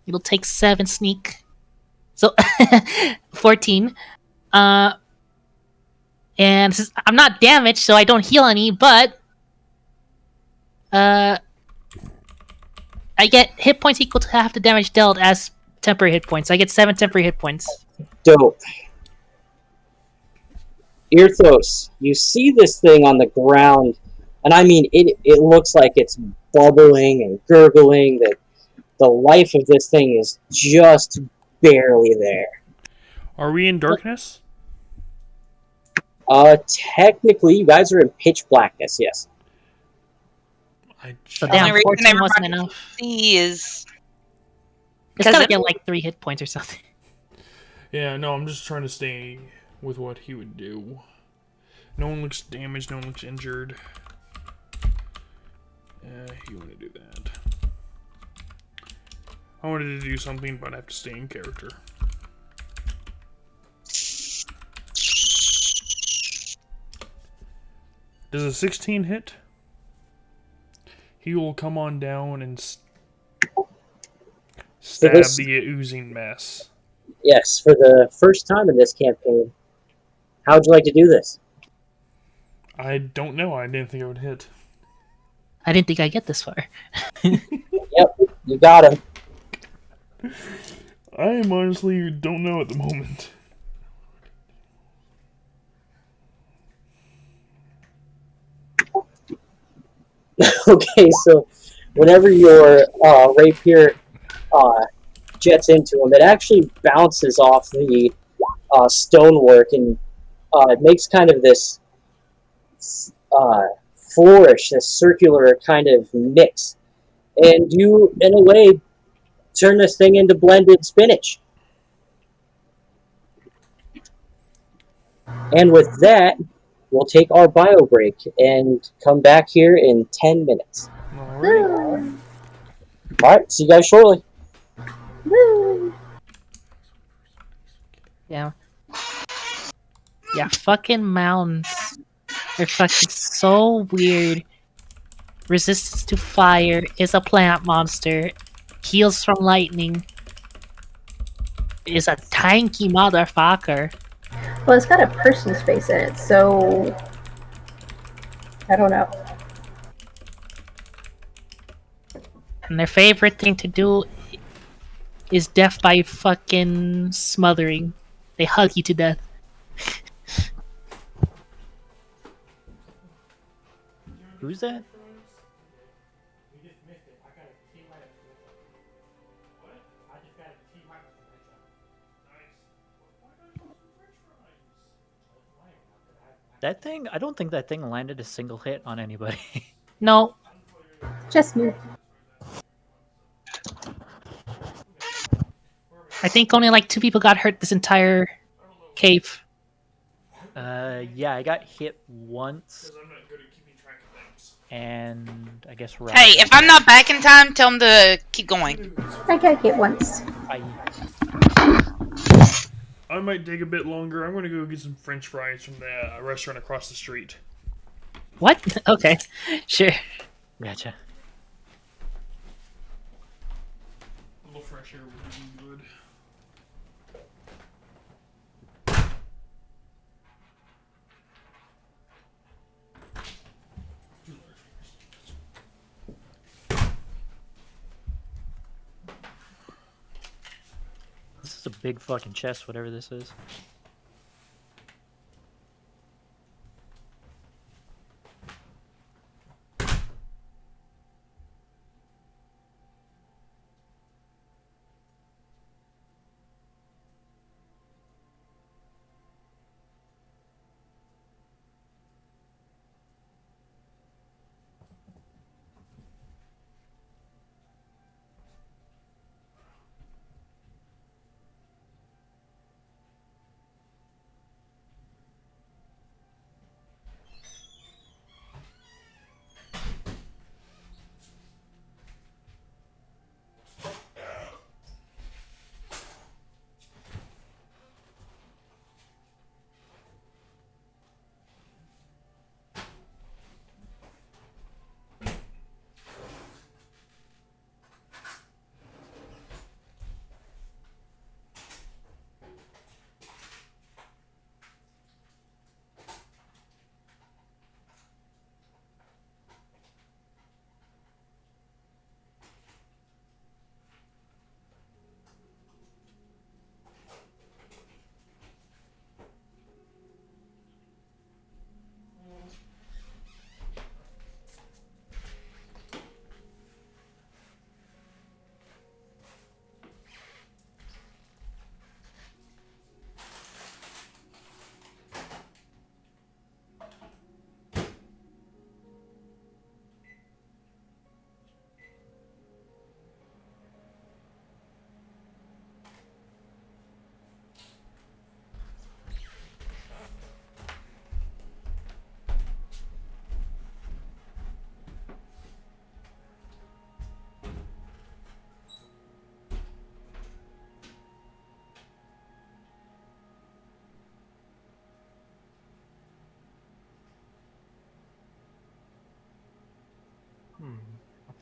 it'll take 7 sneak. So 14. And since I'm not damaged, so I don't heal any, but I get hit points equal to half the damage dealt as temporary hit points. I get 7 temporary hit points. Dope. Irthos, you see this thing on the ground, and I mean, it looks like it's bubbling and gurgling. That the life of this thing is just barely there. Are we in darkness? Technically, you guys are in pitch blackness, yes. So The only damn, reason 14 wasn't everybody enough. See is It's gotta it- get like 3 hit points or something. Yeah, no, I'm just trying to stay with what he would do. No one looks damaged, no one looks injured. You want to do that. I wanted to do something, but I have to stay in character. Does a 16 hit? He will come on down and stab this- the oozing mess. Yes, for the first time in this campaign. How would you like to do this? I don't know. I didn't think I would hit. I didn't think I'd get this far. Yep, you got him. I honestly don't know at the moment. Okay, so whenever your rapier jets into him, it actually bounces off the stonework and it makes kind of this flourish, this circular kind of mix. And you, in a way, turn this thing into blended spinach. And with that, we'll take our bio break and come back here in 10 minutes. Alright. Alright, see you guys shortly. Woo! Yeah. Yeah, fucking mounds are fucking so weird. Resistance to fire is a plant monster. Heals from lightning. Is a tanky motherfucker. Well, it's got a person's face in it, so I don't know. And their favorite thing to do is death by fucking smothering. They hug you to death. Who's that? That thing? I don't think that thing landed a single hit on anybody. No. Just me. I think only like 2 people got hurt this entire cave. Yeah, I got hit once. And I guess Hey, if I'm not back in time, tell him to keep going. I got hit once. I might take a bit longer. I'm gonna go get some French fries from the restaurant across the street. What? Okay. Sure. Gotcha. A little fresh air would be good. This is a big fucking chest, whatever this is.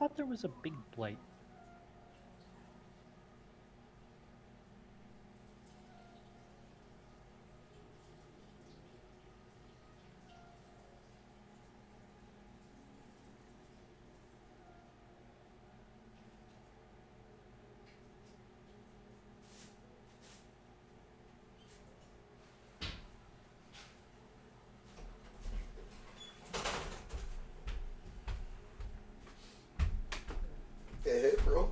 thought there was a big blight. Hey, bro.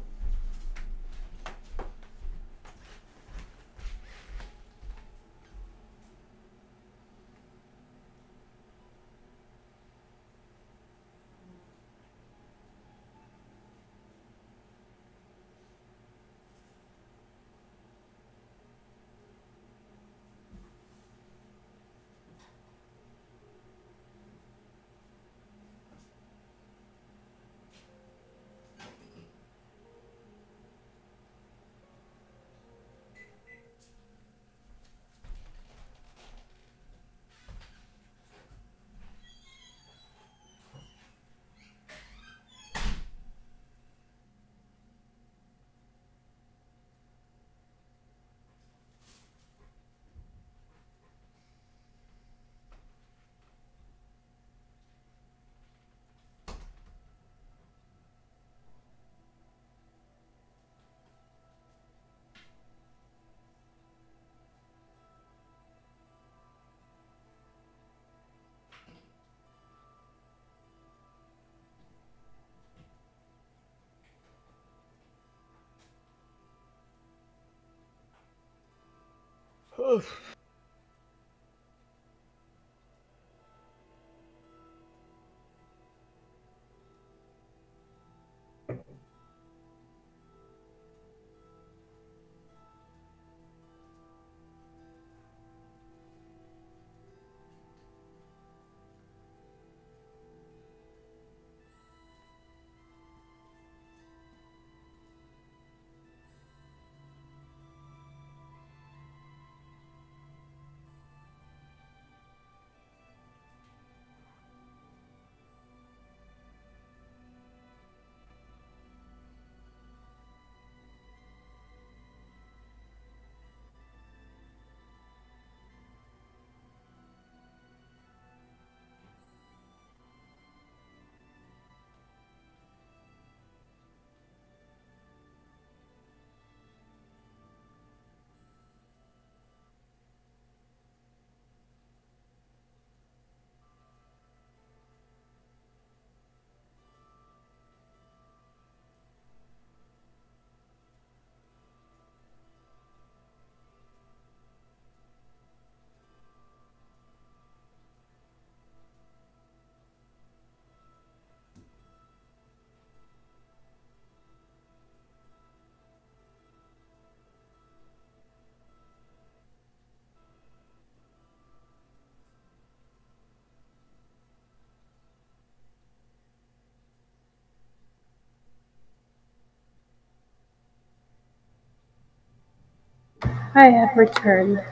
I have returned.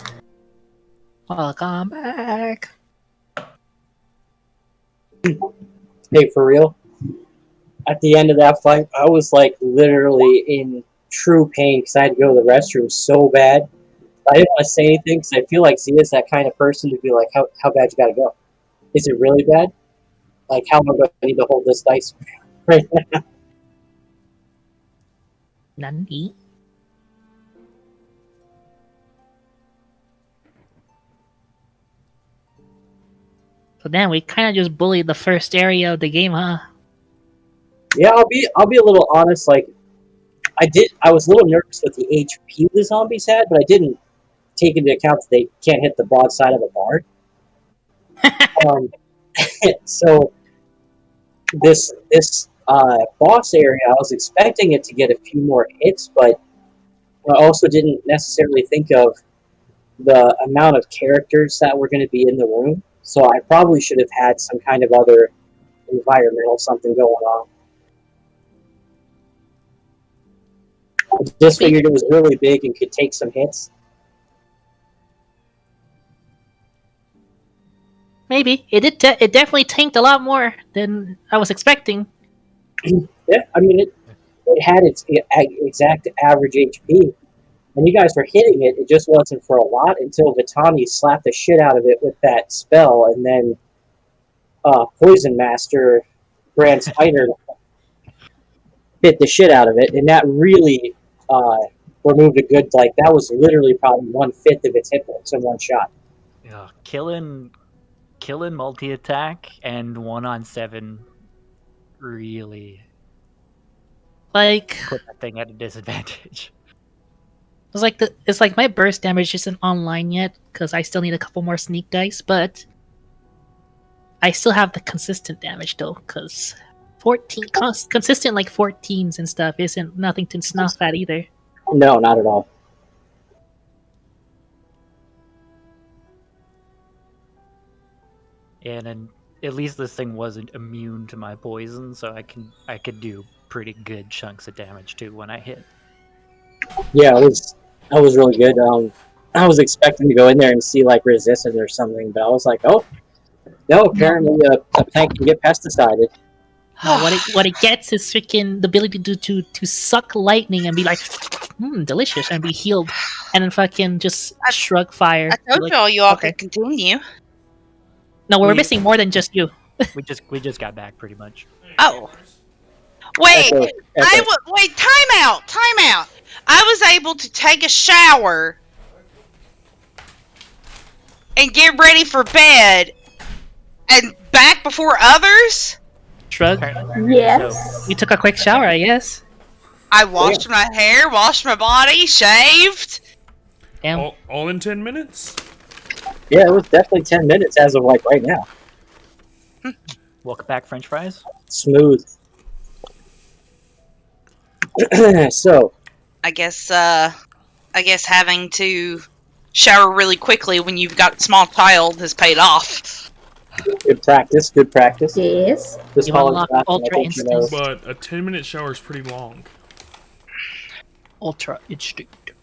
Welcome back. Hey, for real? At the end of that fight, I was like literally in true pain because I had to go to the restroom so bad. I didn't want to say anything because I feel like Zia's that kind of person to be like, how bad you gotta go? Is it really bad? Like, how long do I need to hold this dice right now? Nani? So then we kind of just bullied the first area of the game, huh? Yeah, I'll be a little honest. Like, I was a little nervous with the HP the zombies had, but I didn't take into account that they can't hit the broadside of a bar. So this boss area, I was expecting it to get a few more hits, but I also didn't necessarily think of the amount of characters that were going to be in the room. So I probably should have had some kind of other environmental something going on. I just figured it was really big and could take some hits. Maybe it did. It definitely tanked a lot more than I was expecting. Yeah, I mean, it had its exact average HP. And you guys were hitting it, it just wasn't for a lot until Vitani slapped the shit out of it with that spell, and then Poison Master, Grand Spider, hit the shit out of it, and that really removed a good, like, that was literally probably 1/5 of its hit points in one shot. Yeah, killing multi-attack and 1-on-7 really Like put that thing at a disadvantage. it's like my burst damage isn't online yet because I still need a couple more sneak dice, but I still have the consistent damage though, because 14 consistent like 14s and stuff isn't nothing to snuff at either. No, not at all. And then at least this thing wasn't immune to my poison, so I could do pretty good chunks of damage too when I hit. Yeah, that was really good. I was expecting to go in there and see like resistance or something, but I was like, oh, no, apparently a tank can get pesticided. No, what it gets is freaking the ability to suck lightning and be like, delicious, and be healed, and then fucking just shrug fire. I told like, y'all you all okay. could continue. No, we're missing more than just you. We just got back pretty much. Oh. Wait, Echo. wait, time out. I was able to take a shower and get ready for bed and back before others? Shrug. Yes. You took a quick shower, I guess. I washed my hair, washed my body, shaved. Damn. All in 10 minutes? Yeah, it was definitely 10 minutes as of like right now. Welcome back, French fries. Smooth. So, I guess having to shower really quickly when you've got a small child has paid off. good practice. Yes. This You follows unlock that, Ultra I think, you know, Instinct. But a 10-minute shower is pretty long. Ultra Instinct.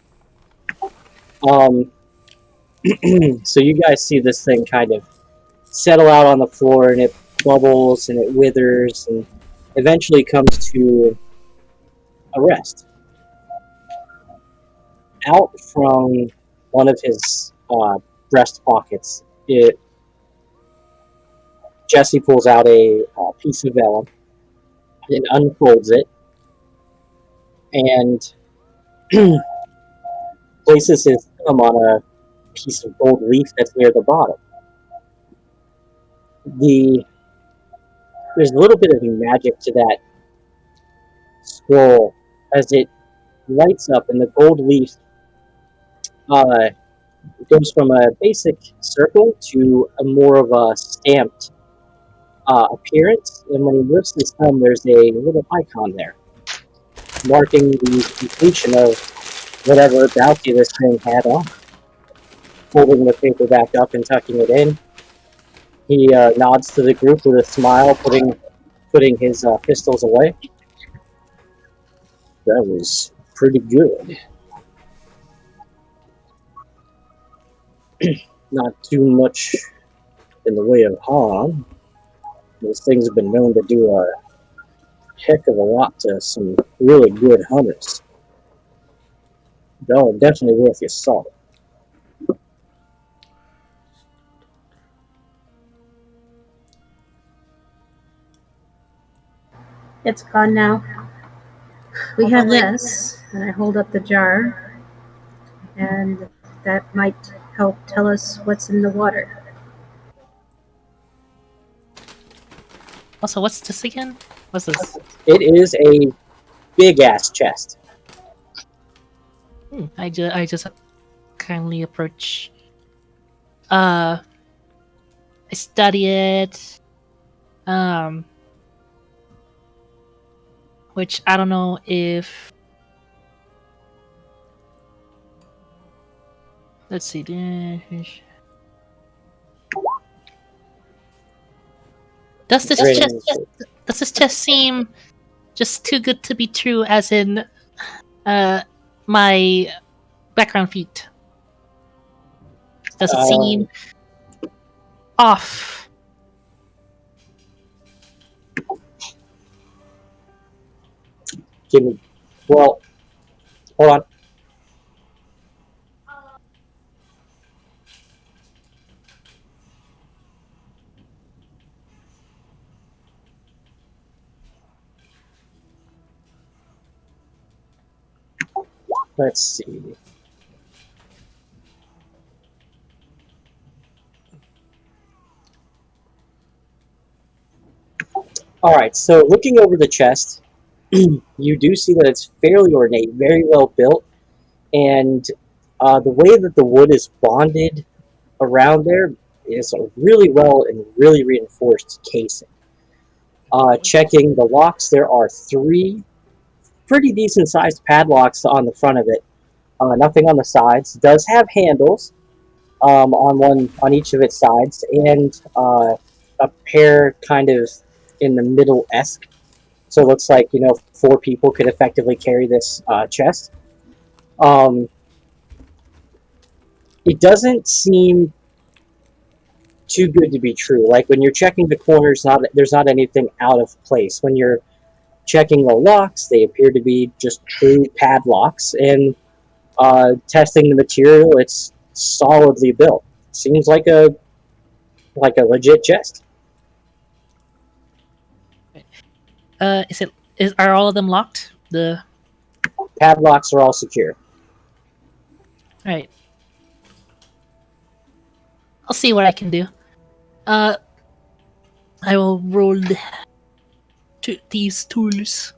So you guys see this thing kind of settle out on the floor, and it bubbles and it withers, and eventually comes to a rest. Out from one of his breast pockets, Jesse pulls out a piece of vellum and unfolds it, and places his thumb on a piece of gold leaf that's near the bottom. There's a little bit of magic to that scroll as it lights up, and the gold leaf goes from a basic circle to a more of a stamped appearance. And when he lifts his thumb, there's a little icon there, marking the completion of whatever bounty this thing had on. Folding the paper back up and tucking it in, he nods to the group with a smile, putting his pistols away. That was pretty good. Not too much in the way of harm. These things have been known to do a heck of a lot to some really good hunters. Y'all are definitely worth your salt. It's gone now. We have this, and I hold up the jar, and that might help tell us what's in the water. Also, what's this again? What's this? It is a big ass chest. I just kindly approach. I study it. Which I don't know if. Let's see. Does this chest seem just too good to be true? As in, my background feat. Does it seem off? Give me. Well, hold on. Let's see. Alright, so looking over the chest, you do see that it's fairly ornate, very well built, and the way that the wood is bonded around there is a really well and really reinforced casing. Checking the locks, there are 3 pretty decent sized padlocks on the front of it. Nothing on the sides. It does have handles on each of its sides, and a pair kind of in the middle-esque. So it looks like, 4 people could effectively carry this chest. It doesn't seem too good to be true. Like, when you're checking the corners, there's not anything out of place. When you're checking the locks, they appear to be just true padlocks. And testing the material, it's solidly built. Seems like a legit chest. Are all of them locked? The Padlocks are all secure. Right. I'll see what I can do. I will roll these tools.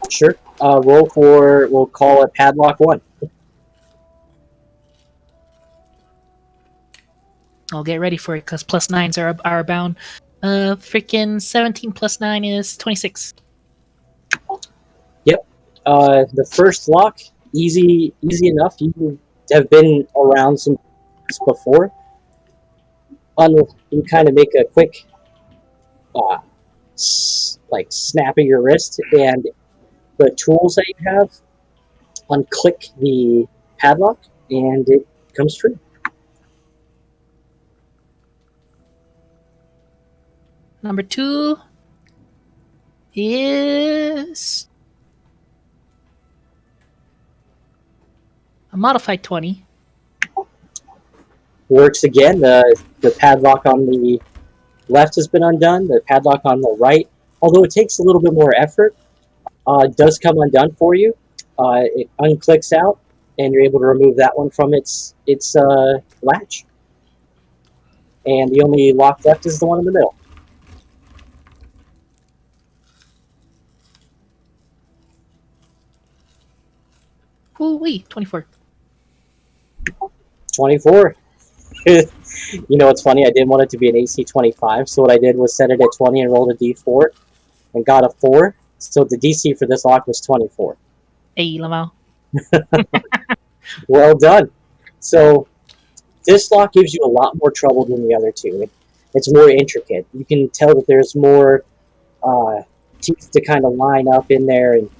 Sure. Roll for, we'll call it padlock 1. I'll get ready for it because +9s are bound. Freaking 17 plus 9 is 26. Yep. The first lock, easy enough. You have been around some before. You kind of make a quick, snap of your wrist, and the tools that you have unclick the padlock, and it comes true. Number 2 is a modified 20. Works again. The padlock on the left has been undone. The padlock on the right, although it takes a little bit more effort, does come undone for you. It unclicks out, and you're able to remove that one from its latch. And the only lock left is the one in the middle. Ooh-wee, 24. 24. It's funny, I didn't want it to be an AC 25, so what I did was set it at 20 and rolled a d4, and got a 4, so the DC for this lock was 24. Hey, Lamau. Well done. So, this lock gives you a lot more trouble than the other 2. It's more intricate. You can tell that there's more teeth to kind of line up in there, and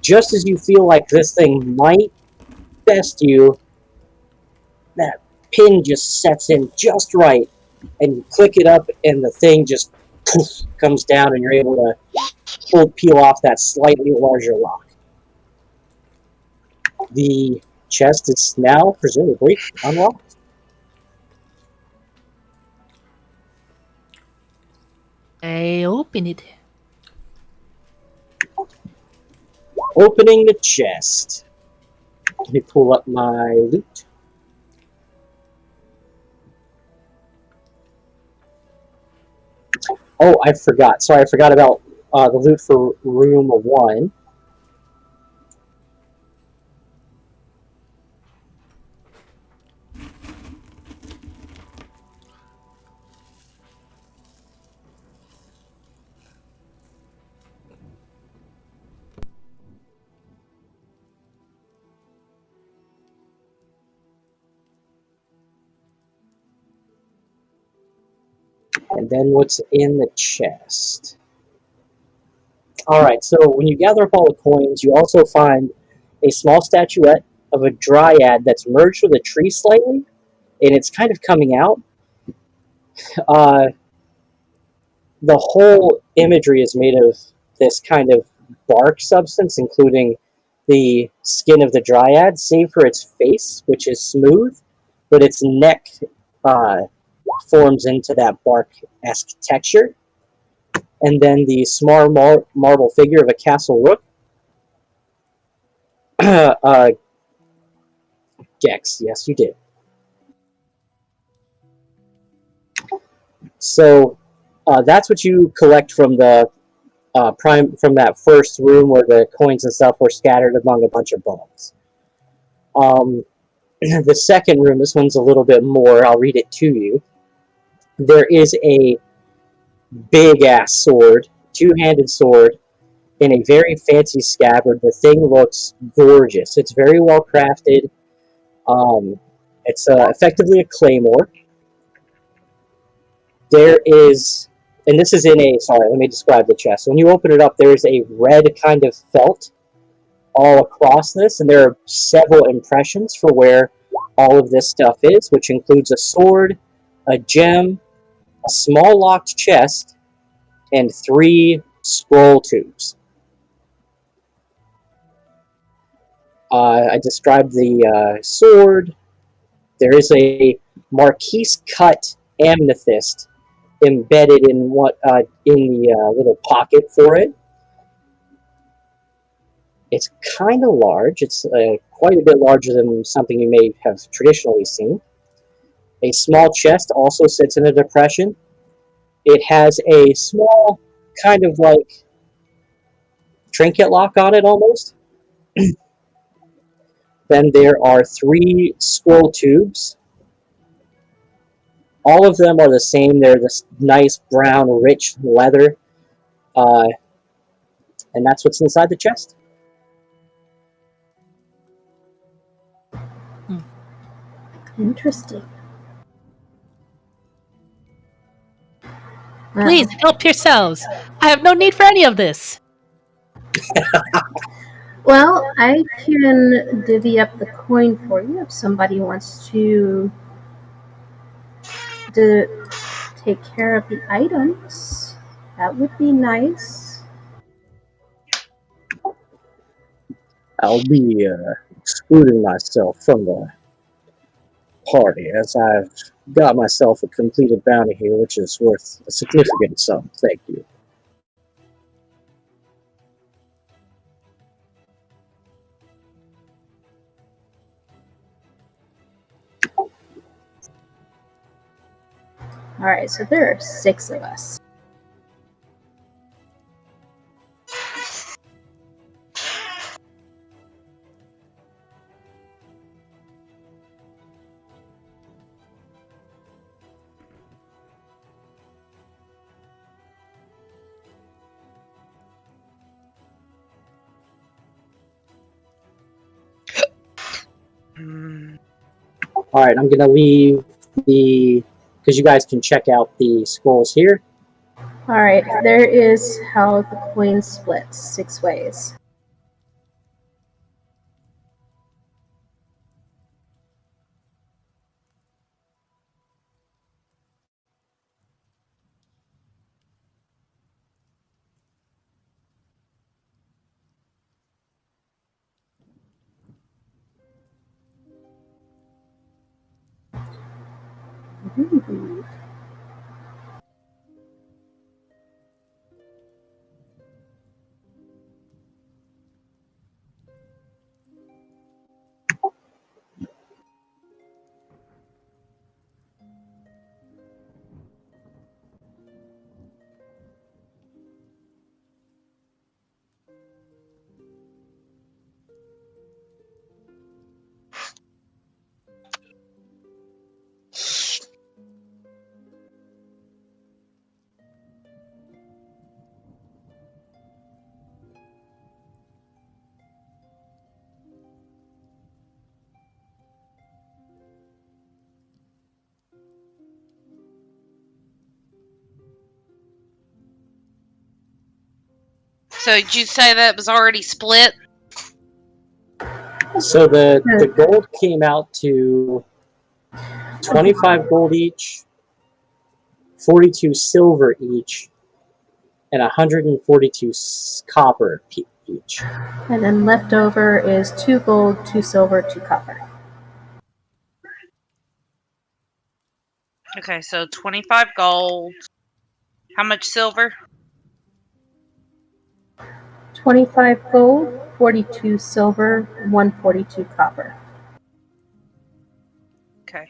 just as you feel like this thing might best you, that pin just sets in just right, and you click it up, and the thing just poof, comes down, and you're able to peel off that slightly larger lock. The chest is now presumably unlocked. I open it. Opening the chest. Let me pull up my loot. Oh, I forgot. Sorry, I forgot about the loot for room 1. And then what's in the chest. Alright, so when you gather up all the coins, you also find a small statuette of a dryad that's merged with a tree slightly, and it's kind of coming out. the whole imagery is made of this kind of bark substance, including the skin of the dryad, save for its face, which is smooth, but its neck forms into that bark-esque texture. And then the small marble figure of a castle rook. Gex, yes, you did. So that's what you collect from the from that first room where the coins and stuff were scattered among a bunch of bones. The second room, this one's a little bit more. I'll read it to you. There is a big ass sword, two-handed sword, in a very fancy scabbard. The thing looks gorgeous. It's very well crafted. It's effectively a claymore. There is, and this is in a, sorry, let me describe the chest. When you open it up, there's a red kind of felt all across this, and there are several impressions for where all of this stuff is, which includes a sword, a gem, a small locked chest, and 3 scroll tubes. I described the sword. There is a marquise cut amethyst embedded in what in the little pocket for it. It's kind of large. It's quite a bit larger than something you may have traditionally seen. A small chest also sits in a depression. It has a small kind of like trinket lock on it almost. Then there are 3 scroll tubes. All of them are the same. They're this nice brown, rich leather. And that's what's inside the chest. Interesting. Please help yourselves. I have no need for any of this. Well, I can divvy up the coin for you if somebody wants to take care of the items. That would be nice. I'll be excluding myself from the party, as I've got myself a completed bounty here, which is worth a significant sum. Thank you. Alright, so there are 6 of us. Alright, I'm going to leave the... because you guys can check out the scrolls here. Alright, there is how the coin splits 6 ways. Ooh. So did you say that was already split? So the gold came out to 25 gold each, 42 silver each, and 142 copper each. And then leftover is 2 gold, 2 silver, 2 copper. Okay, so 25 gold. How much silver? 25 gold, 42 silver, 142 copper. Okay.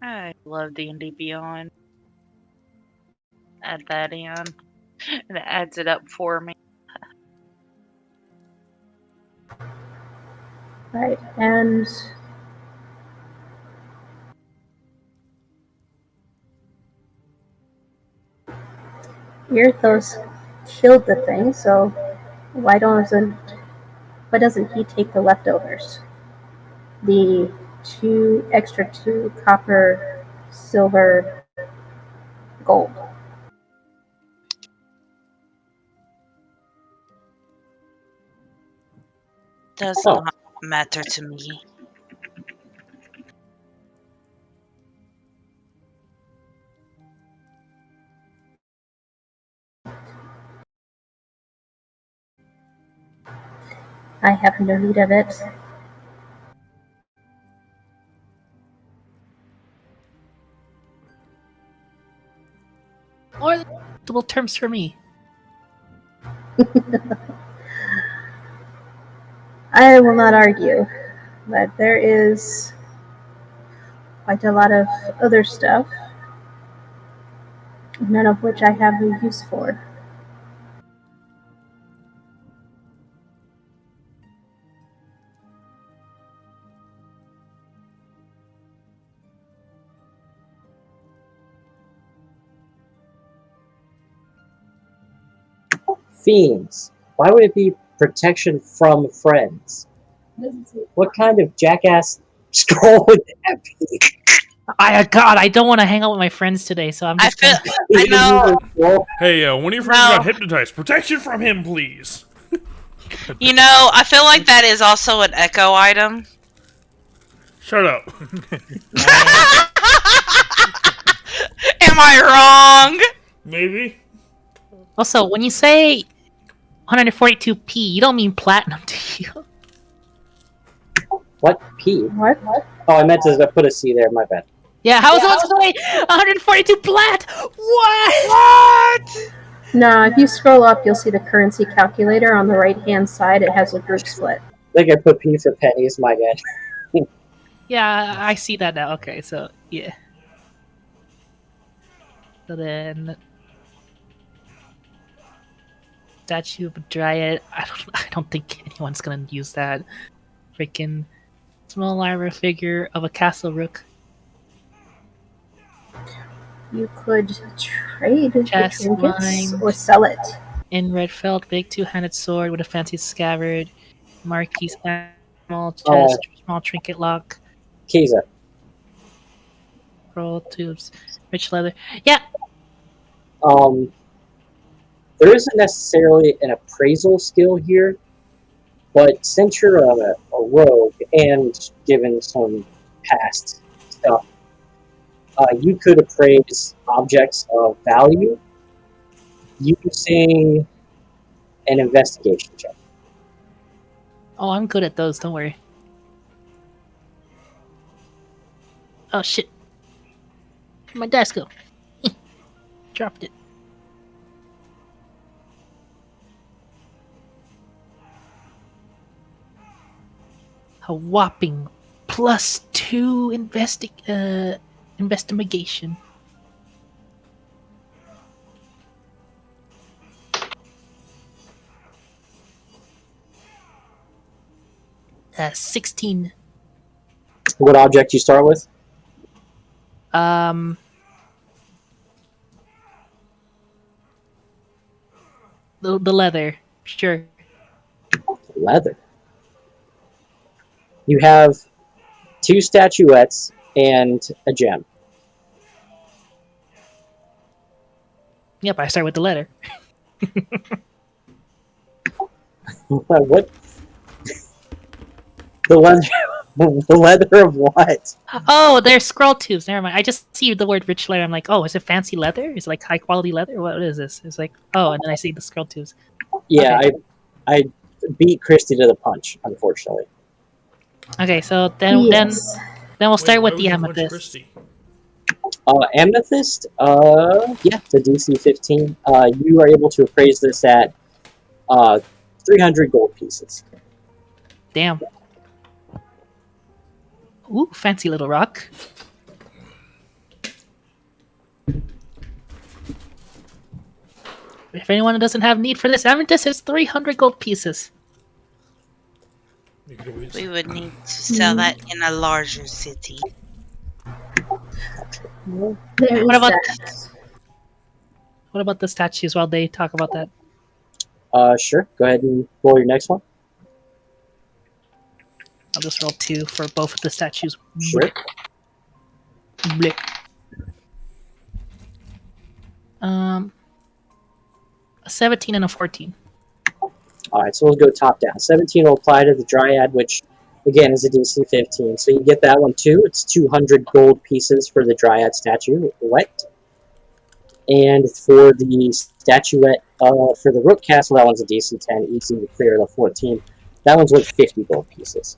I love D&D Beyond. Add that in. And it adds it up for me. Right, and Irithos killed the thing, so why doesn't he take the leftovers? The 2 copper, silver, gold. Does not matter to me. I have no need of it. Or double terms for me. I will not argue, but there is quite a lot of other stuff, none of which I have a use for. Fiends. Why would it be protection from friends? What kind of jackass scroll would that be? God, I don't want to hang out with my friends today, so I'm just gonna... I know. Hey, one of your friends got hypnotized. Protection from him, please. You know, I feel like that is also an echo item. Shut up. Am I wrong? Maybe. Also, when you say 142p, you don't mean platinum, do you? What? P? What? Oh, I meant to put a C there, my bad. Yeah, how was it supposed to say 142 plat? What? No, if you scroll up, you'll see the currency calculator on the right-hand side. It has a group split. I think I put P for pennies, my bad. Yeah, I see that now. Okay, so, yeah. So then... Statue of a Dryad. I don't think anyone's gonna use that. Freaking small lava figure of a castle rook. You could trade the Chest trinkets mine. or sell it. In Redfeld, big two-handed sword with a fancy scabbard. Marquis small chest, small trinket lock. Kiza. Roll tubes, rich leather. Yeah. There isn't necessarily an appraisal skill here, but since you're a rogue and given some past stuff, you could appraise objects of value using an investigation check. Oh, I'm good at those. Don't worry. Oh shit! Where'd my dice go? Dropped it. A whopping +2 investigation. Uh, 16. What object you start with? The leather. Sure. Leather. You have 2 statuettes and a gem. Yep, I start with the letter. What? The leather. The leather of what? Oh, they're scroll tubes. Never mind. I just see the word rich leather. I'm like, oh, is it fancy leather? Is it like high quality leather? What is this? It's like, oh, and then I see the scroll tubes. Yeah, Okay. I beat Christy to the punch, unfortunately. Okay, so then Yes. then we'll start Wait, with why the would you punch amethyst. Christy? Amethyst, yeah, the DC 15. You are able to appraise this at 300 gold pieces. Damn. Ooh, fancy little rock. If anyone doesn't have need for this amethyst, it's 300 gold pieces. You could always... We would need to sell that in a larger city. There is What about- that. What about the statues while they talk about that? Sure. Go ahead and roll your next one. I'll just roll 2 for both of the statues. Sure. Blip. A 17 and a 14. Alright, so we'll go top down. 17 will apply to the Dryad, which, again, is a DC 15. So you get that one too. It's 200 gold pieces for the Dryad statuette. And for the statuette, for the Rook Castle, that one's a DC 10. Easy to clear the 14. That one's worth 50 gold pieces.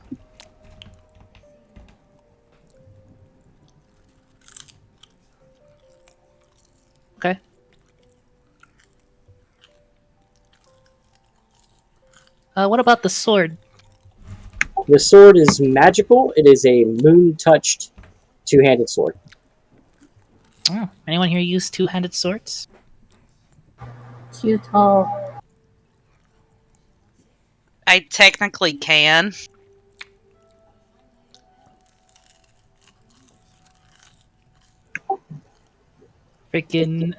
Okay. What about the sword? The sword is magical. It is a moon-touched two-handed sword. Oh, anyone here use two-handed swords? Too tall. I technically can. Freaking,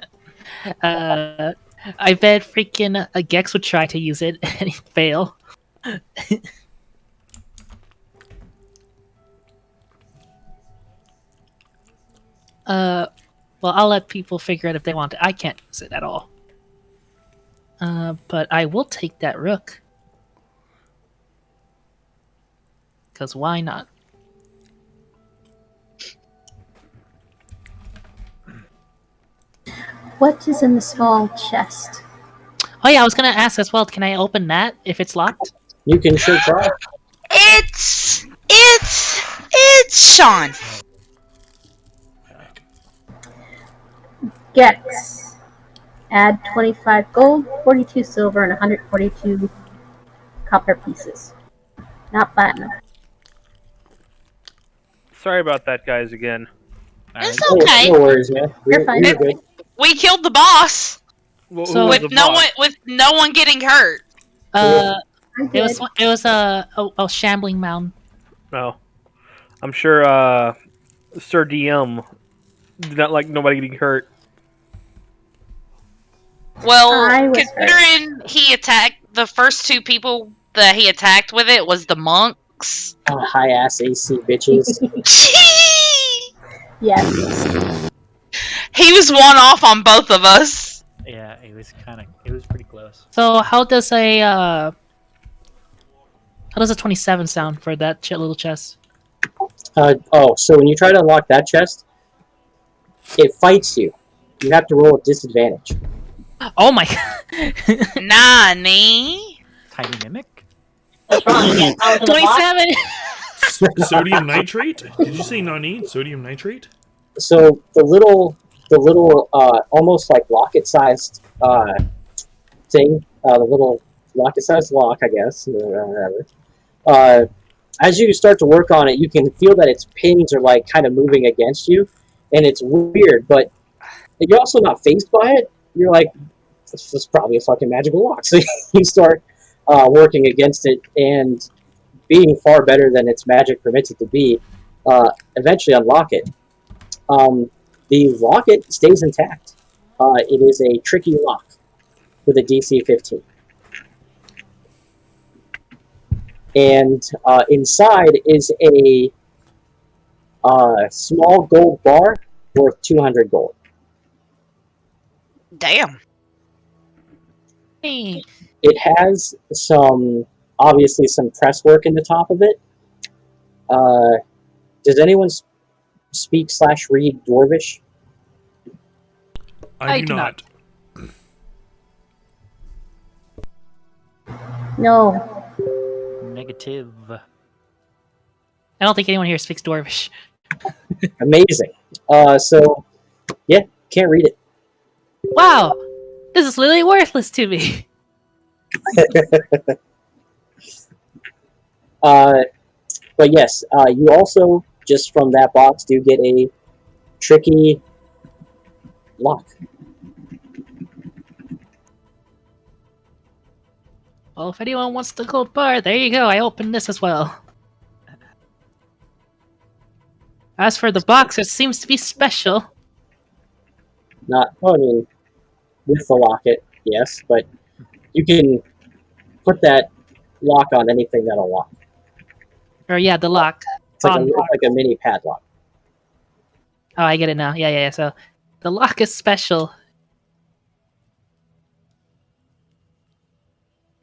I bet freaking Gex would try to use it and he'd fail. Well, I'll let people figure out if they want it. I can't use it at all. But I will take that rook. Because why not? What is in the small chest? Oh yeah, I was gonna ask as well. Can I open that if it's locked? You can sure try. It's Sean. Gex. Add 25 gold, 42 silver, and 142 copper pieces. Not platinum. Sorry about that, guys. Again. It's Oh, okay. no worries, man. You're fine. We're good. We killed the boss Well, So- who was with the no boss? one getting hurt. I It was did. a shambling mound. No. I'm sure Sir DM did not like nobody getting hurt. Well, I was considering he attacked the first two people that he attacked with it was the monks. High ass AC bitches. Yes. He was one off on both of us. Yeah, it was pretty close. So how does a 27 sound for that little chest? So when you try to unlock that chest, it fights you. You have to roll at disadvantage. Oh my god. Nani? Tiny mimic. What's wrong? You get powers in the box? 27. Sodium nitrate? Did you say nani? Sodium nitrate? So the little, almost like locket-sized thing, the little locket-sized lock, I guess, whatever. As you start to work on it, you can feel that its pins are like kind of moving against you, and it's weird. But you're also not phased by it. You're like, this is probably a fucking magical lock. So you start working against it, and being far better than its magic permits it to be, eventually unlock it. The locket stays intact. It is a tricky lock with a DC 15. And inside is a small gold bar worth 200 gold. Damn. Hey. It has obviously some press work in the top of it. Does anyone speak/read Dwarvish? I do do not. No. Negative. I don't think anyone here speaks Dwarvish. Amazing. So, yeah, can't read it. Wow, this is literally worthless to me. But yes, you also, just from that box, do get a tricky lock. Well, if anyone wants the gold bar, there you go. I opened this as well. As for the box, it seems to be special. Not, well, I mean, with the locket, yes, but you can put that lock on anything that'll lock. Or yeah, the lock. It's like a mini padlock. Oh, I get it now. Yeah. So the lock is special.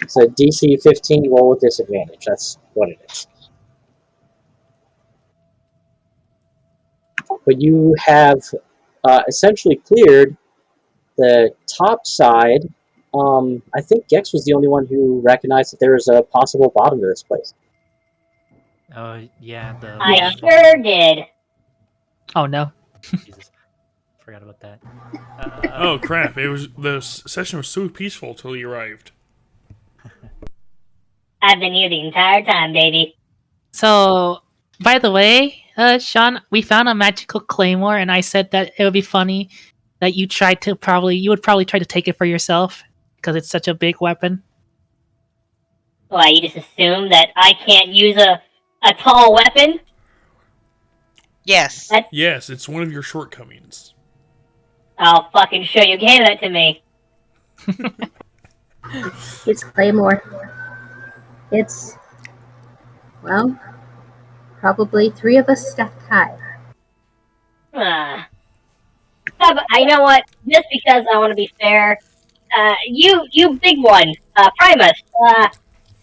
It's a DC 15 roll with disadvantage. That's what it is. But you have essentially cleared the top side. I think Gex was the only one who recognized that there was a possible bottom to this place. Oh, yeah. I sure did. Oh no. Jesus. Forgot about that. Oh crap! The session was so peaceful till you arrived. I've been here the entire time, baby. So, by the way, Sean, we found a magical claymore, and I said that it would be funny that you would probably try to take it for yourself because it's such a big weapon. Why, you just assume that I can't use a tall weapon? Yes. Yes, it's one of your shortcomings. I'll fucking show you. Hand that to me. It's Claymore. It's, well, probably 3 of us stacked high. You know what? Just because I want to be fair, you big one, Primus,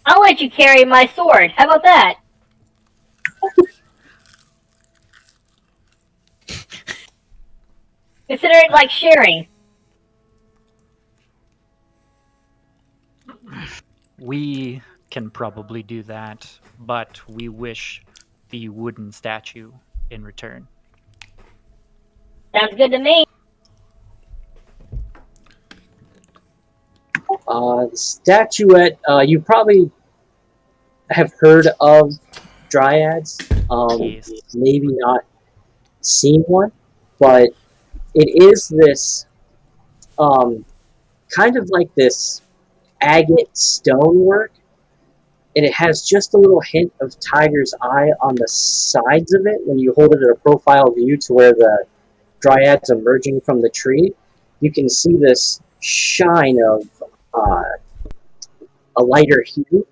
I'll let you carry my sword. How about that? Consider it like sharing. We can probably do that, but we wish the wooden statue in return. Sounds good to me. The statuette, you probably have heard of dryads. Yes. Maybe not seen one, but it is this kind of like this agate stonework, and it has just a little hint of tiger's eye on the sides of it when you hold it at a profile view to where the dryad's emerging from the tree. You can see this shine of a lighter hue,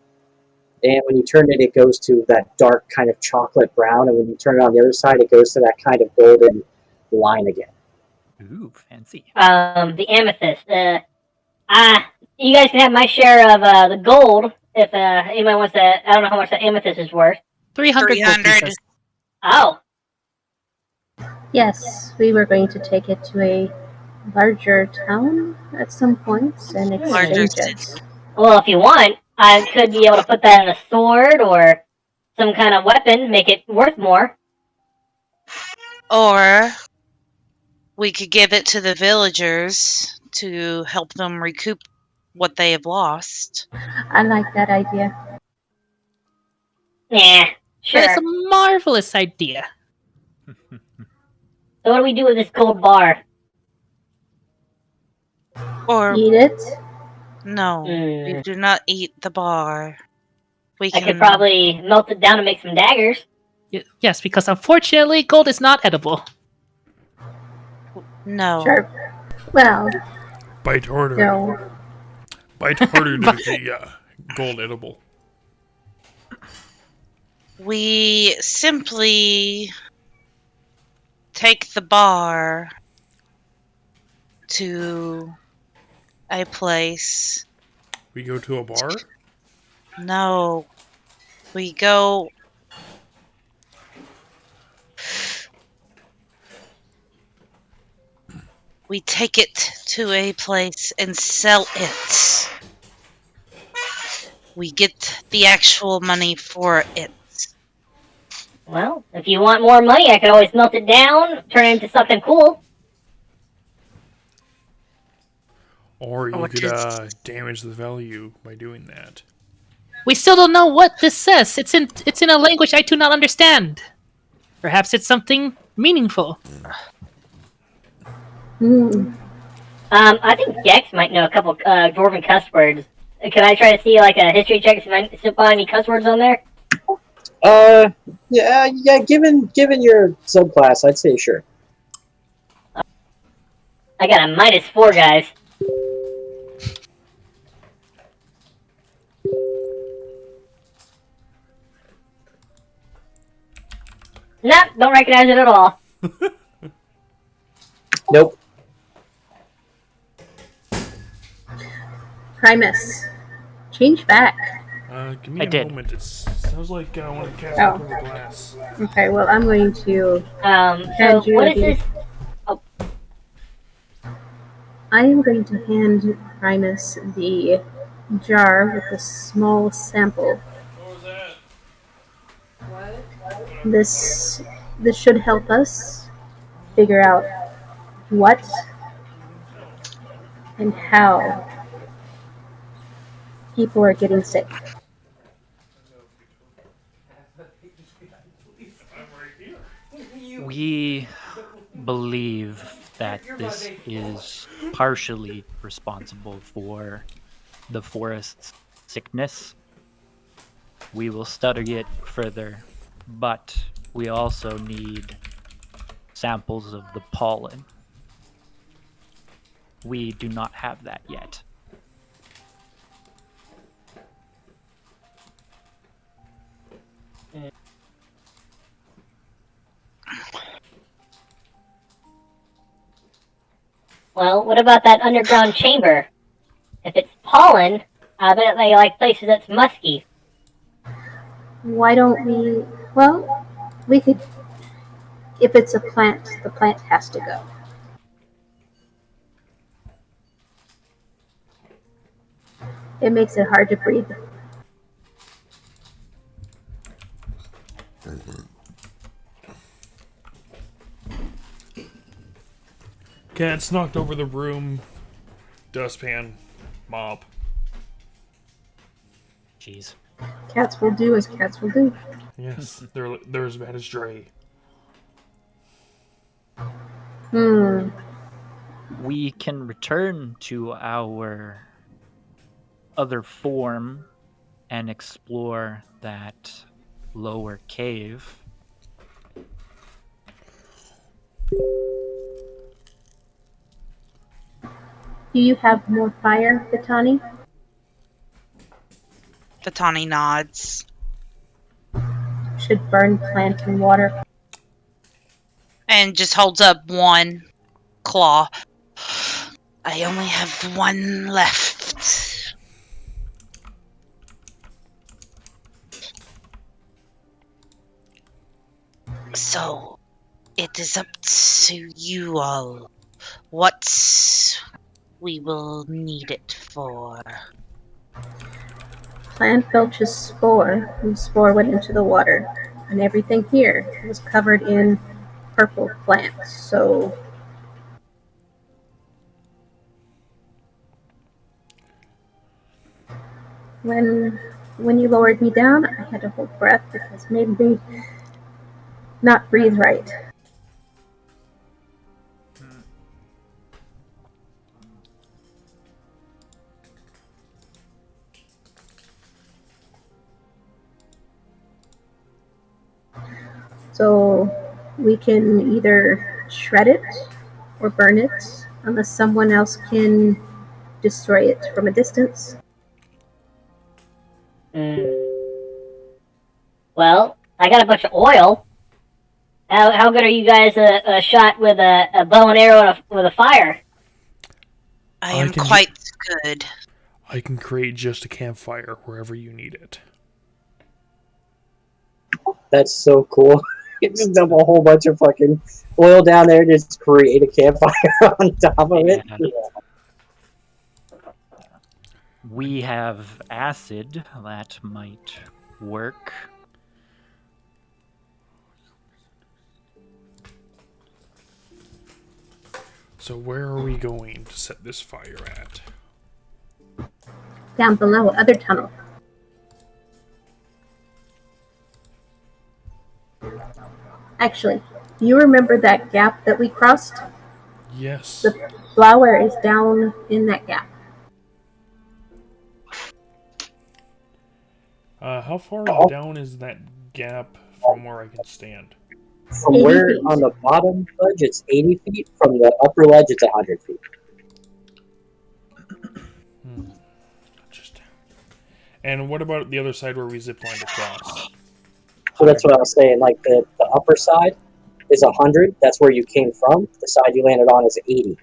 and when you turn it, it goes to that dark kind of chocolate brown, and when you turn it on the other side, it goes to that kind of golden line again. Ooh, fancy. The amethyst. You guys can have my share of the gold if anybody wants to. I don't know how much the amethyst is worth. 300 gold pieces. Oh, Yes, we were going to take it to a larger town at some point and Larger exchange city. it. well, if you want, I could be able to put that in a sword or some kind of weapon, make it worth more. Or we could give it to the villagers to help them recoup what they have lost. I like that idea. Yeah, sure. That is a marvelous idea. So what do we do with this gold bar? Or Eat it. no, we do not eat the bar. We I can could probably melt it down and make some daggers. Yes, because unfortunately, gold is not edible. no. Sure. Well, Bite harder. no. Bite harder to the gold edible. We simply take the bar to a place. We go to a bar? No. We go We take it to a place and sell it. We get the actual money for it. Well, if you want more money, I could always melt it down, turn it into something cool. Or you What could is- damage the value by doing that. We still don't know what this says. It's in a language I do not understand. Perhaps it's something meaningful. I think Gex might know a couple dwarven cuss words. Can I try to see like a history check if you find any cuss words on there? Yeah. Given your subclass, I'd say sure. I got a -4, guys. Nope, don't recognize it at all. Nope. Primus, change back. Give me I a did. moment. It sounds like one of the cats Oh. opened the glass. Okay, well, I'm going to. So hand you what is the- this? I am going to hand Primus the jar with the small sample. What was that? This should help us figure out what and how people are getting sick. We believe that this is partially responsible for the forest's sickness. We will study it further, but we also need samples of the pollen. We do not have that yet. Well, what about that underground chamber? If it's pollen, I bet they like places that's musky. Why don't we? Well, we could. If it's a plant, the plant has to go. It makes it hard to breathe. Cats knocked over the broom, dustpan, mop. Jeez. Cats will do as cats will do. Yes, they're as bad as Dre. We can return to our other form and explore that lower cave. Do you have more fire, Vitani? Fatani nods. Should burn plant and water. And just holds up one claw. I only have one left. So, it is up to you all what we will need it for. Plant belches spore, and spore went into the water, and everything here was covered in purple plants. So, when you lowered me down, I had to hold breath because it made me not breathe right. So we can either shred it or burn it, unless someone else can destroy it from a distance. Well, I got a bunch of oil. How good are you guys a shot with a bow and arrow and with a fire? I am quite good. I can create just a campfire wherever you need it. That's so cool. just dump a whole bunch of fucking oil down there to just create a campfire on top of it. Yeah. We have acid. That might work. So where are we going to set this fire at? Down below, other tunnel. Actually, you remember that gap that we crossed? Yes. The flower is down in that gap. How far down is that gap from where I can stand? From 80 where feet. on the bottom ledge it's 80 feet, from the upper ledge it's 100 feet. Just. And what about the other side where we ziplined across? So that's what I was saying, like the upper side is 100, that's where you came from. The side you landed on is 80.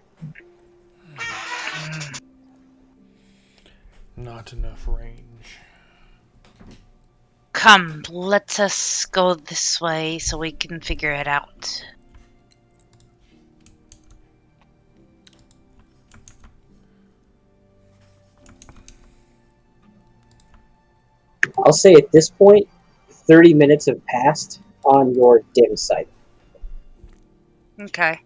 Not enough range. Come, let us go this way so we can figure it out. I'll say at this point, 30 minutes have passed on your dim sight. Okay.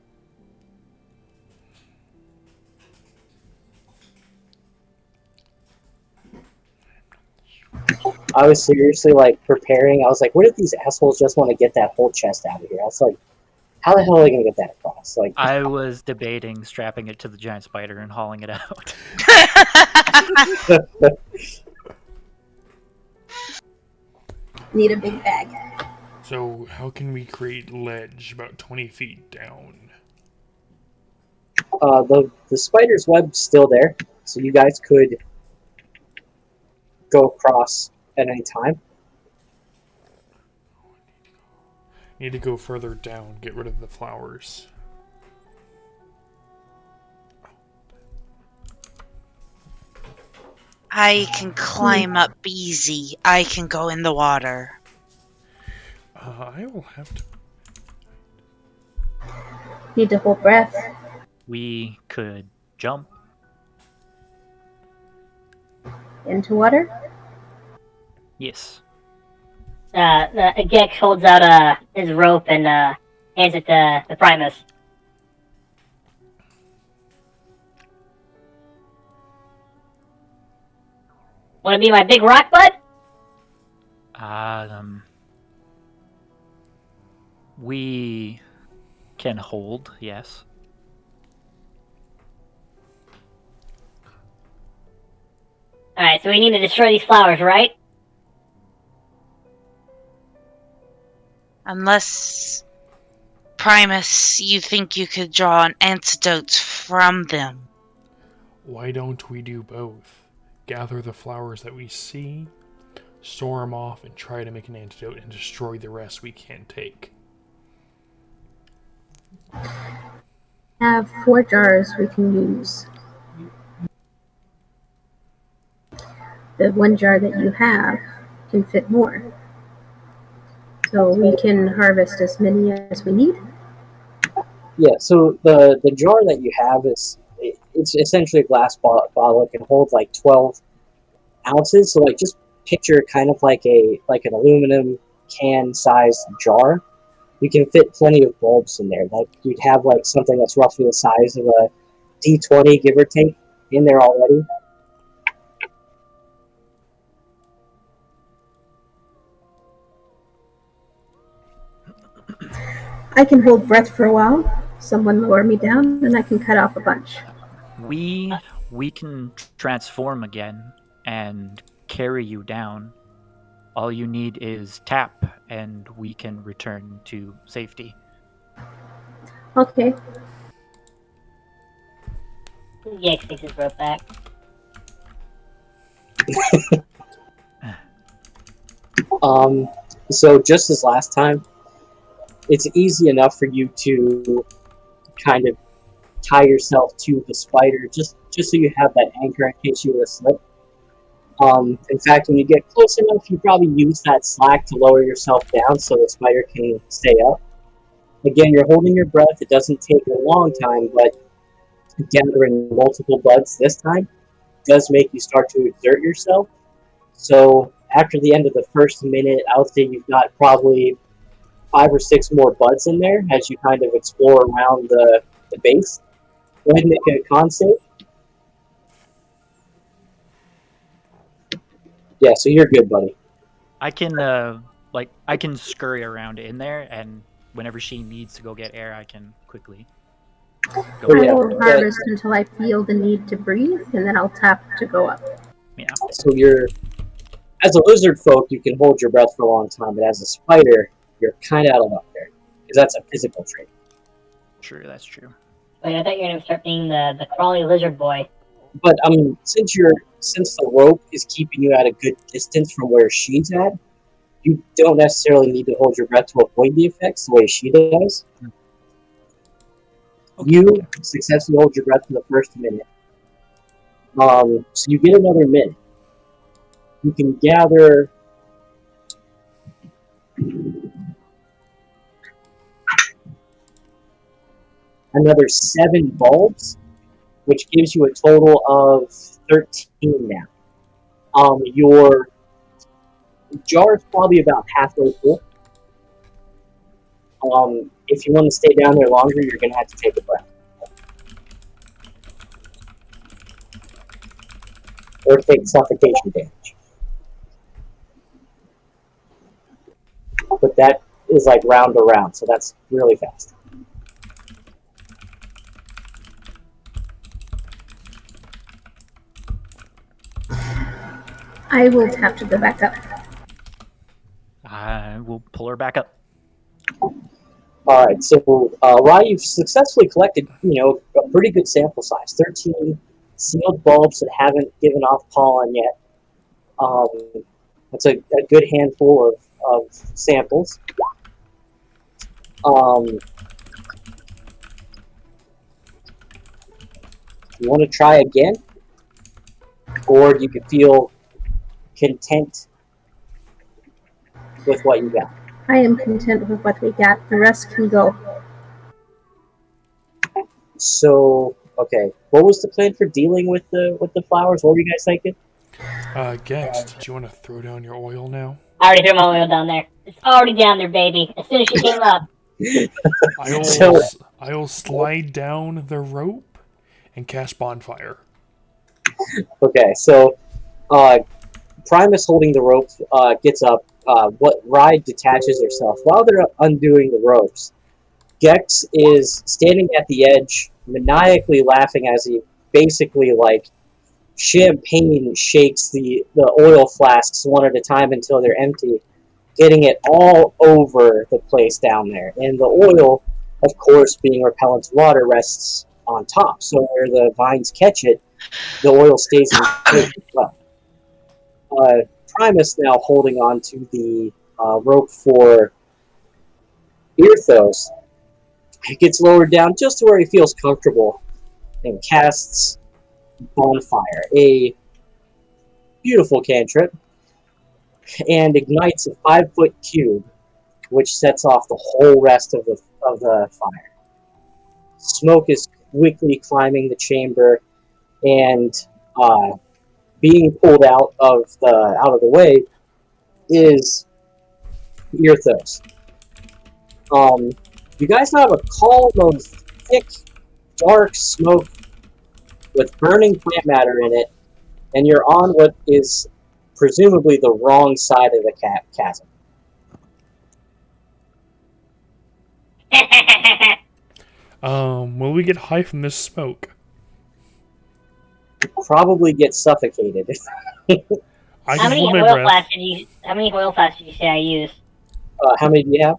I was seriously like preparing. I was like, what if these assholes just want to get that whole chest out of here? I was like, how the hell are they going to get that across? Like, I was debating strapping it to the giant spider and hauling it out. Need a big bag. So how can we create ledge about 20 feet down? the spider's web's still there, so you guys could go across at any time. Need to go further down, get rid of the flowers. I can climb up easy. I can go in the water. I will have to. Need to hold breath. We could jump. Into water? Yes. Gex holds out his rope and hands it to the Primus. Want to be my big rock butt? We can hold, yes. Alright, so we need to destroy these flowers, right? Unless, Primus, you think you could draw an antidote from them. Why don't we do both? Gather the flowers that we see, store them off, and try to make an antidote and destroy the rest we can't take. Have 4 jars we can use. The 1 jar that you have can fit more. So we can harvest as many as we need. Yeah, so the jar that you have it's essentially a glass bottle. It can hold like 12 ounces. So like just picture kind of like an aluminum can sized jar. You can fit plenty of bulbs in there. Like you'd have like something that's roughly the size of a D20, give or take, in there already. I can hold breath for a while. Someone lower me down, and I can cut off a bunch. We can transform again and carry you down. All you need is tap, and we can return to safety. Okay. Gex takes his rope back. So just as last time, it's easy enough for you to kind of tie yourself to the spider, just so you have that anchor in case you were to slip. In fact, when you get close enough, you probably use that slack to lower yourself down so the spider can stay up. Again, you're holding your breath. It doesn't take a long time, but gathering multiple buds this time does make you start to exert yourself. So after the end of the first minute, I would say you've got probably 5 or 6 more buds in there as you kind of explore around the base. Go ahead and make a con save. Yeah, so you're good, buddy. I can I can scurry around in there, and whenever she needs to go get air, I can quickly go. I will harvest until I feel the need to breathe, and then I'll tap to go up. Yeah. So as a lizard folk, you can hold your breath for a long time, but as a spider, you're kind of out of luck there, because that's a physical trait. True, that's true. Wait, I thought you were going to start being the crawly lizard boy. But since the rope is keeping you at a good distance from where she's at, you don't necessarily need to hold your breath to avoid the effects the way she does. You successfully hold your breath for the first minute. So you get another minute. You can gather another 7 bulbs, which gives you a total of 13 now. Your jar is probably about halfway full. If you want to stay down there longer, you're going to have to take a breath. Or take suffocation damage. But that is like round to round, so that's really fast. I will tap to go back up. I will pull her back up. Alright, so Rye, you've successfully collected, a pretty good sample size. 13 sealed bulbs that haven't given off pollen yet. That's a good handful of samples. You want to try again? Or you could feel content with what you got? I am content with what we got. The rest can go. So, okay. What was the plan for dealing with the flowers? What were you guys thinking? Gex, did you want to throw down your oil now? I already threw my oil down there. It's already down there, baby. As soon as she came up. I'll slide down the rope and cast bonfire. Okay, so Primus holding the rope gets up. What Rye detaches herself. While they're undoing the ropes, Gex is standing at the edge, maniacally laughing as he basically champagne shakes the oil flasks one at a time until they're empty, getting it all over the place down there. And the oil, of course, being repellent to water, rests on top. So where the vines catch it, the oil stays in place as well. Primus now holding on to the rope for Earthos. He gets lowered down just to where he feels comfortable and casts Bonfire, a beautiful cantrip, and ignites a 5-foot cube, which sets off the whole rest of the fire. Smoke is quickly climbing the chamber, and being pulled out of the way is Earthos. You guys now have a column of thick, dark smoke with burning plant matter in it, and you're on what is presumably the wrong side of the chasm. Will we get high from this smoke? Probably get suffocated. How many oil flasks did you say I used? How many do you have?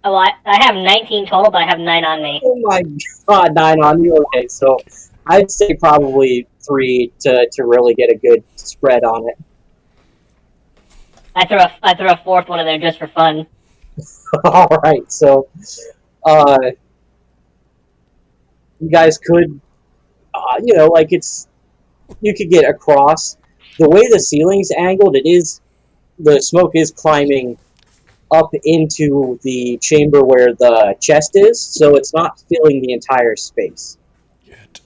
Oh, I have 19 total, but I have 9 on me. Oh my god, 9 on you? Okay, so I'd say probably 3 to really get a good spread on it. I throw a 4th one in there just for fun. Alright, so you guys could you could get across, the way the ceiling's angled, the smoke is climbing up into the chamber where the chest is, so it's not filling the entire space. Yet.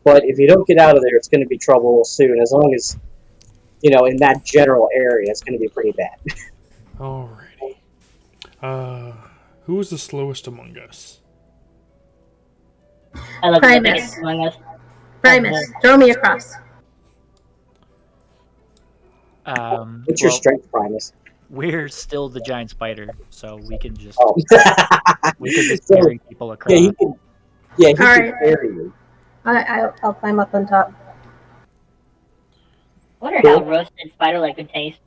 But if you don't get out of there, it's going to be trouble soon. As long as, in that general area, it's going to be pretty bad. Alrighty. Who is the slowest among us? I love the Primus. biggest among us. Primus, throw me across. What's your strength, Primus? We're still the giant spider, so we can just Oh. So, carry people across. he can Alright. carry you. I'll climb up on top. I wonder how roasted spider leg would taste.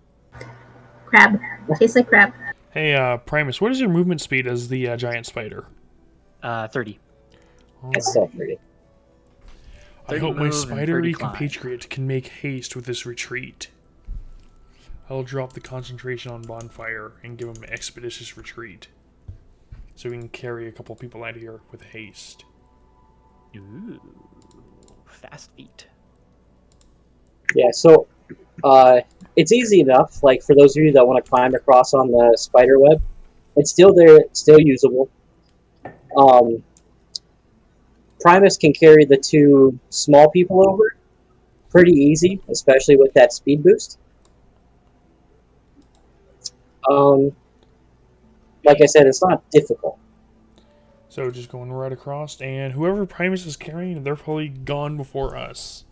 Crab. Tastes like crab. Hey, Primus, what is your movement speed as the giant spider? 30. That's still pretty. I 30 hope my move and spidery 30 climb. compatriot can make haste with this retreat. I'll drop the concentration on Bonfire and give him an expeditious retreat. So we can carry a couple people out of here with haste. Ooh, fast feet. Yeah, so it's easy enough. Like, for those of you that want to climb across on the spider web, it's still there, it's still usable. Primus can carry the 2 small people over pretty easy, especially with that speed boost. Like I said, it's not difficult. So just going right across, and whoever Primus is carrying, they're probably gone before us.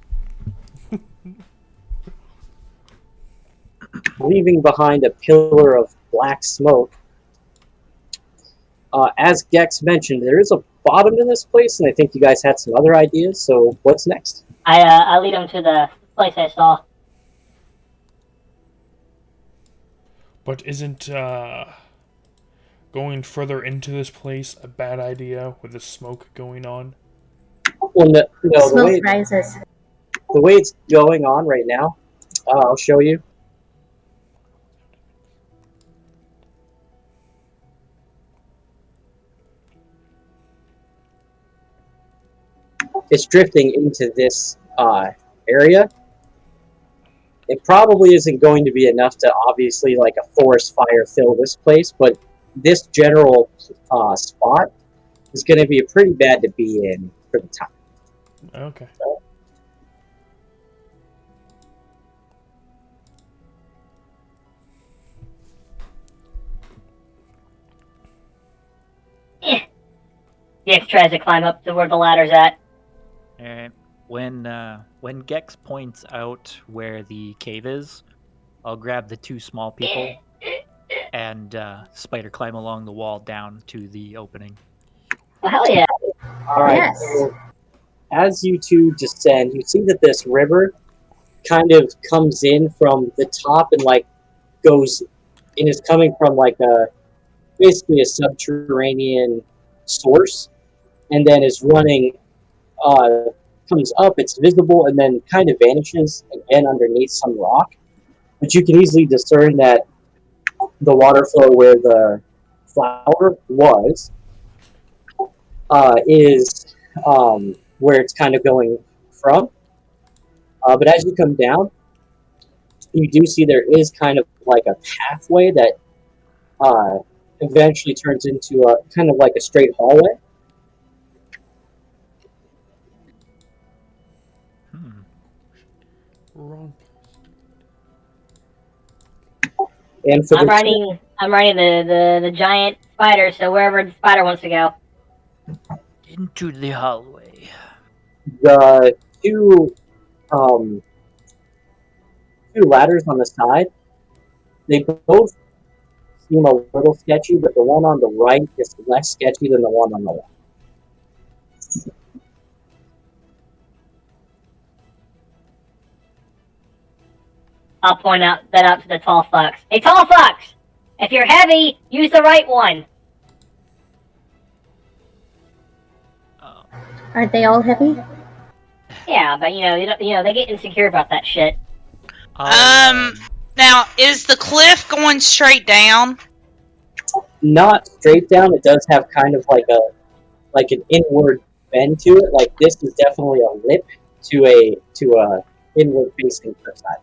Leaving behind a pillar of black smoke. As Gex mentioned, there is a bottom to this place, and I think you guys had some other ideas, so what's next? I lead him to the place I saw. But isn't going further into this place a bad idea with the smoke going on? Well, no, the Smoke rises. way it's going on right now, I'll show you. It's drifting into this area. It probably isn't going to be enough to obviously like a forest fire fill this place, but this general spot is going to be pretty bad to be in for the time. Okay. Gex tries to climb up to where the ladder's at. Alright. When Gex points out where the cave is, I'll grab the 2 small people and spider climb along the wall down to the opening. Well, hell yeah. Alright, Yes. so as you 2 descend, you see that this river kind of comes in from the top and like goes and is coming from like basically a subterranean source, and then is running comes up, it's visible, and then kind of vanishes again underneath some rock. But you can easily discern that the water flow where the flower was is where it's kind of going from. But as you come down, you do see there is kind of like a pathway that eventually turns into a kind of like a straight hallway. Wrong. And for I'm riding the giant spider, so wherever the spider wants to go. Into the hallway. the 2 ladders on the side, they both seem a little sketchy, but the one on the right is less sketchy than the one on the left. I'll point that out to the tall fucks. Hey, tall fucks! If you're heavy, use the right one. Aren't they all heavy? Yeah, but they get insecure about that shit. Now, is the cliff going straight down? Not straight down, it does have kind of like an inward bend to it. Like this is definitely a lip to inward facing per side.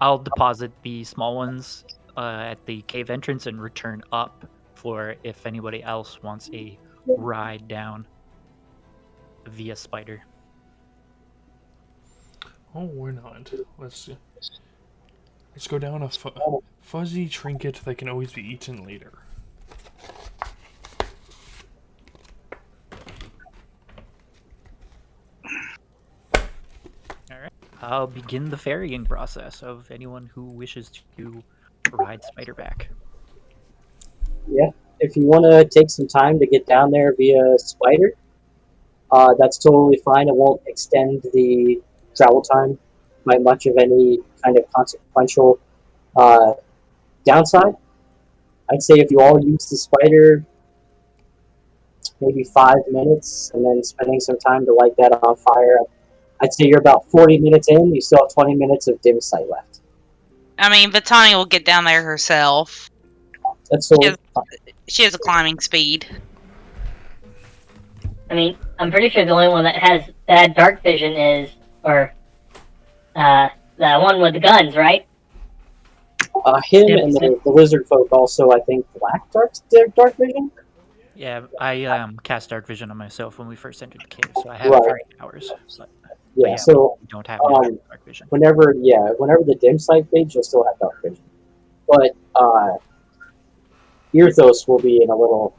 I'll deposit the small ones at the cave entrance and return up for if anybody else wants a ride down via spider. Oh, why not? Let's go down a fuzzy trinket that can always be eaten later. Alright. I'll begin the ferrying process of anyone who wishes to ride Spiderback. Yeah, if you want to take some time to get down there via spider, that's totally fine. It won't extend the travel time by much of any kind of consequential downside. I'd say if you all use the spider, maybe 5 minutes, and then spending some time to light that on fire, I'd say you're about 40 minutes in. You still have 20 minutes of dim sight left. I mean, Vitani will get down there herself. That's totally fine. She has a climbing speed. I mean, I'm pretty sure the only one that has bad dark vision is, or the one with the guns, right? Him and the lizard folk also, I think, lack dark vision. Yeah, I cast dark vision on myself when we first entered the cave, so I have Right. 3 hours. Yeah, so we don't have dark vision. whenever the dim sight fades, you'll still have dark vision. But Earthos will be in a little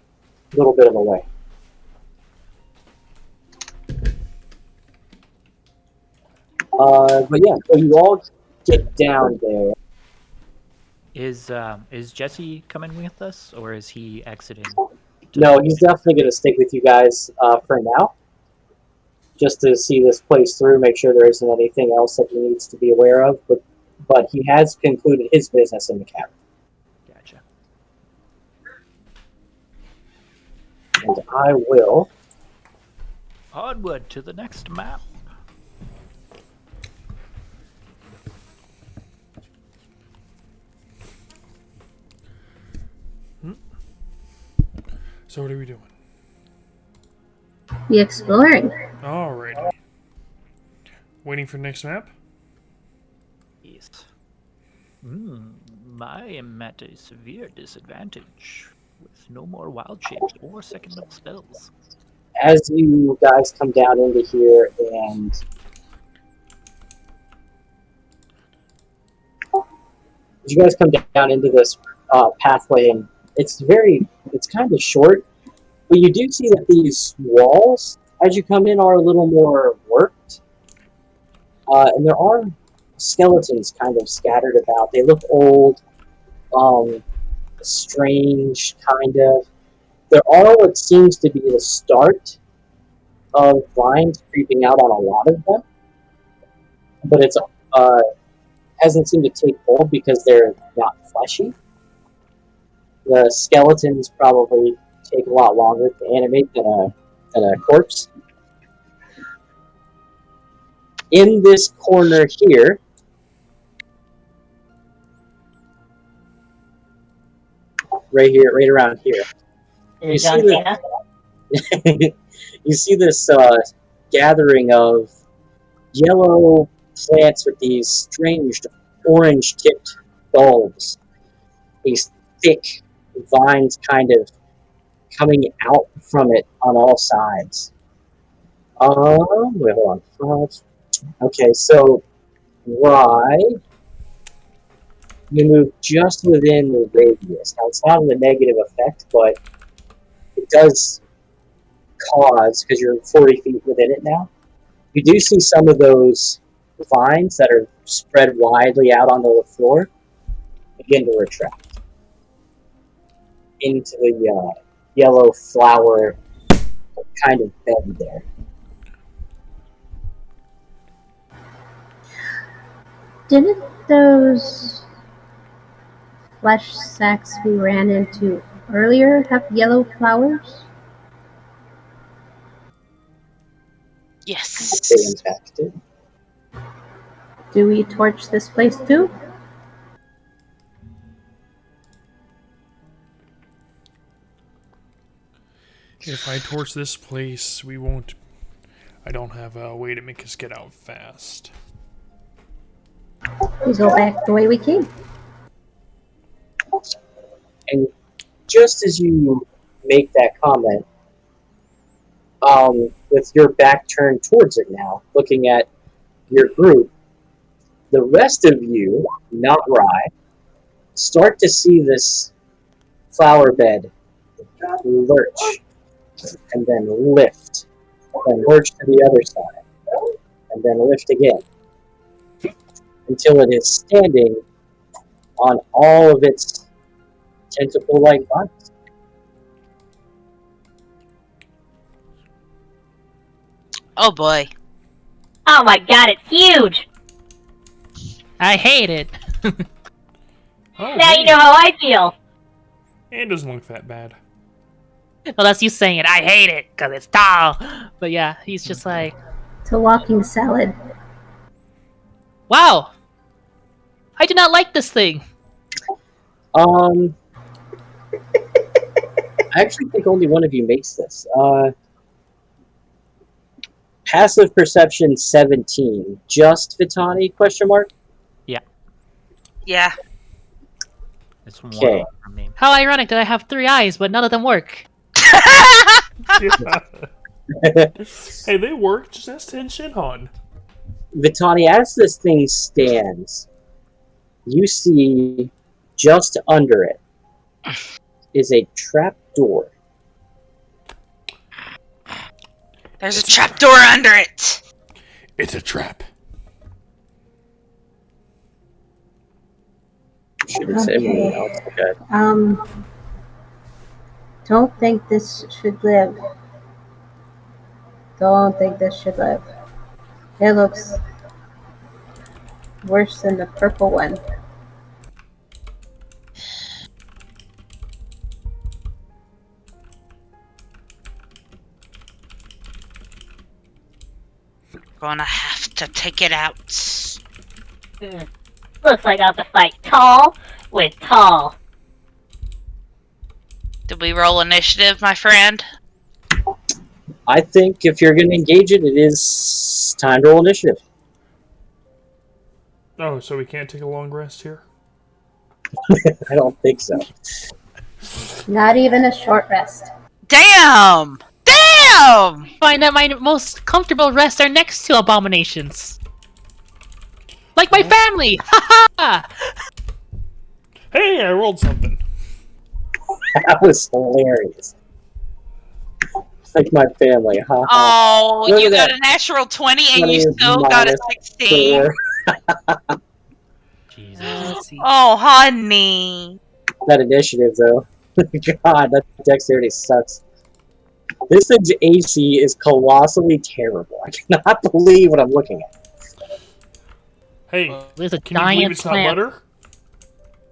bit of a way. But yeah, so you all get down there. Is Jesse coming with us, or is he exiting? No, he's definitely going to stick with you guys for now, just to see this place through, make sure there isn't anything else that he needs to be aware of. But he has concluded his business in the cavern. Gotcha. And I will Onward to the next map. So what are we doing? The exploring. Alrighty. Waiting for the next map? Yes. I am at a severe disadvantage with no more wild shapes or second level spells. as you guys come down into here and as you guys come down into this pathway, and it's kind of short, but you do see that these walls, as you come in, are a little more worked, and there are skeletons kind of scattered about. They look old, strange, kind of. There are what seems to be the start of vines creeping out on a lot of them, but it's hasn't seemed to take hold because they're not fleshy. The skeletons probably take a lot longer to animate than a corpse. In this corner here, right around here, you see you see this gathering of yellow plants with these strange orange-tipped bulbs. These thick vines kind of coming out from it on all sides. Wait, hold on. Okay, so you move just within the radius. Now, it's not a negative effect, but it does cause, because you're 40 feet within it now, you do see some of those vines that are spread widely out onto the floor begin to retract into the yellow flower kind of bed there. Didn't those flesh sacks we ran into earlier have yellow flowers? Yes. They in fact do. Do we torch this place too? If I torch this place, we won't. I don't have a way to make us get out fast. We go back the way we came. And just as you make that comment, with your back turned towards it now, looking at your group, the rest of you, not Rye, start to see this flower bed lurch and then lift, and lurch to the other side, and then lift again, until it is standing on all of its tentacle-like bodies. Oh boy. Oh my god, it's huge! I hate it. Oh, Now hey. you know how I feel. It doesn't look that bad. Well, that's you saying it. I hate it because it's tall. But yeah, he's just like, It's a walking salad. wow. I do not like this thing. I actually think only one of you makes this. Passive perception 17. Just Vitani? Question mark. Yeah. It's one Okay. from me. How ironic that I have 3 eyes, but none of them work. Hey, they work. Just ask Ten Shinhan. Vitani, as this thing stands, you see just under it is a trap door. There's a trapdoor under it. It's a trap. Shouldn't say anything Okay. else. Okay. Don't think this should live. Don't think this should live. It looks worse than the purple one. Gonna have to take it out. Looks like I'll have to fight tall with tall. Did we roll initiative, my friend? I think if you're going to engage it, it is time to roll initiative. Oh, so we can't take a long rest here? I don't think so. Not even a short rest. Damn! Damn! Find that my most comfortable rests are next to abominations. Like my family! Ha ha! Hey, I rolled something. That was hilarious. Like my family, huh? Oh, Look you at got that. a natural 20 and 20 you is still got a minus 16. 4. Jesus. Let's see. Oh, honey. That initiative, though. God, that dexterity sucks. This thing's AC is colossally terrible. I cannot believe what I'm looking at. Hey, There's a can you believe giant it's not plant. butter?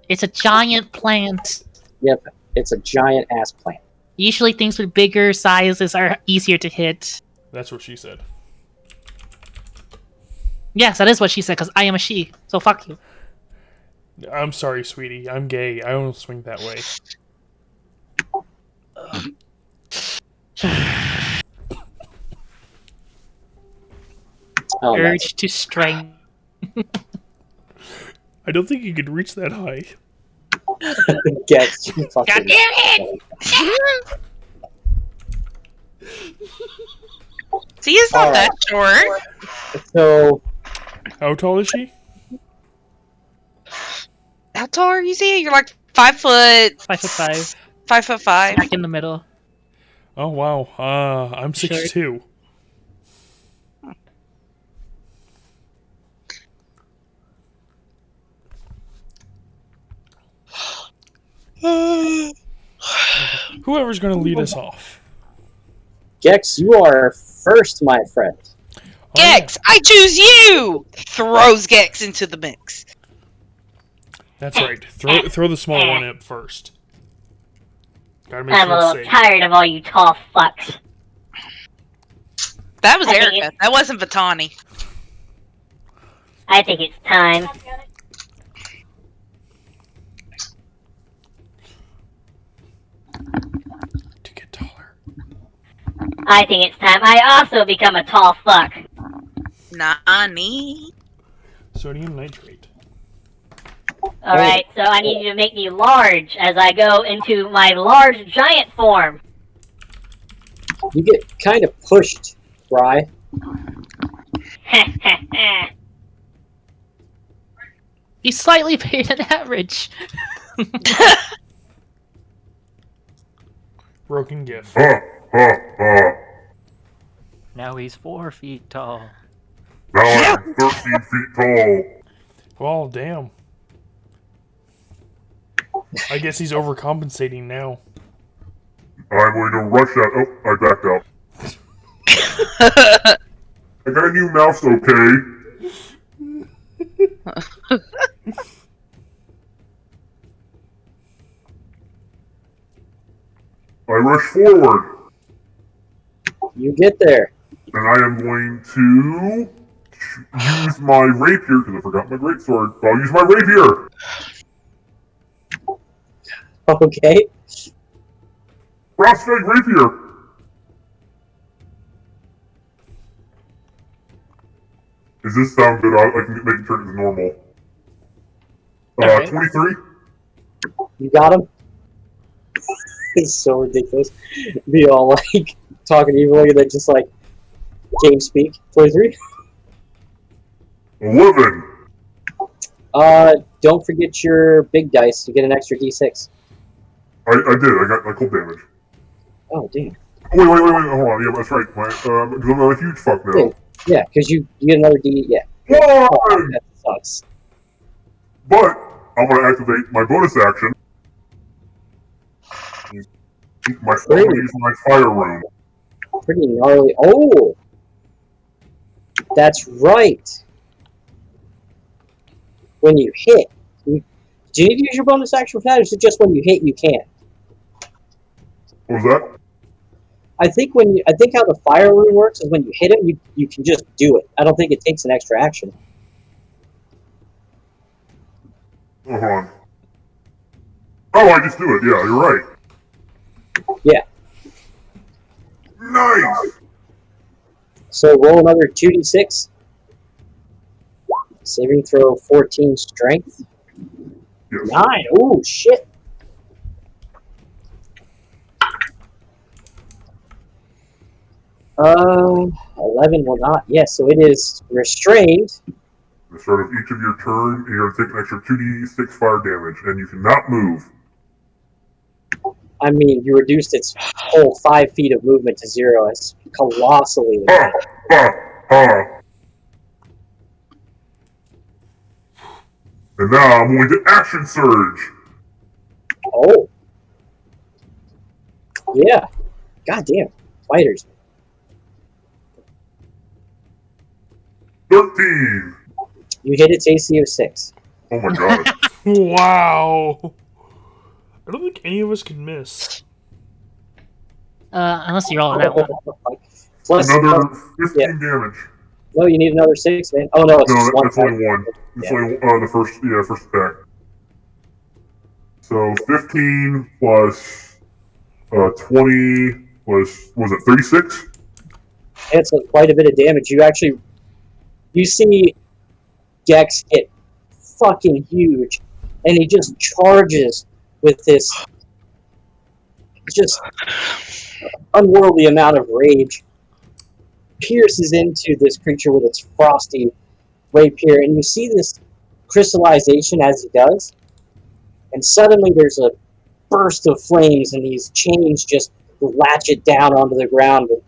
It's a giant plant. Yep, it's a giant ass plant. Usually things with bigger sizes are easier to hit. That's what she said. Yes, that is what she said, because I am a she. So fuck you. I'm sorry, sweetie. I'm gay. I don't swing that way. Oh, nice. Urge to strength. I don't think you could reach that high. Get you fucking. God damn See, it's not Alright. that short. So, How tall is she? How tall are you, Zia? You're like 5 foot. 5'5". 5'5". Back in the middle. Oh wow. I'm 6'2". Whoever's gonna lead us off. Gex, you are first, my friend. Gex, I choose you! Throws Gex into the mix. That's right. Throw the small one up first. Gotta make I'm sure a it's little safe. tired of all you tall fucks. That was I think Erica. That wasn't Vitani. I think it's time. To get taller. I think it's time I also become a tall fuck. Nani? Sodium nitrate. Alright, so I need you to make me large as I go into my large giant form. You get kind of pushed, Bry. He's slightly bigger than average. Broken gift. Now he's 4 feet tall. Now I'm 13 feet tall. Well, damn. I guess he's overcompensating now. I'm going to rush out. Oh, I backed out. I got a new mouse, okay? I rush forward. You get there. And I am going to use my rapier, because I forgot my greatsword. I'll use my rapier! Okay. Crossfade rapier! Does this sound good? I can make it turn into normal. Alright. 23? You got him? It's so ridiculous. Be all like talking evilly and then just like game speak. 23? 11! Don't forget your big dice to get an extra d6. I did. I got my cold damage. Oh, damn. Wait, hold on. Yeah, that's right. Because I'm a huge fuck now. Yeah, because you get another d. Yeah. One! Oh, that sucks. But I'm going to activate my bonus action. I'm going to use my fire rune. Pretty gnarly. Oh! That's right. When you hit. Do you need to use your bonus action for that, or is it just when you hit you can? What was that? I think how the fire rune works is when you hit him, you can just do it. I don't think it takes an extra action. Oh, hold on. Oh, I just do it. Yeah, you're right. Yeah. Nice! So roll another 2d6. Saving throw 14 strength. Yes. 9. Oh, shit. Um, 11 will not. Yes, so it is restrained. At the start of each of your turn, you're going to take an extra 2d6 fire damage, and you cannot move. I mean, you reduced its whole 5 feet of movement to 0. It's colossally. And now I'm going to action surge. Oh. Yeah. God damn. Fighters. 13. You hit its AC of 6. Oh my god. Wow. I don't think any of us can miss. Unless you're all in that one. Plus, Another 15 damage. No, you need another 6, man. Oh, no, it's just one. That's only one. It's only the first attack. So 15 plus 20 was it 36? It's quite a bit of damage. You see Gex get fucking huge, and he just charges with this just unworldly amount of rage, pierces into this creature with its frosty rapier, and you see this crystallization as he does, and suddenly there's a burst of flames, and these chains just latch it down onto the ground and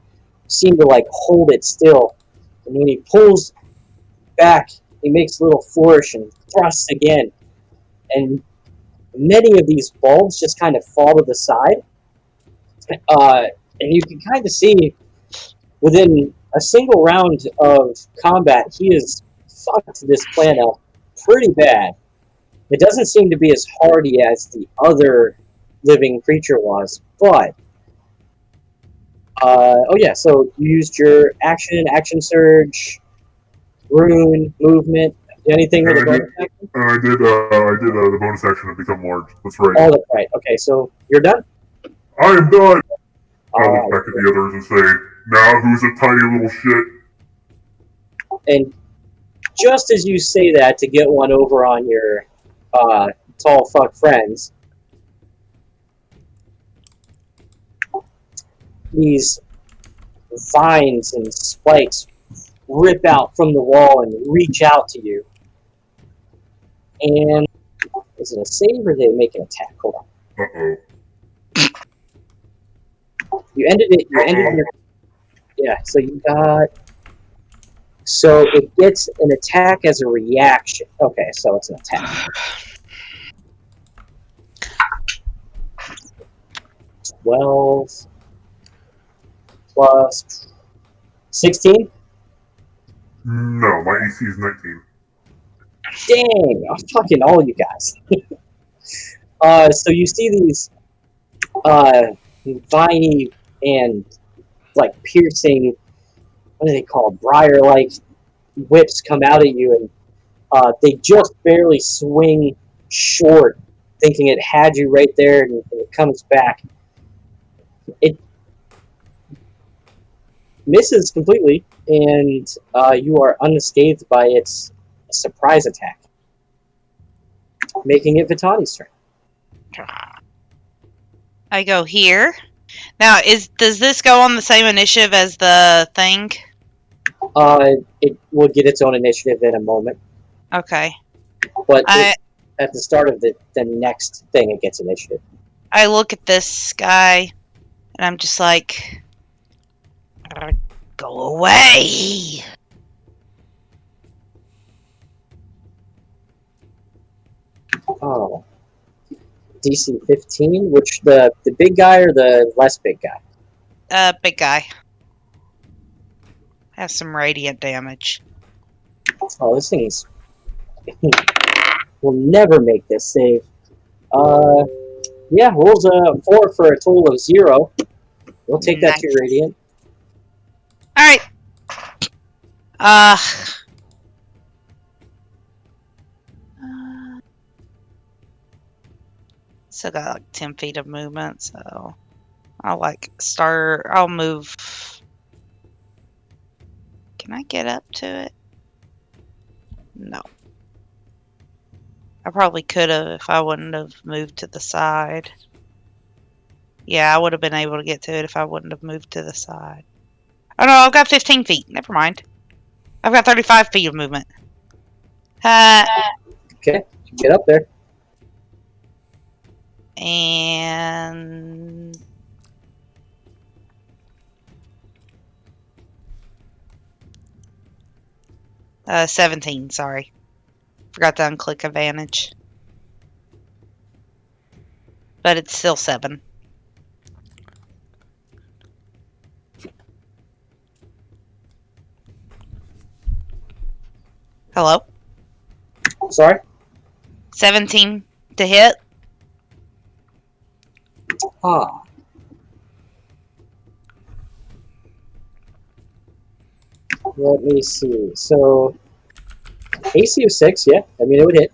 seem to like hold it still. And when he pulls back, he makes a little flourish and thrusts again, and many of these bulbs just kind of fall to the side, and you can kind of see within a single round of combat, he has fucked this plant up pretty bad. It doesn't seem to be as hardy as the other living creature was, but oh yeah, so you used your action surge, rune, movement, anything with a bonus action? I did the bonus action to become large. That's right. Oh, that's right. Okay, so you're done? I am done! I'll look back at the others and say, Now who's a tiny little shit? And just as you say that to get one over on your tall fuck friends, these vines and spikes rip out from the wall and reach out to you. And is it a save or did it make an attack? Hold on. Uh-oh. You ended it. You ended your. Yeah, so you got. So it gets an attack as a reaction. Okay, so it's an attack. 12 plus 16? No, my AC is 19. Dang, I'm fucking all you guys. So you see these viney and like piercing, what are they called? Briar-like whips come out at you, and they just barely swing short, thinking it had you right there, and it comes back. It misses completely, and you are unscathed by its surprise attack, making it Vitani's turn. I go here. Now, does this go on the same initiative as the thing? It will get its own initiative in a moment. Okay. But at the start of the next thing, it gets initiative. I look at this guy, and I'm just like, go away! Oh. DC 15? Which, the big guy or the less big guy? Big guy. Has some radiant damage. Oh, this thing's... will never make this save. Yeah, rolls a 4 for a total of 0. We'll take that to radiant. Alright. Still got like 10 feet of movement, so I'll move. Can I get up to it? No. I probably could have if I wouldn't have moved to the side. Yeah, I would have been able to get to it if I wouldn't have moved to the side. Oh no, I've got 15 feet. Never mind. I've got 35 feet of movement. Okay, get up there. And 17, sorry. Forgot to unclick advantage. But it's still 7. Hello? Sorry? 17 to hit. Ah. Let me see. So, AC of 6, yeah. I mean, it would hit.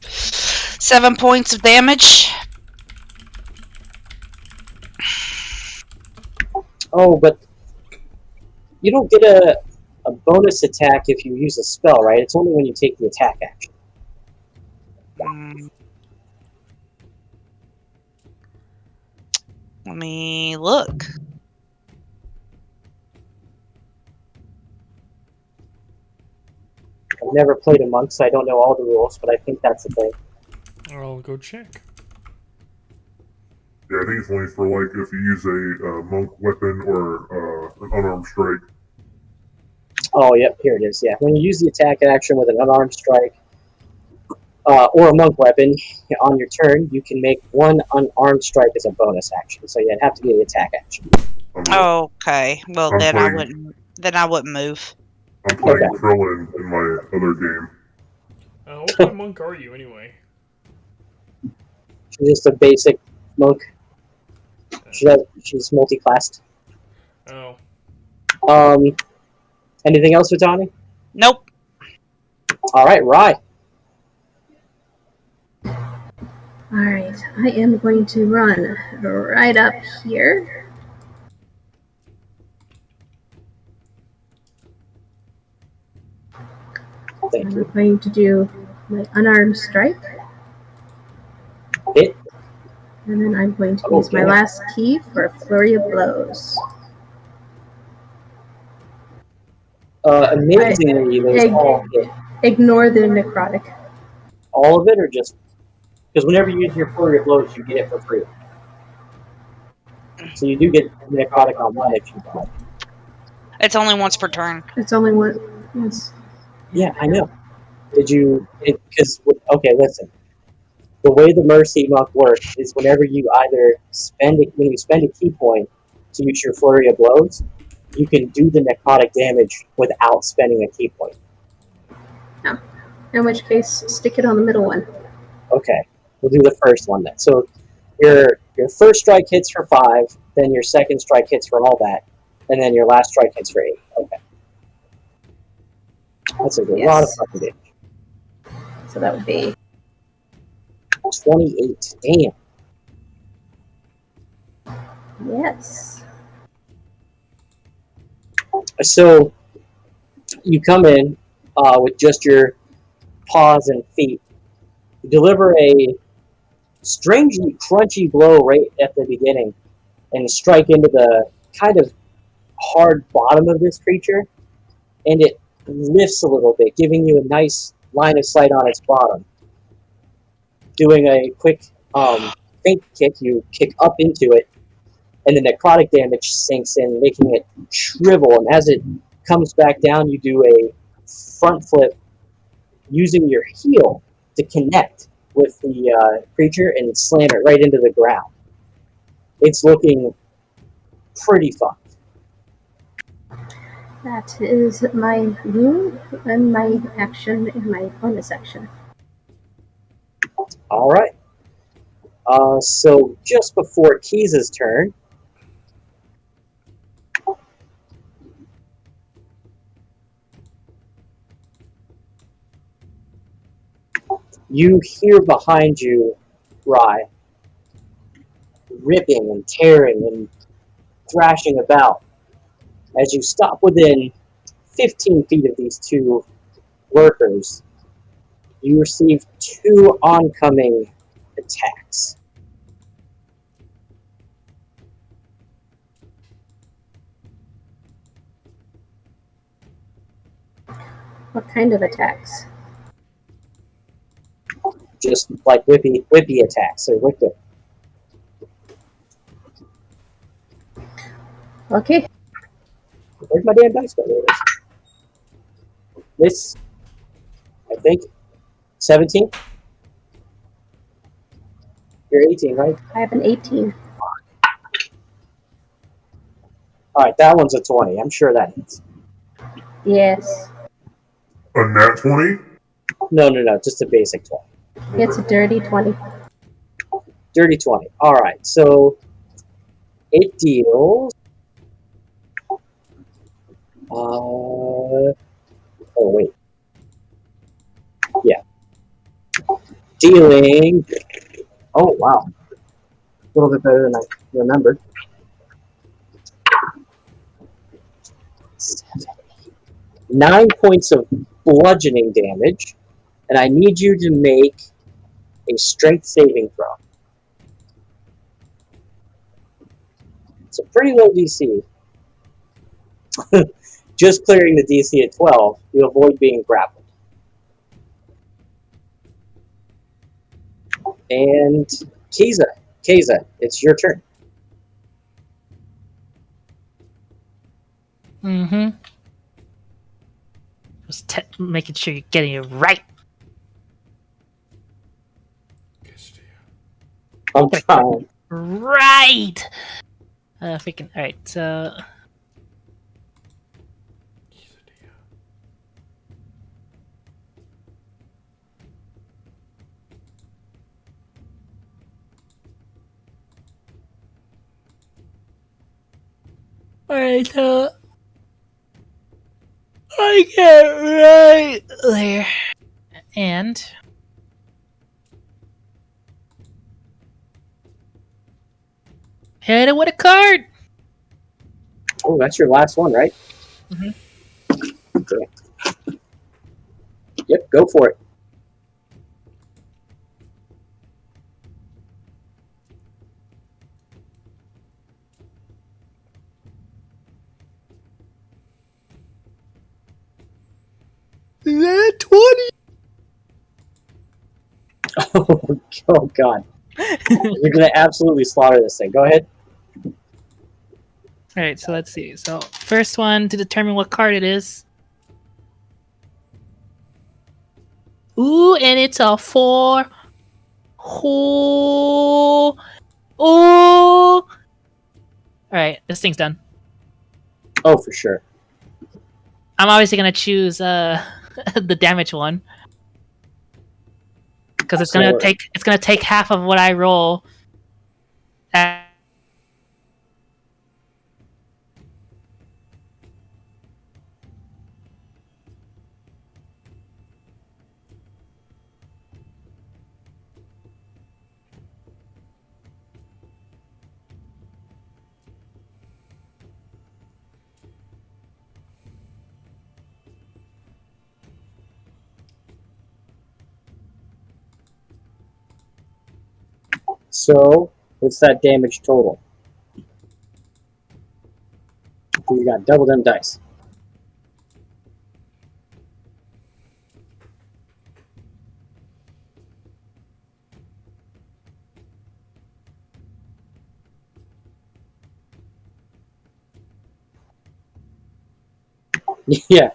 7 points of damage. Oh, but you don't get a bonus attack if you use a spell, right? It's only when you take the attack action. Let me look. I've never played a monk, so I don't know all the rules, but I think that's the thing. I'll go check. Yeah, I think it's only for, like, if you use a monk weapon or an unarmed strike. Oh, yep, here it is, yeah. When you use the attack action with an unarmed strike, or a monk weapon, on your turn, you can make one unarmed strike as a bonus action. So you'd have to be the attack action. Okay. Well, then I wouldn't. Then I wouldn't move. I'm playing Krillin in my other game. What kind of monk are you, anyway? She's just a basic monk. She's multi-classed. Oh. Anything else, Vitani? Nope. All right, Rye. Alright, I am going to run right up here. I'm going to do my unarmed strike. Hit. And then I'm going to use my last key for a flurry of blows. Amazingly, those all hit. Ignore the necrotic. All of it, or just because whenever you use your flurry of blows, you get it for free. So you do get necrotic on one if you want. It's only once per turn. It's only one. Yes. Yeah, I know. Did you? Because okay, listen. The way the Mercy Monk works is whenever you either spend a key point to use your flurry of blows, you can do the necrotic damage without spending a key point. No. In which case, stick it on the middle one. Okay, we'll do the first one then. So your first strike hits for 5, then your second strike hits for all that, and then your last strike hits for 8. Okay. That's a lot of fucking damage. So that would be 28. Damn. yes. So you come in with just your paws and feet. You deliver a strangely crunchy blow right at the beginning and strike into the kind of hard bottom of this creature, and it lifts a little bit, giving you a nice line of sight on its bottom. Doing a quick feint kick, you kick up into it, and the necrotic damage sinks in, making it shrivel, and as it comes back down, you do a front flip using your heel to connect with the creature and slam it right into the ground. It's looking pretty fun. That is my move and my action in my bonus action. All right. So just before Keys' turn, you hear behind you, Rye, ripping and tearing and thrashing about. As you stop within 15 feet of these two lurkers, you receive 2 oncoming attacks. What kind of attacks? Just like whippy attacks, or wicked. Okay. Where's my damn dice go? There it is. This, I think, 17? You're 18, right? I have an 18. Alright, that one's a 20. I'm sure that hits. Yes. A nat 20? No, just a basic 20. It's a dirty 20. Dirty 20. Alright, so it deals... oh, wait. Yeah. Dealing... oh, wow. A little bit better than I remembered. 9 points of bludgeoning damage, and I need you to make a strength saving throw. It's a pretty low DC. Just clearing the DC at 12, you avoid being grappled. And Keza, it's your turn. Mm-hmm. Just making sure you're getting it right. I'm trying. Right! Freaking. Alright, so. Alright, so. I get right there. And. Hit it with a card! Oh, that's your last one, right? Mm-hmm. Okay. Yep. Go for it. That 20. Oh God. You're gonna absolutely slaughter this thing. Go ahead. Alright, so let's see. So, first one to determine what card it is. Ooh, and it's a 4. Oh. Alright, this thing's done. Oh, for sure. I'm obviously gonna choose the damage one. Because it's gonna take half of what I roll. So, what's that damage total? You got double them dice. Yeah.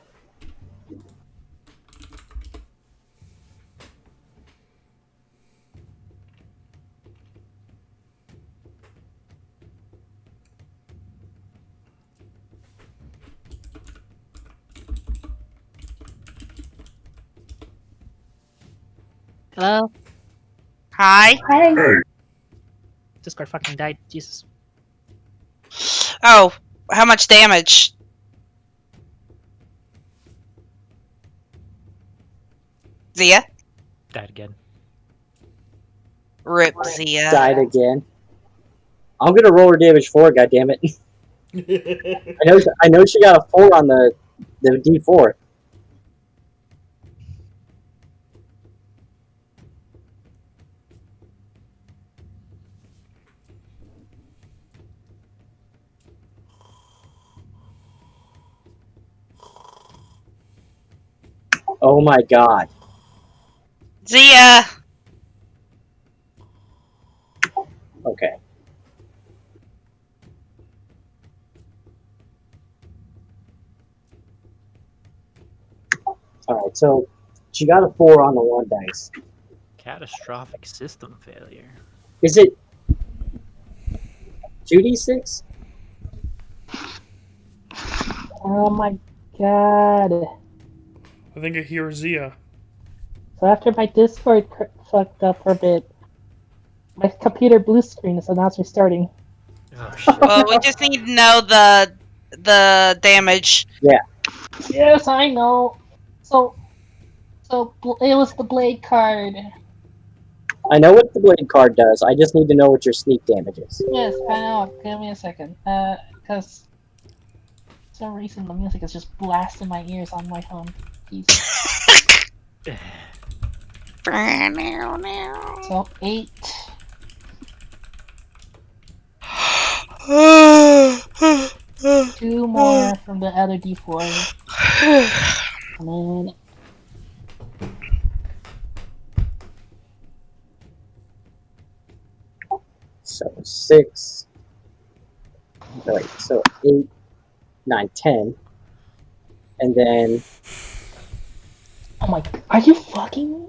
Hello? Hi. Hi. Discord fucking died. Jesus. Oh, how much damage? Zia? Died again. Rip Zia. Died again. I'm gonna roll her damage 4. God damn it! I know she got a 4 on the D4. Oh my God. Zia! Okay. Alright, so she got a 4 on the 1 dice. Catastrophic system failure. Is it 2d6? Oh my god. I think I hear Zia. So after my Discord fucked up for a bit, my computer blue screen, so now it's restarting. Oh shit. Well, we just need to know the damage. Yeah. Yes, I know. So it was the blade card. I know what the blade card does. I just need to know what your sneak damage is. Yes, I know. Give me a second. Because for some reason the music is just blasting my ears on my phone. Jesus. So 8. Two more from the other D4. And then So 6. No, wait, so 8, 9, 10. And then oh my, are you fucking?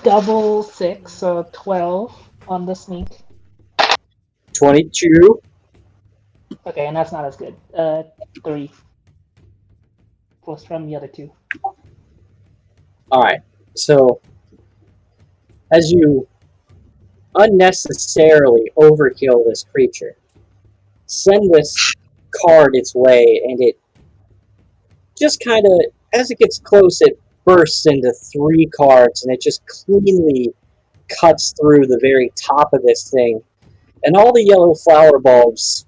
Double 6, so 12 on the sneak. 22. Okay, and that's not as good. 3. Plus from the other 2. Alright, so as you unnecessarily overkill this creature, send this card its way, and it just kind of, as it gets close, it bursts into 3 cards, and it just cleanly cuts through the very top of this thing, and all the yellow flower bulbs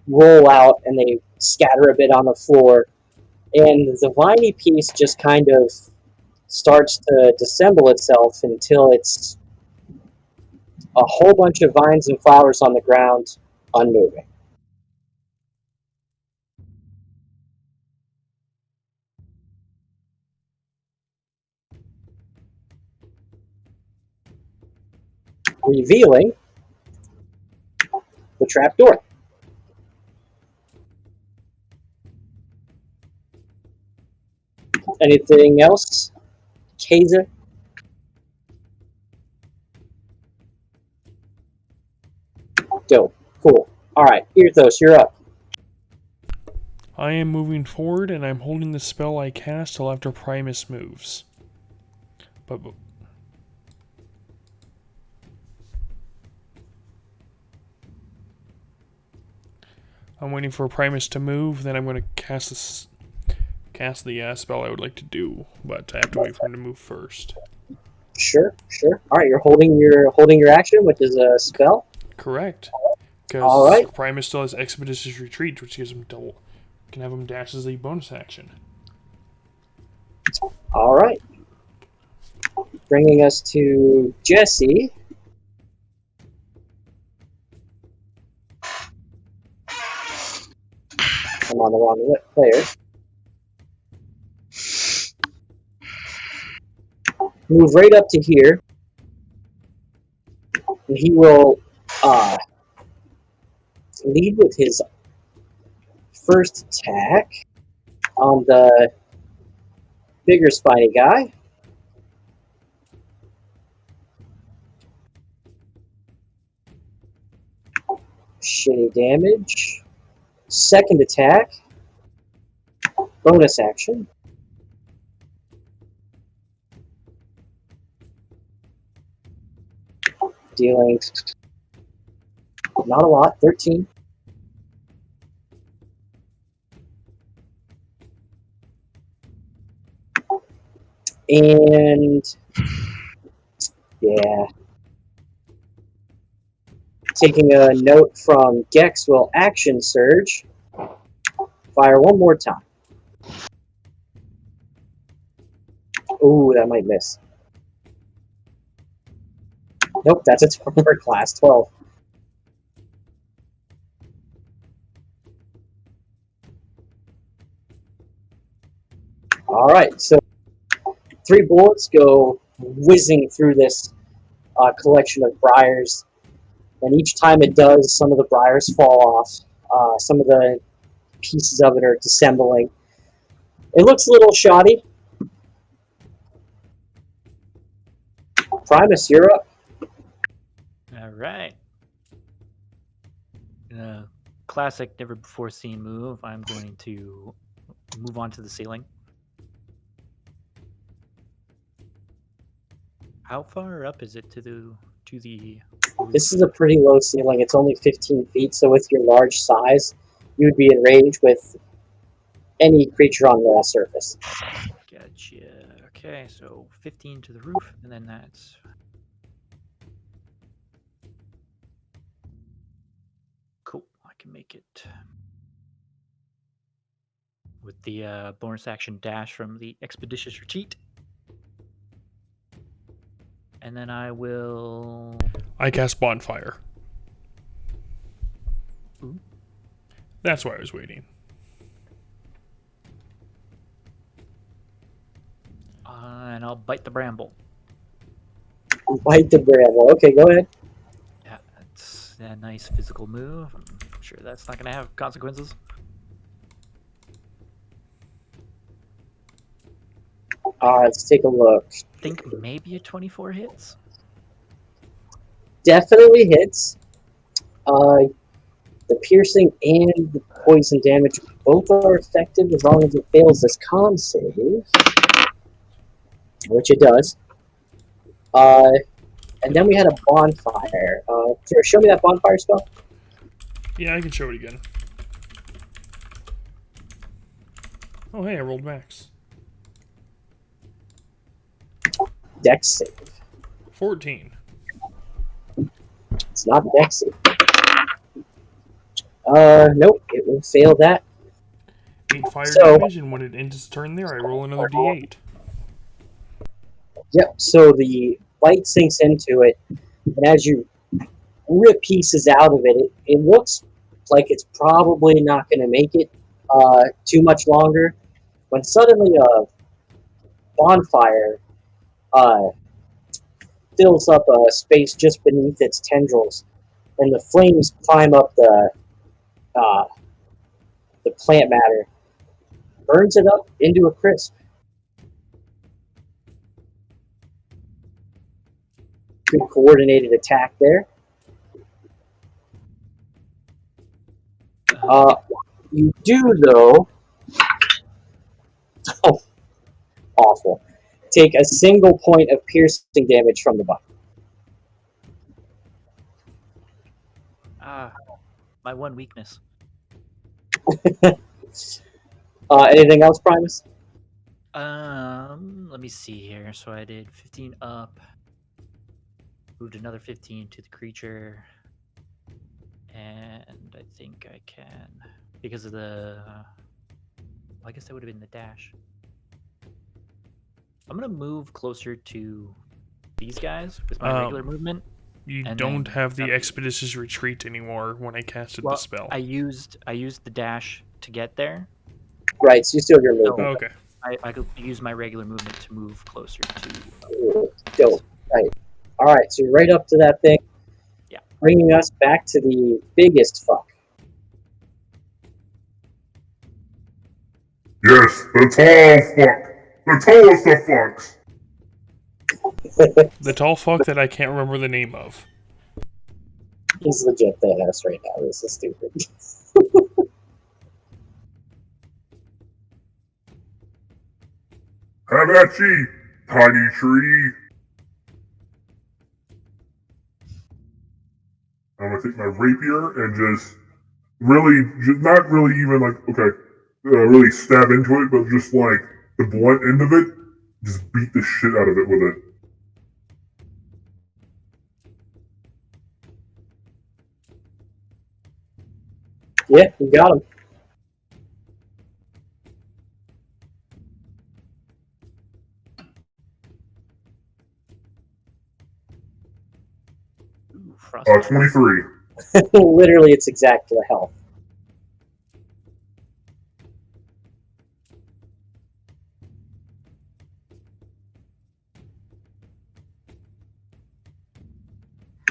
roll out, and they scatter a bit on the floor, And the viney piece just kind of starts to dissemble itself until it's a whole bunch of vines and flowers on the ground, unmoving. Revealing the trapdoor. Anything else, Kaiser? Dope. Cool. Alright, Irthos, you're up. I am moving forward, and I'm holding the spell I cast till after Primus moves. But I'm waiting for Primus to move, then I'm going to cast the spell I would like to do, but I have to wait for him to move first. Sure. Alright, you're holding your action, which is a spell? Correct. All Because right. Primus still has Expeditious Retreat, which gives him double. Can have him dash as a bonus action. Alright. Bringing us to Jesse. I'm on the wrong player. Move right up to here. And he will lead with his first attack on the bigger spiny guy. Shitty damage. Second attack. Bonus action. Dealing not a lot, 13. And yeah. Taking a note from Gex will action surge. Fire one more time. Ooh, that might miss. Nope, that's a for class 12. Alright, so 3 bullets go whizzing through this collection of briars, and each time it does, some of the briars fall off. Some of the pieces of it are dissembling. It looks a little shoddy. Primus, you're up. All right. Classic, never before seen move. I'm going to move on to the ceiling. How far up is it to the? This is a pretty low ceiling. It's only 15 feet, so with your large size, you would be in range with any creature on the surface. Gotcha. Okay, so 15 to the roof, and then that's. Cool, I can make it. With the bonus action dash from the Expeditious Retreat. And then I will... I cast Bonfire. Ooh. That's why I was waiting. And I'll bite the bramble. Bite the bramble. Okay, go ahead. Yeah, that's a nice physical move. I'm sure that's not going to have consequences. Let's take a look. I think maybe a 24 hits. Definitely hits. The piercing and the poison damage both are effective as long as it fails this con save, which it does. And then we had a bonfire. Show me that bonfire spell. Yeah, I can show it again. Oh, hey, I rolled max. Dex save. 14. It's not Dex save. Nope, it will fail that. 8 fire So- damage, and when it ends its turn there, I roll another d8. Yep. So the bite sinks into it, and as you rip pieces out of it, it looks like it's probably not going to make it too much longer. When suddenly a bonfire fills up a space just beneath its tendrils, and the flames climb up the plant matter, burns it up into a crisp. Good coordinated attack there. You do, though, oh, awful, take a single point of piercing damage from the bite. My one weakness. Anything else, Primus? Let me see here. So I did 15 up, moved another 15 to the creature, and I think I can, because of the, I guess that would have been the dash. I'm gonna move closer to these guys with my regular movement. You and don't then have the Expeditious Retreat anymore when I casted the spell. I used the dash to get there. Right, so you still have your movement. Oh, okay. I could use my regular movement to move closer to. Dope. Right. All right, so you're right up to that thing. Yeah. Bringing us back to the biggest fuck. Yes, the tall fuck. The tallest of fucks. The tall fuck that I can't remember the name of. He's legit Thanos right now. This is stupid. Have at ye, tiny tree. I'm gonna take my rapier and just not really even like, okay, really stab into it, but just like the blunt end of it, just beat the shit out of it with it. Yeah, you got him. Ooh, 23. Literally, it's exact to the health.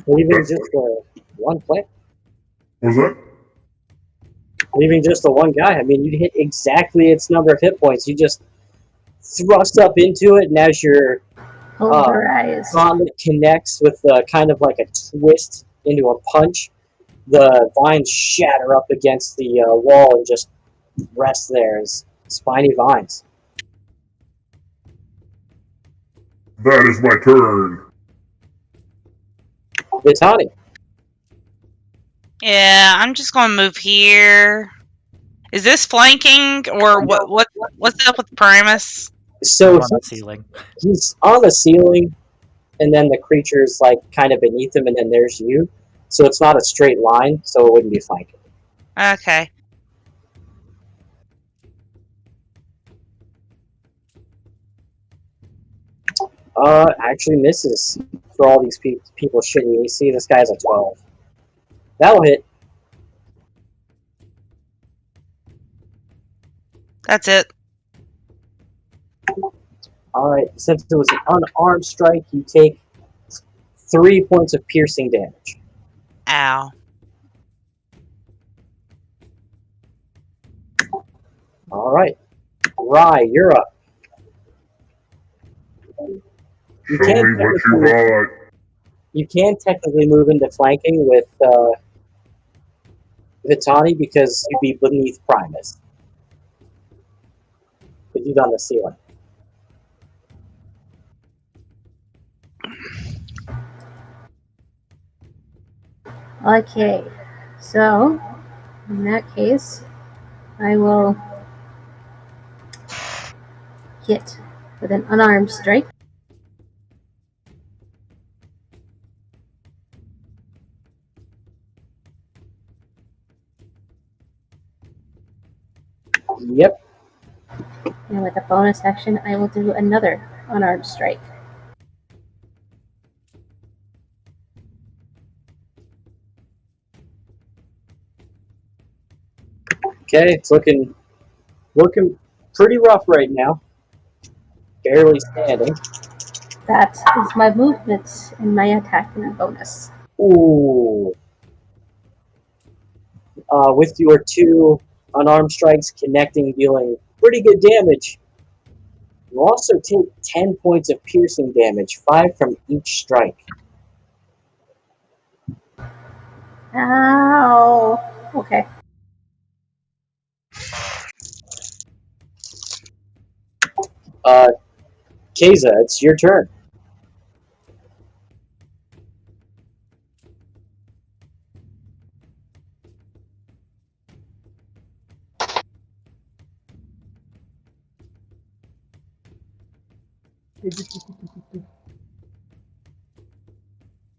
Leaving just the one play? What was that? Leaving just the one guy. I mean, you hit exactly its number of hit points. You just thrust up into it, and as your Pulverized. gauntlet connects with kind of like a twist into a punch, the vines shatter up against the wall and just rest there as spiny vines. That is my turn. Vitani. Yeah, I'm just gonna move here. Is this flanking or what's up with Primus? So I'm on the ceiling. he's on the ceiling, and then the creature's like kind of beneath him, and then there's you. So it's not a straight line, so it wouldn't be flanking. Okay. Actually misses for all these people shitty AC. This guy's a 12. That'll hit. That's it. Alright, since it was an unarmed strike, you take 3 points of piercing damage. Ow. Alright. Rye, you're up. You Show me what you got. You can technically move into flanking with Vitani because you'd be beneath Primus. But he's on the ceiling. Okay, so in that case, I will hit with an unarmed strike. Yep. And with a bonus action, I will do another unarmed strike. Okay, it's looking pretty rough right now. Barely standing. That is my movement and my attack and a bonus. Ooh. With your 2 unarmed strikes connecting, dealing pretty good damage. You also take 10 points of piercing damage, 5 from each strike. Ow. Okay. Keza, it's your turn.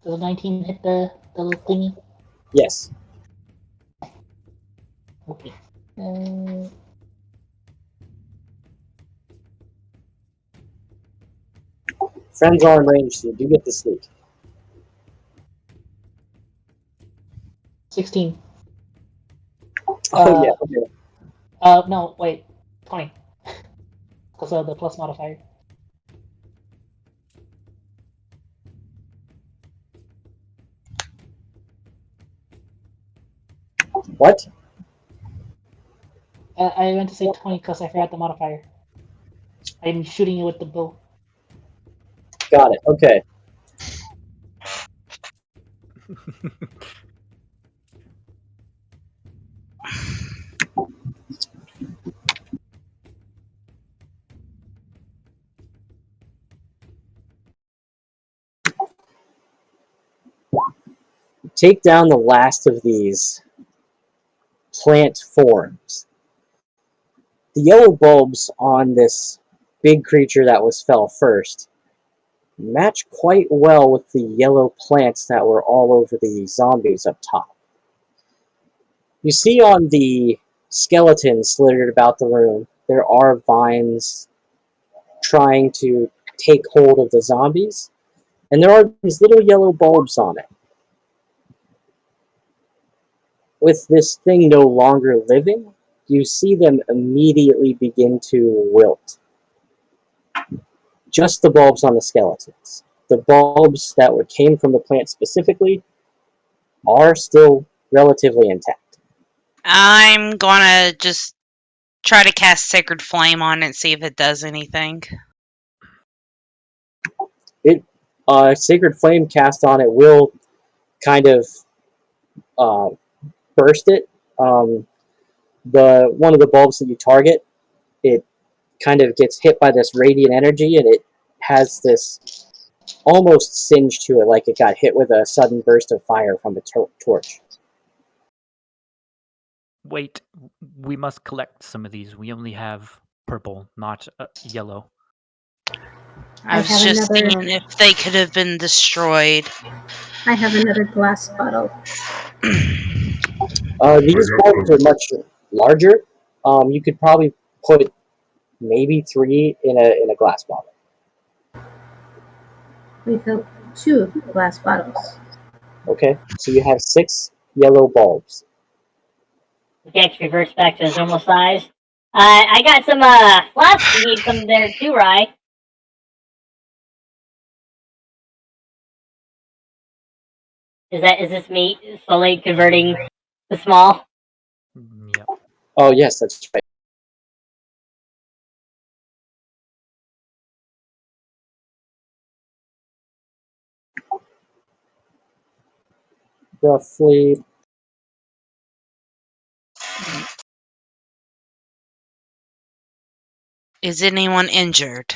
Does 19 hit the little thingy? Yes. Okay. Friends are in range, so you do get to sneak. 16. Oh, yeah. Okay. No, wait. 20. Because of the plus modifier. What? I meant to say 20 because I forgot the modifier. I'm shooting you with the bow. Got it. Okay. Take down the last of these plant forms. The yellow bulbs on this big creature that fell first match quite well with the yellow plants that were all over the zombies up top. You see on the skeletons littered about the room, there are vines trying to take hold of the zombies, and there are these little yellow bulbs on it. With this thing no longer living, you see them immediately begin to wilt. Just the bulbs on the skeletons. The bulbs that came from the plant specifically are still relatively intact. I'm gonna just try to cast Sacred Flame on it and see if it does anything. Sacred Flame cast on it will kind of burst it. One of the bulbs that you target, it kind of gets hit by this radiant energy, and it has this almost singe to it, like it got hit with a sudden burst of fire from a torch. Wait, we must collect some of these. We only have purple, not yellow. I was just thinking if they could have been destroyed. I have another glass bottle. These bulbs are much larger. You could probably put maybe 3 in a glass bottle. We filled 2 glass bottles. Okay, so you have 6 yellow bulbs. Gex reverts back to his normal size. I got some flasks. You need some there too, right? Is this me slowly converting the small? Yeah. Oh yes, that's right. Roughly. Is anyone injured?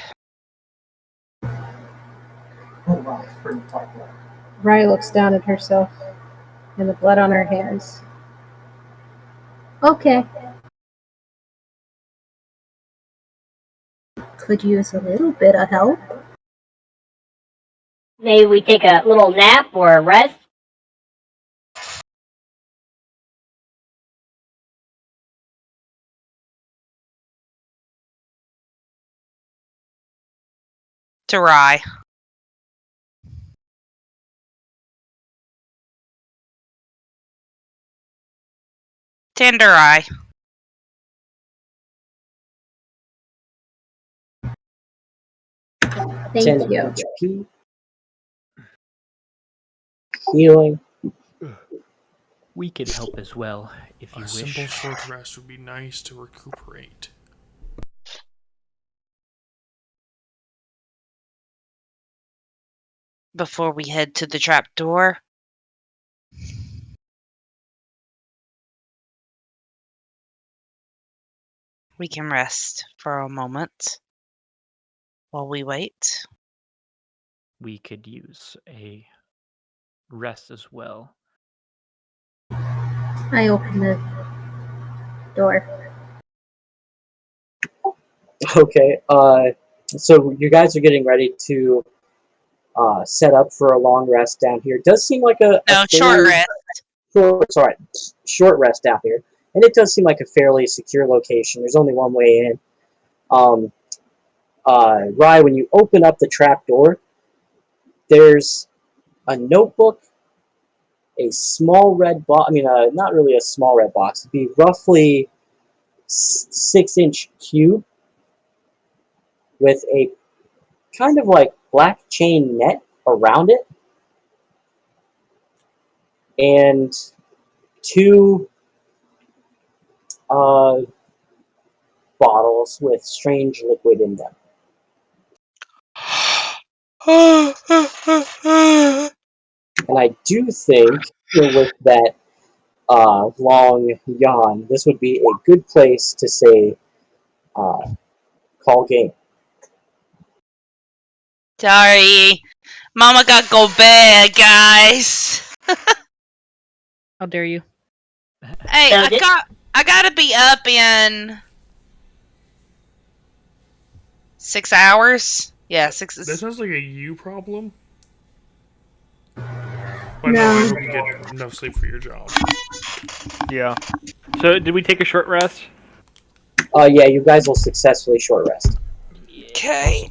Rye looks down at herself and the blood on her hands. Okay. Could use a little bit of help. Maybe we take a little nap or a rest? To Rye. Tender Eye. Thank 10 you. HP. Healing. We could help as well, if you A wish. simple short rest would be nice to recuperate. Before we head to the trap door. We can rest for a moment while we wait. We could use a rest as well. I open the door. Okay. So you guys are getting ready to set up for a long rest down here. It does seem like a short rest. Short rest down here, and it does seem like a fairly secure location. There's only one way in. Rye, when you open up the trap door, there's a notebook, a small red box. I mean, not really a small red box. It'd be roughly 6-inch cube with a kind of like black chain net around it, and 2 bottles with strange liquid in them. And I do think, with that long yawn, this would be a good place to say, call game. Sorry. Mama got to go bed, guys. How dare you? Hey, I gotta be up in 6 hours. Yeah, 6. That sounds like a you problem. But No. I hope you get enough sleep for your job. Yeah. So, did we take a short rest? Yeah, you guys will successfully short rest. Okay.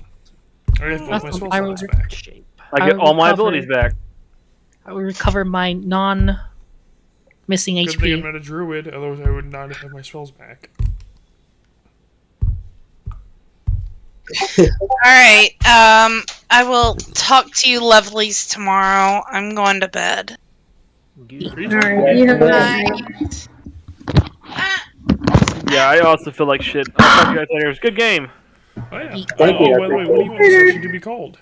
I have both my Awesome. spell I will slots back. I I get will all my recover. abilities back. I will recover my non-missing Good thing I'm HP. not a druid, otherwise I would not have my spells back. Alright, I will talk to you lovelies tomorrow. I'm going to bed. Alright, you have a good night. Yeah, I also feel like shit. I'll talk to you guys later. It was a good game. Oh yeah. Thank you, By the way, what do you want the session to be called?